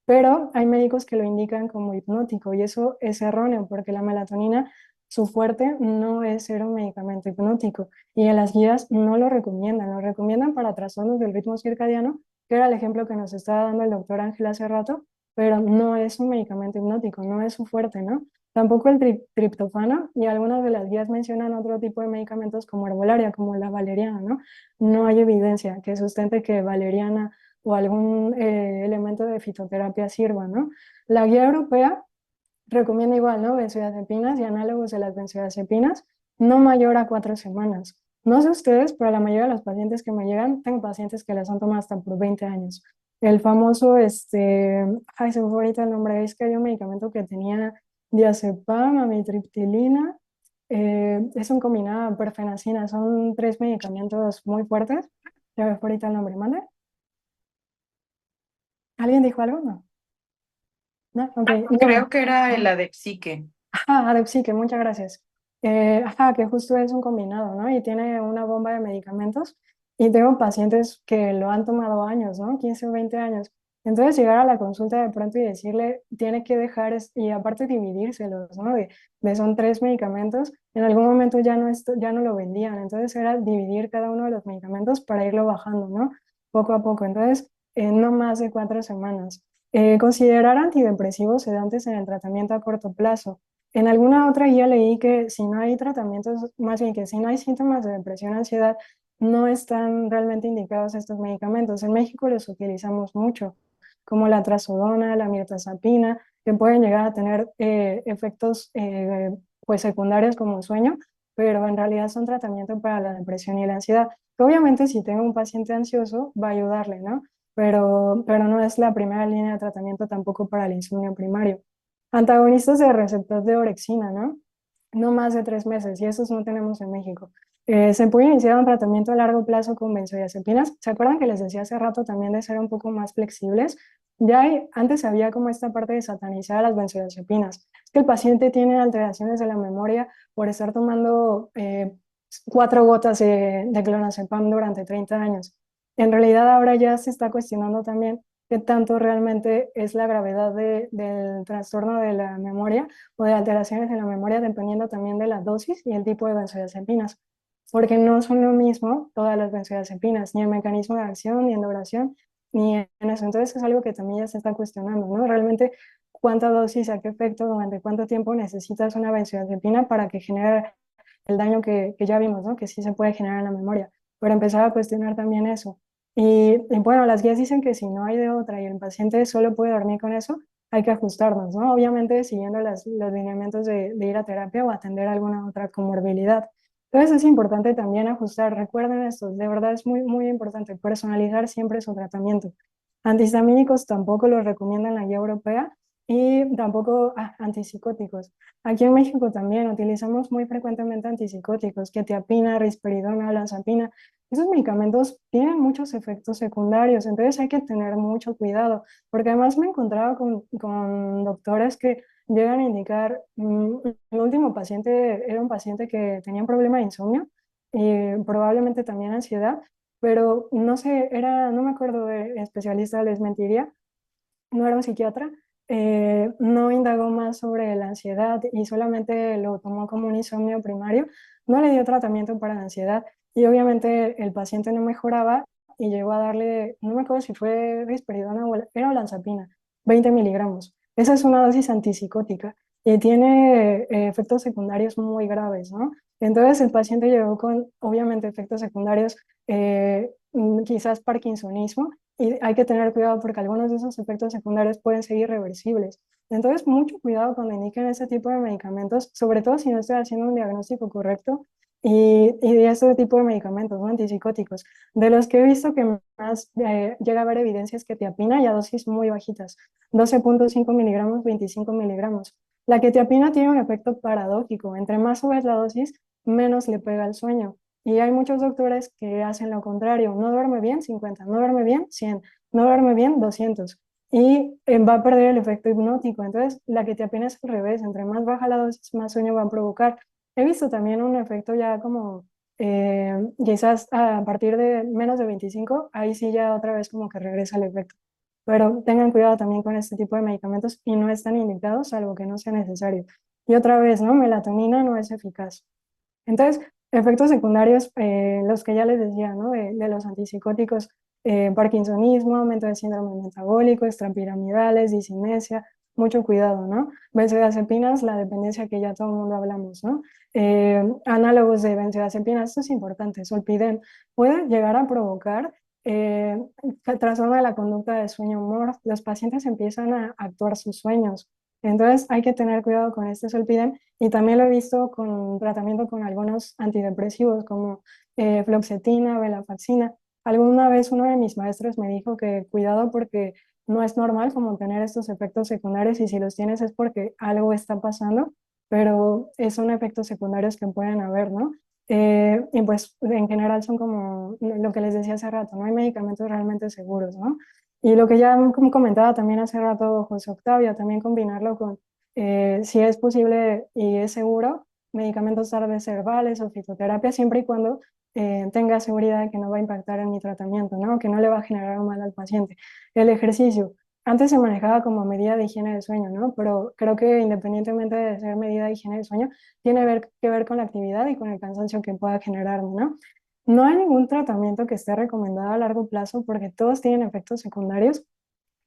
Pero hay médicos que lo indican como hipnótico y eso es erróneo porque la melatonina, su fuerte no es ser un medicamento hipnótico y en las guías no lo recomiendan para trastornos del ritmo circadiano, que era el ejemplo que nos estaba dando el doctor Ángel hace rato, pero no es un medicamento hipnótico, no es su fuerte, ¿no? Tampoco el triptófano y algunas de las guías mencionan otro tipo de medicamentos como herbolaria, como la valeriana, ¿no? No hay evidencia que sustente que valeriana o algún elemento de fitoterapia sirva, ¿no? La guía europea recomienda igual, ¿no? Benzodiazepinas y análogos de las benzodiazepinas, no mayor a 4 semanas. No sé ustedes, pero la mayoría de los pacientes que me llegan, tengo pacientes que les han tomado hasta por 20 años. El famoso, ay, se me fue ahorita el nombre, es que hay un medicamento que tenía diazepam, amitriptilina, es un combinado, perfenacina, son 3 medicamentos muy fuertes. Ya me fue ahorita el nombre, ¿mande? ¿Alguien dijo algo? No. ¿No? Ok, Creo que era el Adepsique. ajá, Adepsique, muchas gracias. Ajá, que justo es un combinado, ¿no? Y tiene una bomba de medicamentos. Y tengo pacientes que lo han tomado años, ¿no? 15 o 20 años. Entonces llegar a la consulta de pronto y decirle, tiene que dejar, y aparte dividírselos, ¿no? Son 3 medicamentos, en algún momento ya no lo vendían. Entonces era dividir cada uno de los medicamentos para irlo bajando, ¿no? Poco a poco. Entonces, no más de 4 semanas. Considerar antidepresivos sedantes en el tratamiento a corto plazo. En alguna otra guía leí que si no hay tratamientos, más bien que si no hay síntomas de depresión o ansiedad, no están realmente indicados estos medicamentos. En México los utilizamos mucho, como la trazodona, la mirtazapina, que pueden llegar a tener efectos pues secundarios como sueño, pero en realidad son tratamientos para la depresión y la ansiedad. Que obviamente si tengo un paciente ansioso va a ayudarle, ¿no? Pero no es la primera línea de tratamiento tampoco para el insomnio primario. Antagonistas de receptor de orexina, ¿no? No más de 3 meses, y esos no tenemos en México. Se puede iniciar un tratamiento a largo plazo con benzodiazepinas. ¿Se acuerdan que les decía hace rato también de ser un poco más flexibles? Antes había como esta parte de satanizar a las benzodiazepinas. Es que el paciente tiene alteraciones de la memoria por estar tomando 4 gotas de clonazepam durante 30 años. En realidad ahora ya se está cuestionando también qué tanto realmente es la gravedad del trastorno de la memoria o de alteraciones en la memoria, dependiendo también de la dosis y el tipo de benzodiazepinas, porque no son lo mismo todas las benzodiazepinas, ni el mecanismo de acción, ni en duración, ni en eso. Entonces es algo que también ya se está cuestionando, ¿no? Realmente cuánta dosis, a qué efecto, durante cuánto tiempo necesitas una benzodiazepina para que genere el daño que ya vimos, ¿no? Que sí se puede generar en la memoria, pero empezar a cuestionar también eso. Y bueno, las guías dicen que si no hay de otra y el paciente solo puede dormir con eso, hay que ajustarnos, ¿no? Obviamente siguiendo los lineamientos de ir a terapia o atender alguna otra comorbilidad. Entonces es importante también ajustar, recuerden esto, de verdad es muy, muy importante personalizar siempre su tratamiento. Antihistamínicos tampoco los recomiendan la guía europea y tampoco antipsicóticos. Aquí en México también utilizamos muy frecuentemente antipsicóticos, quetiapina, risperidona, olanzapina. Esos medicamentos tienen muchos efectos secundarios, entonces hay que tener mucho cuidado, porque además me he encontrado con doctores que llegan a indicar, el último paciente era un paciente que tenía un problema de insomnio y probablemente también ansiedad, pero no sé, no me acuerdo de especialista, les mentiría, no era un psiquiatra, no indagó más sobre la ansiedad y solamente lo tomó como un insomnio primario, no le dio tratamiento para la ansiedad y obviamente el paciente no mejoraba y llegó a darle, no me acuerdo si fue risperidona o era olanzapina, 20 miligramos. Esa es una dosis antipsicótica y tiene efectos secundarios muy graves, ¿no? Entonces el paciente llegó con, obviamente, efectos secundarios, quizás parkinsonismo, y hay que tener cuidado porque algunos de esos efectos secundarios pueden ser irreversibles. Entonces, mucho cuidado cuando indiquen ese tipo de medicamentos, sobre todo si no estoy haciendo un diagnóstico correcto y de este tipo de medicamentos, ¿no? Antipsicóticos. De los que he visto que más llega a haber evidencias que quetiapina y a dosis muy bajitas, 12.5 miligramos, 25 miligramos. La quetiapina tiene un efecto paradójico, entre más subes la dosis, menos le pega el sueño. Y hay muchos doctores que hacen lo contrario, no duerme bien 50, no duerme bien 100, no duerme bien 200 y va a perder el efecto hipnótico. Entonces, la ketimina es al revés, entre más baja la dosis, más sueño va a provocar. He visto también un efecto ya como quizás a partir de menos de 25, ahí sí ya otra vez como que regresa el efecto. Pero tengan cuidado también con este tipo de medicamentos y no están indicados salvo que no sea necesario. Y otra vez, ¿no? Melatonina no es eficaz. Entonces, efectos secundarios, los que ya les decía, ¿no? De los antipsicóticos, parkinsonismo, aumento de síndrome metabólico, extrapiramidales, discinesia, mucho cuidado, ¿no? Benzodiazepinas, la dependencia que ya todo el mundo hablamos, ¿no? Análogos de benzodiazepinas, esto es importante, Zolpidem puede llegar a provocar eh, trastorno de la conducta de sueño-humor. Los pacientes empiezan a actuar sus sueños. Entonces, hay que tener cuidado con este Zolpidem y también lo he visto con tratamiento con algunos antidepresivos como fluoxetina, venlafaxina. Alguna vez uno de mis maestros me dijo que cuidado porque no es normal como tener estos efectos secundarios y si los tienes es porque algo está pasando, pero son efectos secundarios que pueden haber, ¿no? Y pues en general son como lo que les decía hace rato, no hay medicamentos realmente seguros, ¿no? Y lo que ya comentaba también hace rato José Octavio, también combinarlo con si es posible y es seguro, medicamentos tardes herbales o fitoterapia, siempre y cuando tenga seguridad de que no va a impactar en mi tratamiento, ¿no? Que no le va a generar un mal al paciente. El ejercicio. Antes se manejaba como medida de higiene del sueño, ¿no? Pero creo que independientemente de ser medida de higiene del sueño, tiene que ver con la actividad y con el cansancio que pueda generarme, ¿no? No hay ningún tratamiento que esté recomendado a largo plazo porque todos tienen efectos secundarios,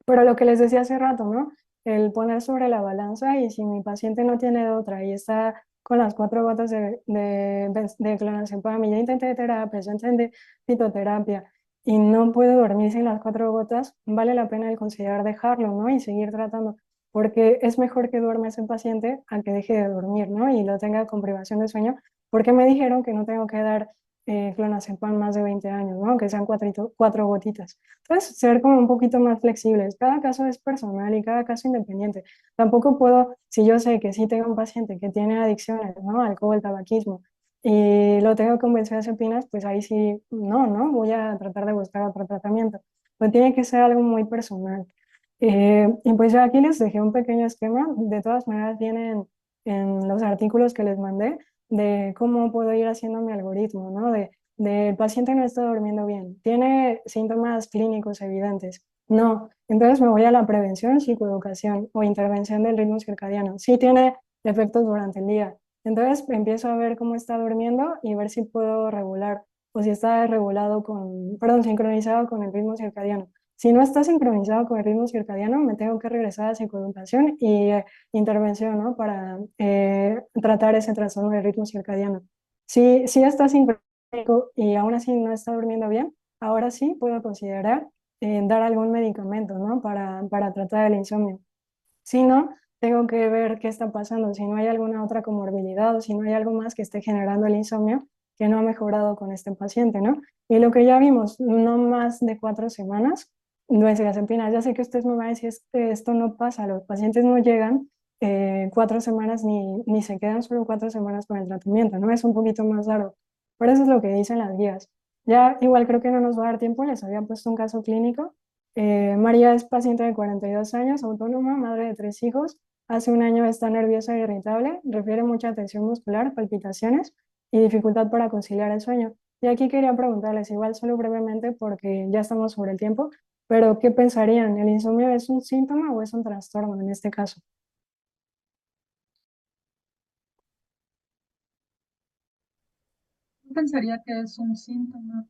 pero lo que les decía hace rato, ¿no? El poner sobre la balanza y si mi paciente no tiene otra y está con las 4 gotas de clonazepam y ya intenté terapia, ya intenté fitoterapia y no puede dormir sin las 4 gotas, vale la pena el considerar dejarlo, ¿no? Y seguir tratando, porque es mejor que duerma ese paciente a que deje de dormir, ¿no? Y lo tenga con privación de sueño, porque me dijeron que no tengo que dar clonazepam más de 20 años, ¿no? Que sean 4 gotitas. Entonces, ser como un poquito más flexibles. Cada caso es personal y cada caso independiente. Tampoco puedo, si yo sé que sí tengo un paciente que tiene adicciones, ¿no? Alcohol, tabaquismo, y lo tengo con benzodiazepinas, pues ahí sí, no, voy a tratar de buscar otro tratamiento. Pero tiene que ser algo muy personal. Y pues ya aquí les dejé un pequeño esquema. De todas maneras, vienen en los artículos que les mandé de cómo puedo ir haciendo mi algoritmo, ¿no? De el paciente no está durmiendo bien, tiene síntomas clínicos evidentes. No, entonces me voy a la prevención, psicoeducación o intervención del ritmo circadiano. Sí tiene efectos durante el día. Entonces empiezo a ver cómo está durmiendo y ver si puedo regular o si está regulado sincronizado con el ritmo circadiano. Si no está sincronizado con el ritmo circadiano, me tengo que regresar a psicoeducación y intervención, ¿no? Para tratar ese trastorno del ritmo circadiano. Si está sincrónico y aún así no está durmiendo bien, ahora sí puedo considerar dar algún medicamento, ¿no? Para tratar el insomnio. Si no, tengo que ver qué está pasando, si no hay alguna otra comorbilidad o si no hay algo más que esté generando el insomnio que no ha mejorado con este paciente, ¿no? Y lo que ya vimos, no más de 4 semanas, benzodiazepinas. Ya sé que ustedes me van a decir, esto no pasa, los pacientes no llegan 4 semanas ni se quedan solo 4 semanas con el tratamiento, ¿no? Es un poquito más largo. Pero eso es lo que dicen las guías. Ya igual creo que no nos va a dar tiempo, les había puesto un caso clínico. María es paciente de 42 años, autónoma, madre de 3 hijos. Hace un año está nerviosa e irritable, refiere mucha tensión muscular, palpitaciones y dificultad para conciliar el sueño. Y aquí quería preguntarles, igual solo brevemente porque ya estamos sobre el tiempo, pero ¿qué pensarían? ¿El insomnio es un síntoma o es un trastorno en este caso? Yo pensaría que es un síntoma.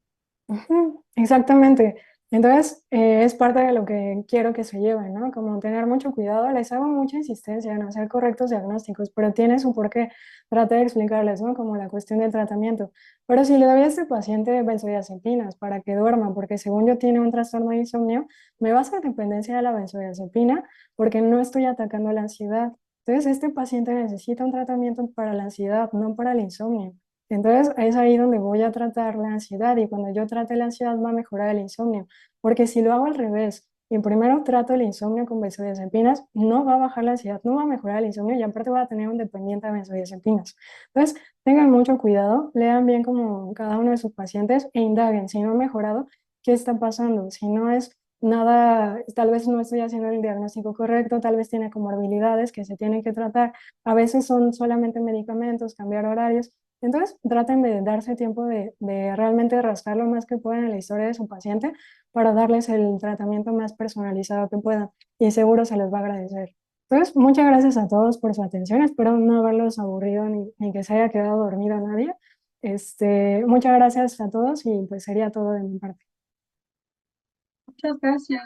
Ujú, exactamente. Entonces, es parte de lo que quiero que se lleven, ¿no? Como tener mucho cuidado. Les hago mucha insistencia en hacer correctos diagnósticos, pero tiene su porqué. Traté de explicarles, ¿no? Como la cuestión del tratamiento. Pero si le doy a este paciente benzodiazepinas para que duerma, porque según yo tiene un trastorno de insomnio, me va a hacer dependencia de la benzodiazepina porque no estoy atacando la ansiedad. Entonces, este paciente necesita un tratamiento para la ansiedad, no para el insomnio. Entonces es ahí donde voy a tratar la ansiedad y cuando yo trate la ansiedad va a mejorar el insomnio. Porque si lo hago al revés, Y primero trato el insomnio con benzodiazepinas, no va a bajar la ansiedad, no va a mejorar el insomnio y aparte va a tener un dependiente de benzodiazepinas. Entonces, tengan mucho cuidado, lean bien como cada uno de sus pacientes e indaguen si no ha mejorado, qué está pasando. Si no es nada, tal vez no estoy haciendo el diagnóstico correcto, tal vez tiene comorbilidades que se tienen que tratar. A veces son solamente medicamentos, cambiar horarios. Entonces, traten de darse tiempo de realmente rascar lo más que puedan en la historia de su paciente para darles el tratamiento más personalizado que puedan y seguro se les va a agradecer. Entonces, muchas gracias a todos por su atención. Espero no haberlos aburrido ni que se haya quedado dormido nadie. Muchas gracias a todos y pues sería todo de mi parte. Muchas gracias.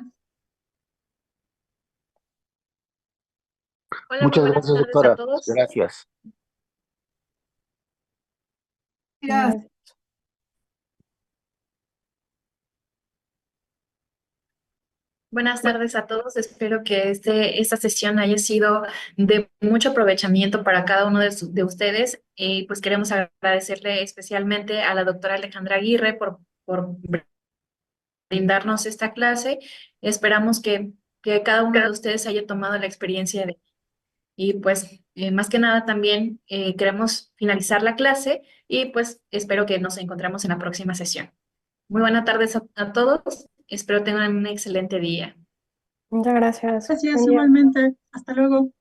Hola, muy Muchas buenas gracias, tardes a doctora. todos. Gracias. Gracias. Gracias. Buenas tardes a todos. Espero que esta sesión haya sido de mucho aprovechamiento para cada uno de ustedes. Y pues queremos agradecerle especialmente a la doctora Alejandra Aguirre por brindarnos esta clase. Esperamos que cada uno de ustedes haya tomado la experiencia y pues más que nada también queremos finalizar la clase y pues espero que nos encontremos en la próxima sesión. Muy buenas tardes a todos. Espero tengan un excelente día. Muchas gracias. Gracias Buen día. igualmente. Hasta luego.